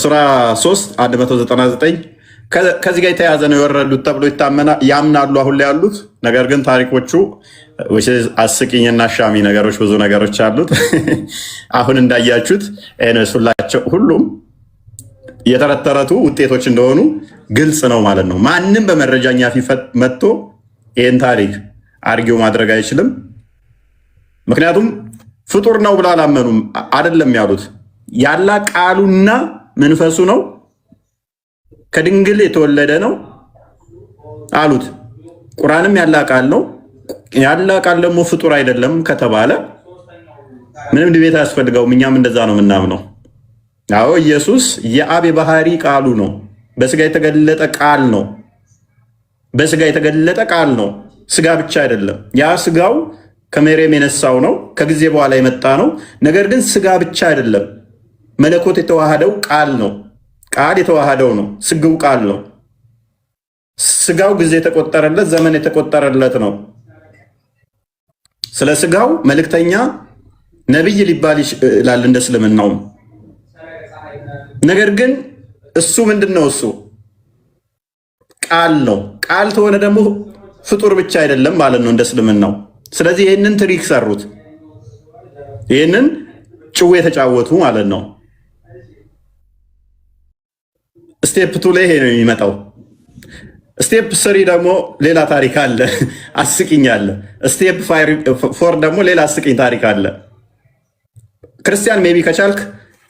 ሱራ 3 199 ከዚህ ጋር የተያዘ ነው የወረዱት ተብሎ ያምናሉ አሁን ላይ ያሉት። ነገር ግን ታሪኮቹ አስቂኝና ሻሚ ነገሮች ብዙ ነገሮች አሉት። አሁን እንዳያችሁት እነሱላቸው ሁሉም የተረተረቱ ውጤቶች እንደሆኑ ግልጽ ነው ማለት ነው። ማንም በመረጃኛ ፊት መጥቶ ይህን ታሪክ አርጊው ማድረግ አይችልም። ምክንያቱም ፍጡር ነው ብለው አላመኑም። አይደለም ያሉት ያላ ቃሉና መንፈሱ ነው፣ ከድንግል የተወለደ ነው አሉት። ቁርአንም ያላ ቃል ነው። ያላ ቃል ደግሞ ፍጡር አይደለም ከተባለ ምንም ድቤት አያስፈልገውም። እኛም እንደዛ ነው የምናምነው። አዎ ኢየሱስ የአብ ባህሪ ቃሉ ነው። በስጋ የተገለጠ ቃል ነው። በስጋ የተገለጠ ቃል ነው። ስጋ ብቻ አይደለም። ያ ስጋው ከመሬም የነሳው ነው፣ ከጊዜ በኋላ የመጣ ነው። ነገር ግን ስጋ ብቻ አይደለም። መለኮት የተዋሃደው ቃል ነው። ቃል የተዋሃደው ነው። ስግው ቃል ነው። ስጋው ጊዜ የተቆጠረለት ዘመን የተቆጠረለት ነው። ስለ ስጋው መልእክተኛ ነብይ ሊባል ይችላል እንደ እስልምናው። ነገር ግን እሱ ምንድነው? እሱ ቃል ነው። ቃል ተሆነ ደግሞ ፍጡር ብቻ አይደለም ማለት ነው እንደ እስልምናው። ስለዚህ ይህንን ትሪክ ሰሩት፣ ይህንን ጭዌ የተጫወቱ ማለት ነው። ስቴፕ 2 ላይ ይሄ ነው የሚመጣው። ስቴፕ 3 ደግሞ ሌላ ታሪክ አለ፣ አስቂኝ አለ። ስቴፕ 4 ደግሞ ሌላ አስቂኝ ታሪክ አለ። ክርስቲያን ሜቢ ከቻልክ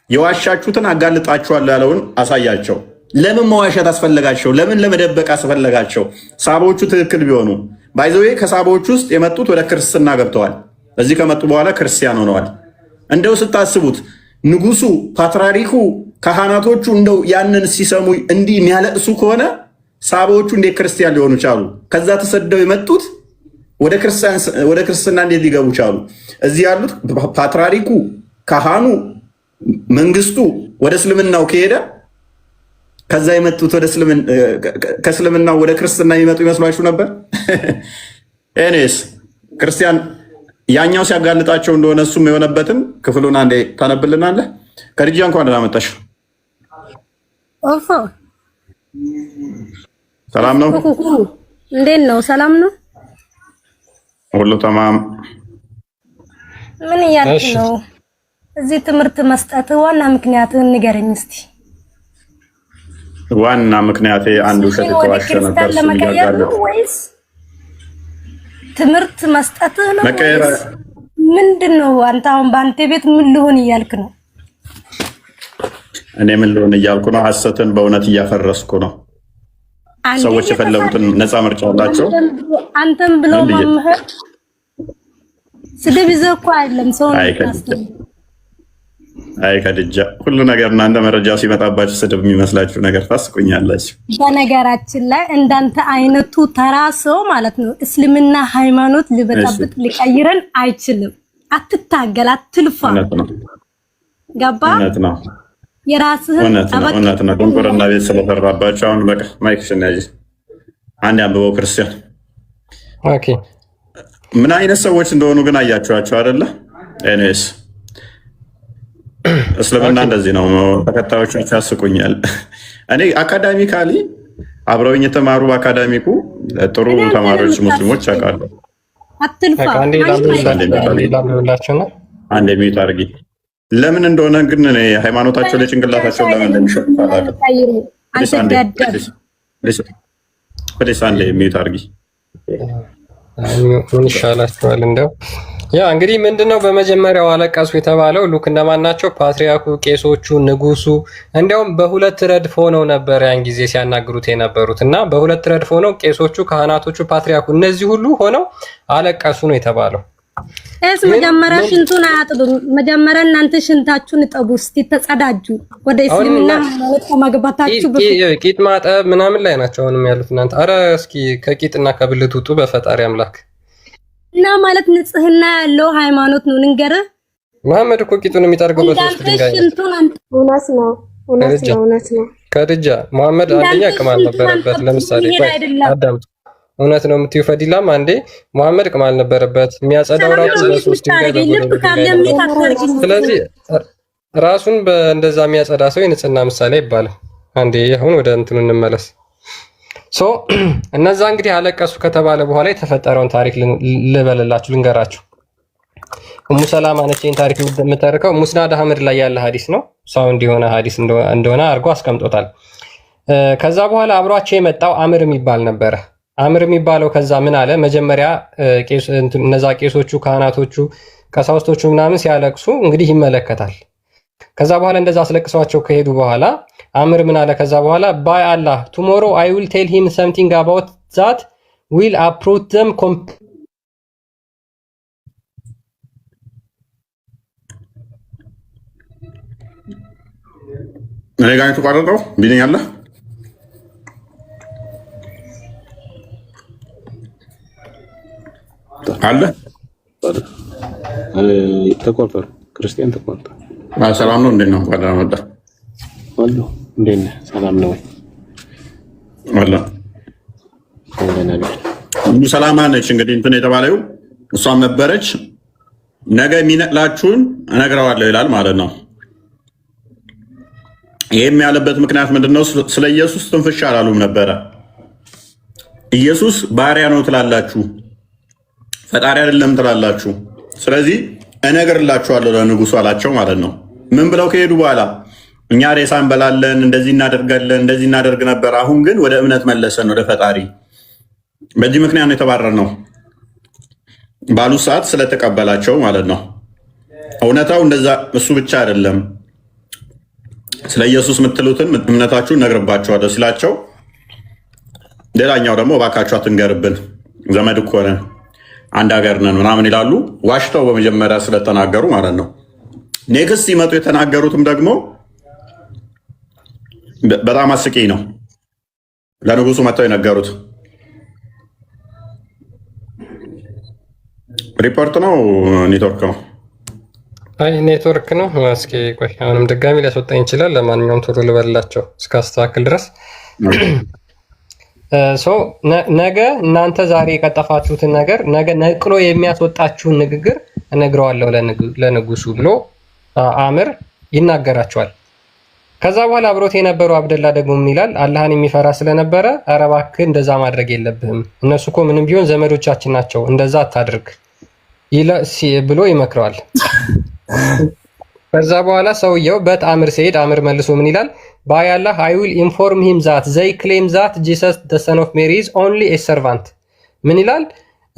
የዋሻችሁትን አጋልጣችኋለሁ ያለውን አሳያቸው። ለምን መዋሸት አስፈለጋቸው? ለምን ለመደበቅ አስፈለጋቸው? ሳቦቹ ትክክል ቢሆኑ ባይዘዌ ከሳቦች ውስጥ የመጡት ወደ ክርስትና ገብተዋል። እዚህ ከመጡ በኋላ ክርስቲያን ሆነዋል። እንደው ስታስቡት ንጉሱ፣ ፓትርያርኩ፣ ካህናቶቹ እንደው ያንን ሲሰሙ እንዲህ የሚያለቅሱ ከሆነ ሳቦቹ እንዴት ክርስቲያን ሊሆኑ ቻሉ? ከዛ ተሰደው የመጡት ወደ ክርስትና እንዴት ሊገቡ ቻሉ? እዚህ ያሉት ፓትርያርኩ፣ ካህኑ፣ መንግስቱ ወደ እስልምናው ከሄደ ከዛ የመጡት ከእስልምናው ወደ ክርስትና የሚመጡ ይመስሏችሁ ነበር? ኤኔስ ክርስቲያን ያኛው ሲያጋልጣቸው እንደሆነ እሱም የሆነበትን ክፍሉን አንዴ ታነብልናለህ? ከድጃ እንኳን ደህና መጣሽ። ሰላም ነው? እንዴት ነው? ሰላም ነው? ሁሉ ተማም ምን እያልክ ነው? እዚህ ትምህርት መስጠት ዋና ምክንያትህን ንገረኝ እስቲ። ዋና ምክንያቴ አንዱ ውሸት የተዋሸ ነበር ለመቀየር ነው ወይስ ትምህርት መስጠትህ ነው? መቀየር ምንድነው? አንተ አሁን በአንተ ቤት ምን ልሆን እያልክ ነው? እኔ ምን ልሆን እያልኩ ነው? ሐሰትን በእውነት እያፈረስኩ ነው። ሰዎች የፈለጉትን ነፃ ምርጫ አላቸው። አንተም ብለው መምህር ስድብ ይዘህ እኮ አይደለም ሰው ነው። አይ ከድጃ ሁሉ ነገር እናንተ መረጃ ሲመጣባችሁ ስድብ የሚመስላችሁ ነገር ታስቁኛላችሁ። በነገራችን ላይ እንዳንተ አይነቱ ተራ ሰው ማለት ነው እስልምና ሃይማኖት ሊበጣብጥ ሊቀይረን አይችልም። አትታገል፣ አትልፋ። ገባ? እውነት ነው። የራስህን እውነት ነው። ድንቁርና ቤት ስለፈራባቸው አሁን በቃ ማይክሽን ያዥ አንድ አንብበው ክርስቲያን። ኦኬ ምን አይነት ሰዎች እንደሆኑ ግን አያችኋቸው አይደለ? ኤኒዌይስ እስልምና እንደዚህ ነው። ተከታዮቹ ያስቁኛል። እኔ አካዳሚካሊ አብረውኝ የተማሩ በአካዳሚኩ ጥሩ ተማሪዎች ሙስሊሞች አውቃለሁ። አትልፋ። አንዴ ሚዩት አድርጊ። ለምን እንደሆነ ግን እኔ ሃይማኖታቸው ላይ ጭንቅላታቸው ለምን እንደሚሸጥ አንዴ ሚዩት አድርጊ። ምን ይሻላችኋል? እንደው ያ እንግዲህ ምንድነው በመጀመሪያው አለቀሱ የተባለው ሉክ እንደማን ናቸው? ፓትሪያርኩ፣ ቄሶቹ፣ ንጉሱ እንዲያውም በሁለት ረድፍ ሆነው ነበር ያን ጊዜ ሲያናግሩት የነበሩት እና በሁለት ረድፍ ሆነው ቄሶቹ፣ ካህናቶቹ፣ ፓትሪያርኩ እነዚህ ሁሉ ሆነው አለቀሱ ነው የተባለው። መጀመሪያ ሽንቱን አያጥቡም። መጀመሪያ እናንተ ሽንታችሁን እጠቡ እስቲ፣ ተጸዳጁ። ወደ እስልምና ማለት ከመግባታችሁ በፊት ቂጥ ማጠብ ምናምን ላይ ናቸው አሁንም ያሉት እናንተ። አረ እስኪ ከቂጥና ከብልት ውጡ በፈጣሪ አምላክ። እና ማለት ንጽህና ያለው ሃይማኖት ነው። ንገረህ መሐመድ እኮ ቂጡን የሚጠርገው በሶስት ድንጋይ ነው። እውነት ነው። ከድጃ መሐመድ አንደኛ ቅማል ነበረበት። ለምሳሌ አዳምጡ። እውነት ነው የምትዩ ፈዲላም አንዴ መሐመድ ቅማል ነበረበት። የሚያጸዳው ራሱ በሶስት ድንጋይ። ስለዚህ ራሱን በእንደዛ የሚያጸዳ ሰው የንጽህና ምሳሌ ይባላል። አንዴ አሁን ወደ እንትኑ እንመለስ። ሶ እነዛ እንግዲህ አለቀሱ ከተባለ በኋላ የተፈጠረውን ታሪክ ልበልላችሁ፣ ልንገራችሁ። ኡሙ ሰላማ ነች ይህን ታሪክ የምተርከው። ሙስናድ አህመድ ላይ ያለ ሀዲስ ነው። ሳውንድ የሆነ ሀዲስ እንደሆነ አድርጎ አስቀምጦታል። ከዛ በኋላ አብሯቸው የመጣው አምር የሚባል ነበረ። አምር የሚባለው ከዛ ምን አለ? መጀመሪያ እነዛ ቄሶቹ፣ ካህናቶቹ፣ ቀሳውስቶቹ ምናምን ሲያለቅሱ እንግዲህ ይመለከታል። ከዛ በኋላ እንደዛ አስለቅሰዋቸው ከሄዱ በኋላ አምር ምን አለ? ከዛ በኋላ ባይ አላህ ቱሞሮ አይ ዊል ቴል ሂም ሰምቲንግ አባውት ዛት ዊል አፕሮች ዘም እኔ ጋር የተቋረጠው ቢልኝ አለ አለ ተቆርጧል። ክርስቲያን ተቆርጧል። ሰላም ነው። እንዴት ነው? እንኳን መጣ አሉ። እንዴት ነህ? ሰላም ነው አለ። ኡሙ ሰላማ ነች እንግዲህ እንትን የተባለው እሷም ነበረች። ነገ የሚነቅላችሁን እነግረዋለሁ ይላል ማለት ነው። ይህም ያለበት ምክንያት ምንድነው? ስለ ኢየሱስ ትንፍሻ አላሉም ነበረ። ኢየሱስ ባሪያ ነው ትላላችሁ፣ ፈጣሪ አይደለም ትላላችሁ። ስለዚህ እነግርላችኋለሁ ለንጉሱ አላቸው ማለት ነው። ምን ብለው ከሄዱ በኋላ እኛ ሬሳ እንበላለን፣ እንደዚህ እናደርጋለን፣ እንደዚህ እናደርግ ነበር። አሁን ግን ወደ እምነት መለሰን፣ ወደ ፈጣሪ። በዚህ ምክንያት ነው የተባረርነው ባሉ ሰዓት ስለተቀበላቸው ማለት ነው። እውነታው እንደዛ እሱ ብቻ አይደለም። ስለ ኢየሱስ የምትሉትን እምነታችሁን እነግርባችኋለሁ ሲላቸው፣ ሌላኛው ደግሞ እባካችሁ አትንገርብን፣ ዘመድ እኮ ነን፣ አንድ ሀገር ነን ምናምን ይላሉ። ዋሽተው በመጀመሪያ ስለተናገሩ ማለት ነው። ኔክስት ሲመጡ የተናገሩትም ደግሞ በጣም አስቂኝ ነው። ለንጉሱ መጥተው የነገሩት ሪፖርት ነው ኔትወርክ ነው? አይ ኔትወርክ ነው። እስኪ ቆይ አሁንም ድጋሚ ሊያስወጣኝ ይችላል። ለማንኛውም ቶሎ ልበልላቸው እስካስተካክል ድረስ። ነገ እናንተ ዛሬ የቀጠፋችሁትን ነገር ነገ ነቅሎ የሚያስወጣችሁን ንግግር እነግረዋለሁ ለንጉሱ ብሎ አምር ይናገራቸዋል። ከዛ በኋላ አብሮት የነበረው አብደላ ደግሞ ምን ይላል? አላህን የሚፈራ ስለነበረ ኧረ እባክህ እንደዛ ማድረግ የለብህም፣ እነሱ እኮ ምንም ቢሆን ዘመዶቻችን ናቸው፣ እንደዛ አታድርግ ብሎ ይመክረዋል። ከዛ በኋላ ሰውየው በተአምር ሲሄድ አምር መልሶ ምን ይላል? ባይ አላህ አይ ዊል ኢንፎርም ሂም ዛት ዘይ ክሌም ዛት ጂሰስ ዘ ሰን ኦፍ ሜሪ ኢዝ ኦንሊ ኤ ሰርቫንት። ምን ይላል?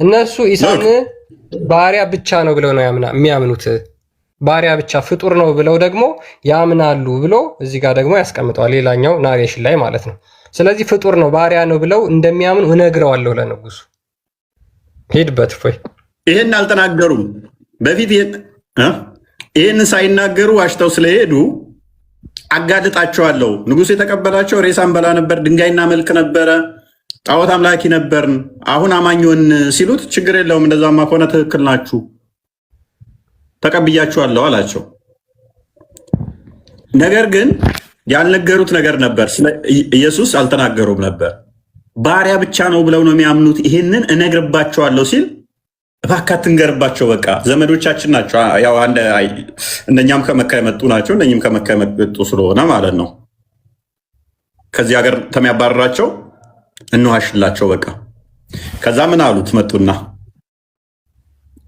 እነሱ ኢሳን ባሪያ ብቻ ነው ብለው ነው የሚያምኑት፣ ባሪያ ብቻ ፍጡር ነው ብለው ደግሞ ያምናሉ ብሎ እዚህ ጋር ደግሞ ያስቀምጠዋል፣ ሌላኛው ናሬሽን ላይ ማለት ነው። ስለዚህ ፍጡር ነው ባሪያ ነው ብለው እንደሚያምኑ እነግረዋለሁ ለንጉሱ። ሄድበት ፎይ ይሄን አልተናገሩም በፊት ይሄን ሳይናገሩ ዋሽተው ስለሄዱ አጋድጣቸዋለሁ። ንጉሱ የተቀበላቸው ሬሳን በላ ነበር፣ ድንጋይና መልክ ነበረ፣ ጣዖት አምላኪ ነበርን፣ አሁን አማኞን ሲሉት ችግር የለውም እንደዛማ ከሆነ ትክክል ናችሁ ተቀብያችኋለሁ አላቸው። ነገር ግን ያልነገሩት ነገር ነበር። ስለ ኢየሱስ አልተናገሩም ነበር። ባሪያ ብቻ ነው ብለው ነው የሚያምኑት። ይሄንን እነግርባቸዋለሁ ሲል እባክህ አትንገርባቸው፣ በቃ ዘመዶቻችን ናቸው። ያው እነኛም ከመካ የመጡ ናቸው፣ እነኝም ከመካ የመጡ ስለሆነ ማለት ነው። ከዚህ ሀገር ተሚያባረራቸው እንዋሽላቸው በቃ። ከዛ ምን አሉት? መጡና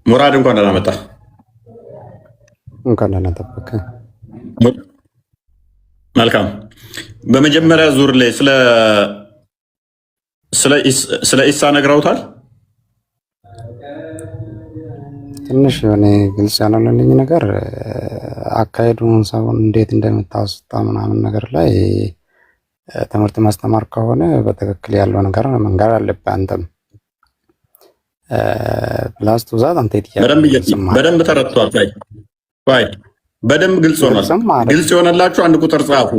ሙራድ እንኳን ደህና መጣ፣ እንኳን ደህና ጠበቀ። መልካም። በመጀመሪያ ዙር ላይ ስለ ኢሳ ነግረውታል። ትንሽ የሆነ ግልጽ ያልሆነልኝ ነገር አካሄዱን ሰውን እንዴት እንደምታወስጣ ምናምን ነገር ላይ ትምህርት ማስተማር ከሆነ በትክክል ያለው ነገር መንገር አለብህ አንተም። ፕላስ ቱ ዛት አንተ በደንብ ተረድቷል። ቆይ በደንብ ግልጽ ሆኗል። ግልጽ የሆነላችሁ አንድ ቁጥር ጻፉ።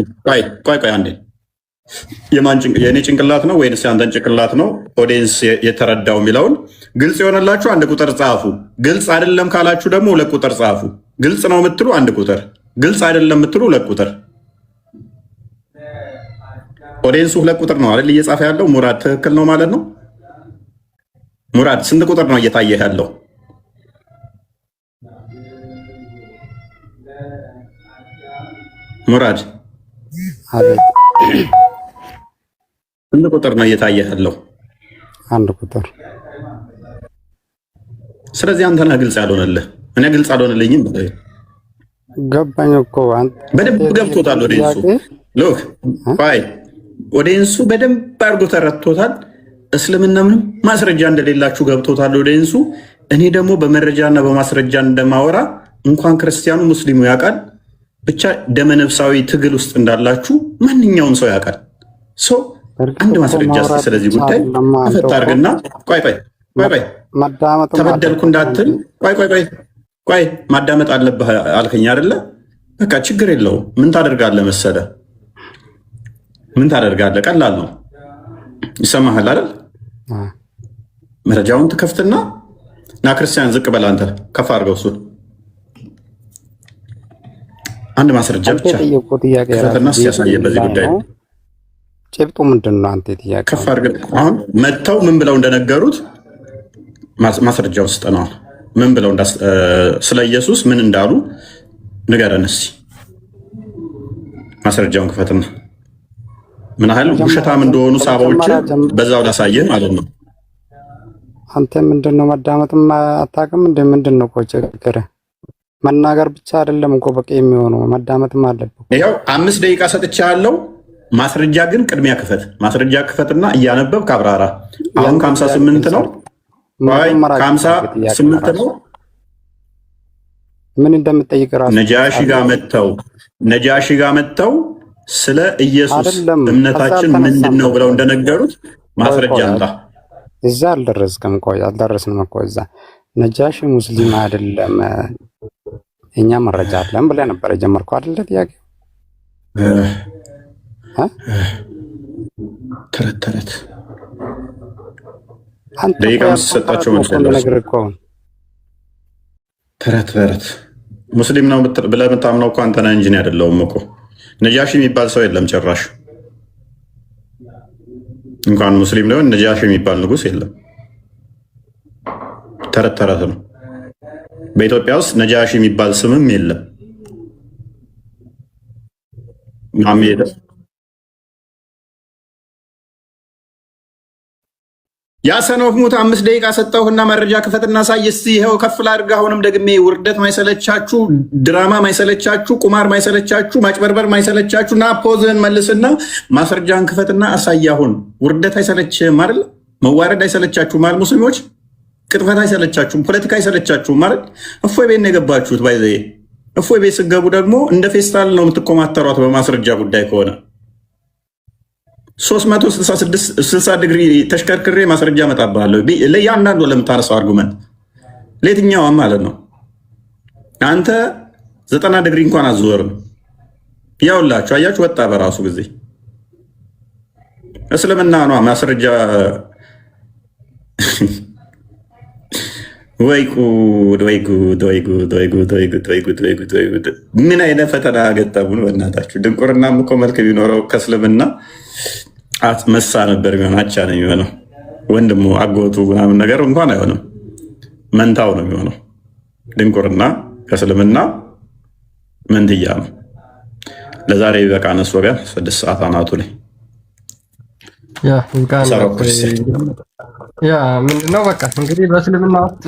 ቆይ አንዴ የኔ ጭንቅላት ነው ወይንስ ያንተን ጭንቅላት ነው ኦዲየንስ የተረዳው የሚለውን ግልጽ የሆነላችሁ አንድ ቁጥር ጻፉ። ግልጽ አይደለም ካላችሁ ደግሞ 2 ቁጥር ጻፉ። ግልጽ ነው የምትሉ 1 ቁጥር፣ ግልጽ አይደለም የምትሉ 2 ቁጥር። ኦዲየንሱ 2 ቁጥር ነው አይደል እየጻፈ ያለው? ሙራድ ትክክል ነው ማለት ነው። ሙራድ ስንት ቁጥር ነው እየታየህ ያለው? ሙራድ ስንት ቁጥር ነው እየታየህ ያለው? 1 ቁጥር። ስለዚህ አንተ ነህ ግልጽ ያልሆነልህ። እኔ ግልጽ አልሆነልኝም። ገባኝ እኮ በደንብ ገብቶታል ኦዲየንሱ። ሎክ ባይ ኦዲየንሱ በደንብ አድርጎ ተረድቶታል። እስልምና ምንም ማስረጃ እንደሌላችሁ ገብቶታል ኦዲየንሱ። እኔ ደግሞ በመረጃና በማስረጃ እንደማወራ እንኳን ክርስቲያኑ ሙስሊሙ ያውቃል። ብቻ ደመነፍሳዊ ትግል ውስጥ እንዳላችሁ ማንኛውም ሰው ያውቃል። አንድ ማስረጃ ስለዚህ ጉዳይ ተፈታ አድርግና ቆይ ተበደልኩ እንዳትል ቆይ ማዳመጥ አለብህ አልከኝ አይደለ? በቃ ችግር የለውም። ምን ታደርጋለህ መሰለህ? ምን ታደርጋለህ? ቀላል ነው። ይሰማሃል አይደል? መረጃውን ትከፍትና ና ክርስቲያን ዝቅ በል አንተ ከፍ አድርገው እሱን አንድ ማስረጃ ብቻ ክፈትና ሲያሳየ በዚህ ጉዳይ ነው። ጭብጡ ምንድን ነው? አንተ ጥያቄ ከፍ አድርገህ አሁን መጥተው ምን ብለው እንደነገሩት ማስረጃ ውስጥ ነው። ምን ብለው ስለ ኢየሱስ ምን እንዳሉ ንገረን እስኪ። ማስረጃውን ክፈትና ምን ያህል ውሸታም እንደሆኑ ሳባዎች በዛው ላሳየህ ማለት ነው። አንተ ምንድን ነው ማዳመጥም አታውቅም እንደ ምንድን ነው እኮ ችግርህ? መናገር ብቻ አይደለም እኮ በቂ የሚሆነው ማዳመጥም አለብህ። ይኸው 5 ደቂቃ ሰጥቻለሁ። ማስረጃ ግን ቅድሚያ ክፈት። ማስረጃ ክፈትና እያነበብክ አብራራ። አሁን ከ58 ነው ከ58 ነው። ምን እንደምጠይቅ ራሱ ነጃሺ ጋር መጥተው ስለ ኢየሱስ እምነታችን ምንድን ነው ብለው እንደነገሩት ማስረጃ አምጣ። እዛ አልደረስክም። ቆይ አልደረስንም እኮ እዛ። ነጃሺ ሙስሊም አይደለም እኛ መረጃ አለን ብለህ ነበር የጀመርከው አይደለ? ጥያቄ ተረት አንተ ደቂቃ ሲሰጣቸው ተረት ሙስሊም ነው ብለህ የምታምነው እኮ አንተ ነህ እንጂ እኔ አይደለሁም እኮ። ነጃሺ የሚባል ሰው የለም ጭራሽ። እንኳን ሙስሊም ሊሆን ነጃሺ የሚባል ንጉስ የለም። ተረት ነው። በኢትዮጵያ ውስጥ ነጃሺ የሚባል ስምም የለም። ያሰነፍ ሙት 5 ደቂቃ ሰጠሁና መረጃ ክፈትና ሳይ እስቲ ይሄው ከፍል አድርጋ። አሁንም ደግሜ ውርደት ማይሰለቻችሁ፣ ድራማ ማይሰለቻችሁ፣ ቁማር ማይሰለቻችሁ፣ ማጭበርበር ማይሰለቻችሁ እና ፖዝን መልስና ማስረጃን ክፈትና አሳይ። አሁን ውርደት አይሰለችም አይደል? መዋረድ አይሰለቻችሁም አይደል? ሙስሊሞች ቅጥፈት አይሰለቻችሁም? ፖለቲካ አይሰለቻችሁም አይደል? እፎይ ቤት ነው የገባችሁት። ባይዘ እፎይ ቤት ስገቡ ደግሞ እንደ ፌስታል ነው የምትኮማተሯት በማስረጃ ጉዳይ ከሆነ 360 ዲግሪ ተሽከርክሬ ማስረጃ መጣባለሁ። ለእያንዳንዱ ለምታነሳው አርጉመንት ለየትኛውም ማለት ነው። አንተ 90 ዲግሪ እንኳን አዝወርም። ያውላችሁ አያችሁ፣ ወጣ በራሱ ጊዜ እስልምና ነው ማስረጃ። ወይ ጉድ ወይ ጉድ ወይ ጉድ ወይ ጉድ ወይ ጉድ ወይ ጉድ ወይ ጉድ ወይ ጉድ! ምን አይነት ፈተና ገጠሙን በእናታችሁ። ድንቁርናም እኮ መልክ ቢኖረው ከእስልምና መሳ ነበር የሚሆን፣ አቻ ነው የሚሆነው። ወንድሙ አጎቱ ምናምን ነገር እንኳን አይሆንም፣ መንታው ነው የሚሆነው። ድንቁርና ከእስልምና መንትያ ነው። ለዛሬ በቃ ነስ ወገን 6 ሰዓት አናቱ ላይ ምንድነው በቃ እንግዲህ በእስልምና ውስጥ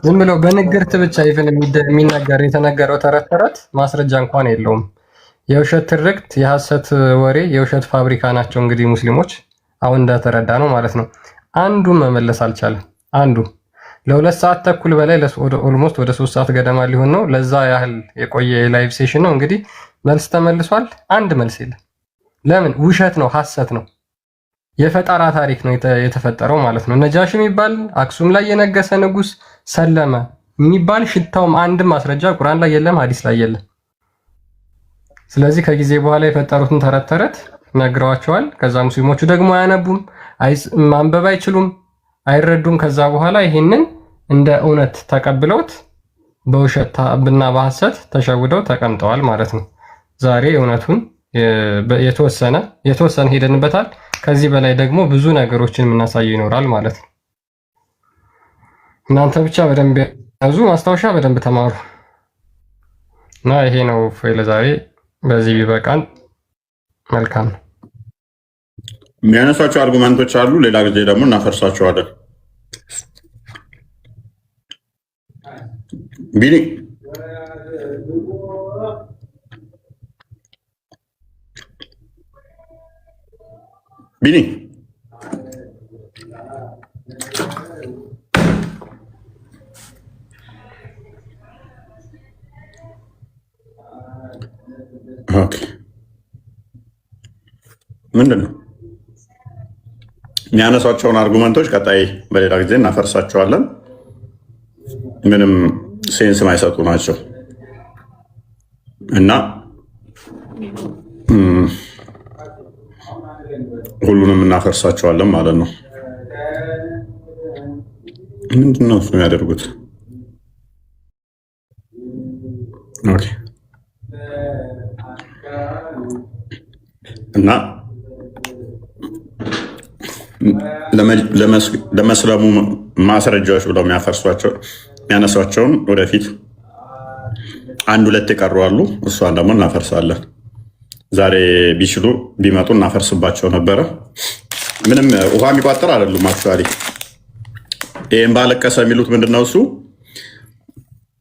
ዝም ብለው በንግርት ብቻ ይፍን የሚነገር የተነገረው ተረት ተረት ማስረጃ እንኳን የለውም። የውሸት ትርክት፣ የሐሰት ወሬ፣ የውሸት ፋብሪካ ናቸው። እንግዲህ ሙስሊሞች አሁን እንደተረዳ ነው ማለት ነው። አንዱን መመለስ አልቻለም። አንዱ ለ2 ሰዓት ተኩል በላይ ኦልሞስት ወደ 3 ሰዓት ገደማ ሊሆን ነው። ለዛ ያህል የቆየ የላይቭ ሴሽን ነው። እንግዲህ መልስ ተመልሷል። አንድ መልስ የለም። ለምን? ውሸት ነው፣ ሐሰት ነው፣ የፈጠራ ታሪክ ነው የተፈጠረው ማለት ነው። ነጃሽ የሚባል አክሱም ላይ የነገሰ ንጉስ ሰለመ የሚባል ሽታውም አንድም ማስረጃ ቁርአን ላይ የለም፣ ሐዲስ ላይ የለም። ስለዚህ ከጊዜ በኋላ የፈጠሩትን ተረት ተረት ነግረዋቸዋል። ከዛ ሙስሊሞቹ ደግሞ አያነቡም፣ ማንበብ አይችሉም፣ አይረዱም። ከዛ በኋላ ይሄንን እንደ እውነት ተቀብለውት በውሸት እና በሐሰት ተሸውደው ተቀምጠዋል ማለት ነው። ዛሬ እውነቱን የተወሰነ ሄደንበታል። ከዚህ በላይ ደግሞ ብዙ ነገሮችን የምናሳየው ይኖራል ማለት ነው። እናንተ ብቻ በደንብ ያዙ፣ ማስታወሻ በደንብ ተማሩ እና ይሄ ነው ለዛሬ። በዚህ ቢበቃን መልካም ነው። የሚያነሷቸው አርጉመንቶች አሉ፣ ሌላ ጊዜ ደግሞ እናፈርሳቸዋለን። ቢኒ ቢኒ ኦኬ፣ ምንድን ነው የሚያነሷቸውን አርጉመንቶች ቀጣይ በሌላ ጊዜ እናፈርሳቸዋለን። ምንም ሴንስ ማይሰጡ ናቸው እና ሁሉንም እናፈርሳቸዋለን ማለት ነው። ምንድን ነው እሱ የሚያደርጉት? ኦኬ እና ለመስለሙ ማስረጃዎች ብለው የሚያነሷቸውን ወደፊት 1-2 የቀሩ አሉ። እሷን ደግሞ እናፈርሳለን። ዛሬ ቢችሉ ቢመጡ እናፈርስባቸው ነበረ። ምንም ውሃ የሚቋጠር አይደሉም። አክቹዋሊ ይህም ባለቀሰ የሚሉት ምንድነው? እሱ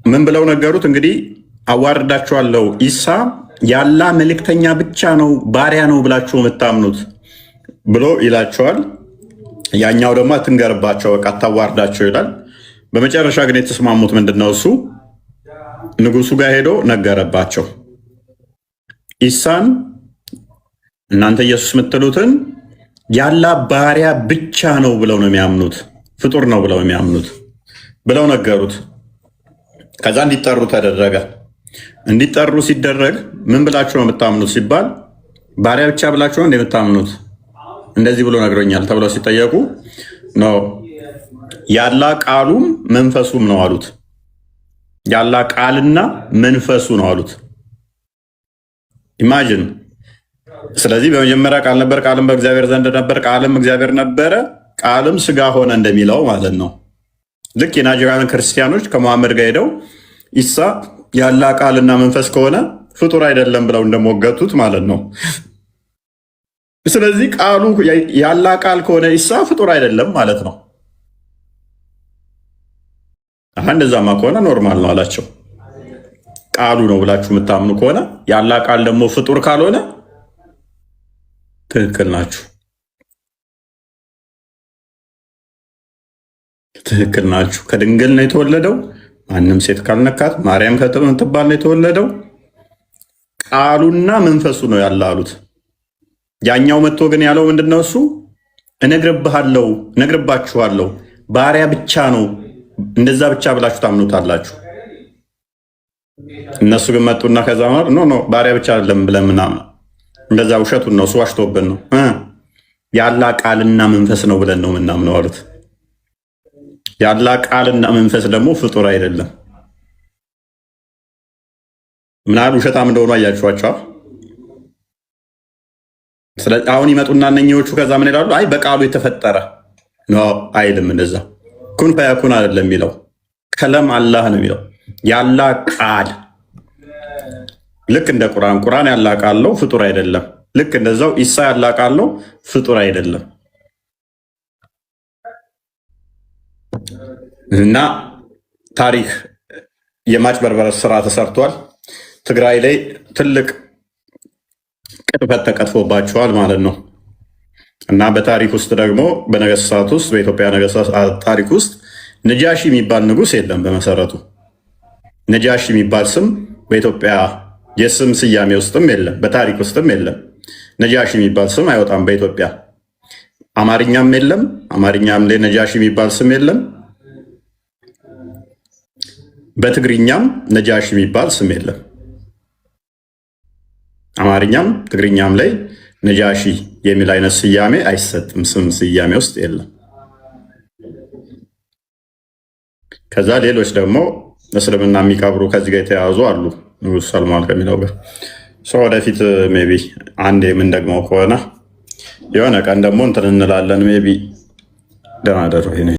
ምን ብለው ነገሩት? እንግዲህ አዋርዳቸዋለሁ፣ ኢሳ ያላ መልእክተኛ ብቻ ነው ባሪያ ነው ብላችሁ የምታምኑት ብሎ ይላቸዋል። ያኛው ደግሞ አትንገርባቸው፣ በቃ አታዋርዳቸው ይላል። በመጨረሻ ግን የተስማሙት ምንድነው? እሱ ንጉሱ ጋር ሄዶ ነገረባቸው። ኢሳን እናንተ ኢየሱስ የምትሉትን ያላ ባሪያ ብቻ ነው ብለው ነው የሚያምኑት፣ ፍጡር ነው ብለው የሚያምኑት ብለው ነገሩት። ከዛ እንዲጠሩ ተደረገ። እንዲጠሩ ሲደረግ ምን ብላችሁ ነው የምታምኑት ሲባል ባሪያ ብቻ ብላችሁ ነው የምታምኑት እንደዚህ ብሎ ነግሮኛል ተብለው ሲጠየቁ ነው ያላ ቃሉም መንፈሱም ነው አሉት። ያላ ቃልና መንፈሱ ነው አሉት። ኢማጂን። ስለዚህ በመጀመሪያ ቃል ነበር፣ ቃልም በእግዚአብሔር ዘንድ ነበር፣ ቃልም እግዚአብሔር ነበረ፣ ቃልም ስጋ ሆነ እንደሚለው ማለት ነው። ልክ የናይጄሪያን ክርስቲያኖች ከመሐመድ ጋር ሄደው ኢሳ ያላ ቃልና መንፈስ ከሆነ ፍጡር አይደለም ብለው እንደሞገቱት ማለት ነው። ስለዚህ ቃሉ ያላ ቃል ከሆነ ኢሳ ፍጡር አይደለም ማለት ነው። እንደዛማ ከሆነ ኖርማል ነው አላቸው። ቃሉ ነው ብላችሁ የምታምኑ ከሆነ ያላ ቃል ደግሞ ፍጡር ካልሆነ ትክክል ናችሁ። ትክክል ናችሁ። ከድንግል ነው የተወለደው። ማንም ሴት ካልነካት ማርያም ከምትባል ነው የተወለደው። ቃሉና መንፈሱ ነው ያለ አሉት። ያኛው መጥቶ ግን ያለው ምንድነው? እሱ እነግርብሃለሁ፣ እነግርባችኋለሁ ባሪያ ብቻ ነው፣ እንደዛ ብቻ ብላችሁ ታምኑታላችሁ። እነሱ ግን መጡና ከዛ ማለት ኖ ባሪያ ብቻ አይደለም ብለን ምናምን እንደዛ ውሸቱን ነው፣ እሱ ዋሽቶብን ነው። ያላ ቃልና መንፈስ ነው ብለን ነው ምናምነው አሉት። ያላ ቃልና መንፈስ ደግሞ ፍጡር አይደለም። ምናል ውሸታም እንደሆኑ አያችኋቸው። ስለዚህ አሁን ይመጡና እነኚዎቹ ከዛ ምን ይላሉ? አይ በቃሉ የተፈጠረ ነው አይልም። እንደዛ ኩን ፈያኩን አይደለም የሚለው ከለም አላህ ነው የሚለው። ያላ ቃል ልክ እንደ ቁርአን ያላ ቃል ነው፣ ፍጡር አይደለም። ልክ እንደዛው ኢሳ ያላ ቃል ነው፣ ፍጡር አይደለም። እና ታሪክ የማጭበርበር ስራ ተሰርቷል። ትግራይ ላይ ትልቅ ቅጥፈት ተቀጥፎባቸዋል ማለት ነው። እና በታሪክ ውስጥ ደግሞ በነገስታት ውስጥ በኢትዮጵያ ነገስታት ታሪክ ውስጥ ነጃሺ የሚባል ንጉስ የለም። በመሰረቱ ነጃሺ የሚባል ስም በኢትዮጵያ የስም ስያሜ ውስጥም የለም፣ በታሪክ ውስጥም የለም። ነጃሺ የሚባል ስም አይወጣም በኢትዮጵያ። አማርኛም የለም፣ አማርኛም ላይ ነጃሺ የሚባል ስም የለም። በትግርኛም ነጃሺ የሚባል ስም የለም። አማርኛም ትግርኛም ላይ ነጃሺ የሚል አይነት ስያሜ አይሰጥም፣ ስም ስያሜ ውስጥ የለም። ከዛ ሌሎች ደግሞ እስልምና የሚቀብሩ ከዚህ ጋር የተያያዙ አሉ። ንጉስ ሰልሟል ከሚለው ጋር ወደፊት ሜይ ቢ አንድ የምንደግመው ከሆነ የሆነ ቀን ደግሞ እንትን እንላለን። ሜይ ቢ ደህና ደሩ።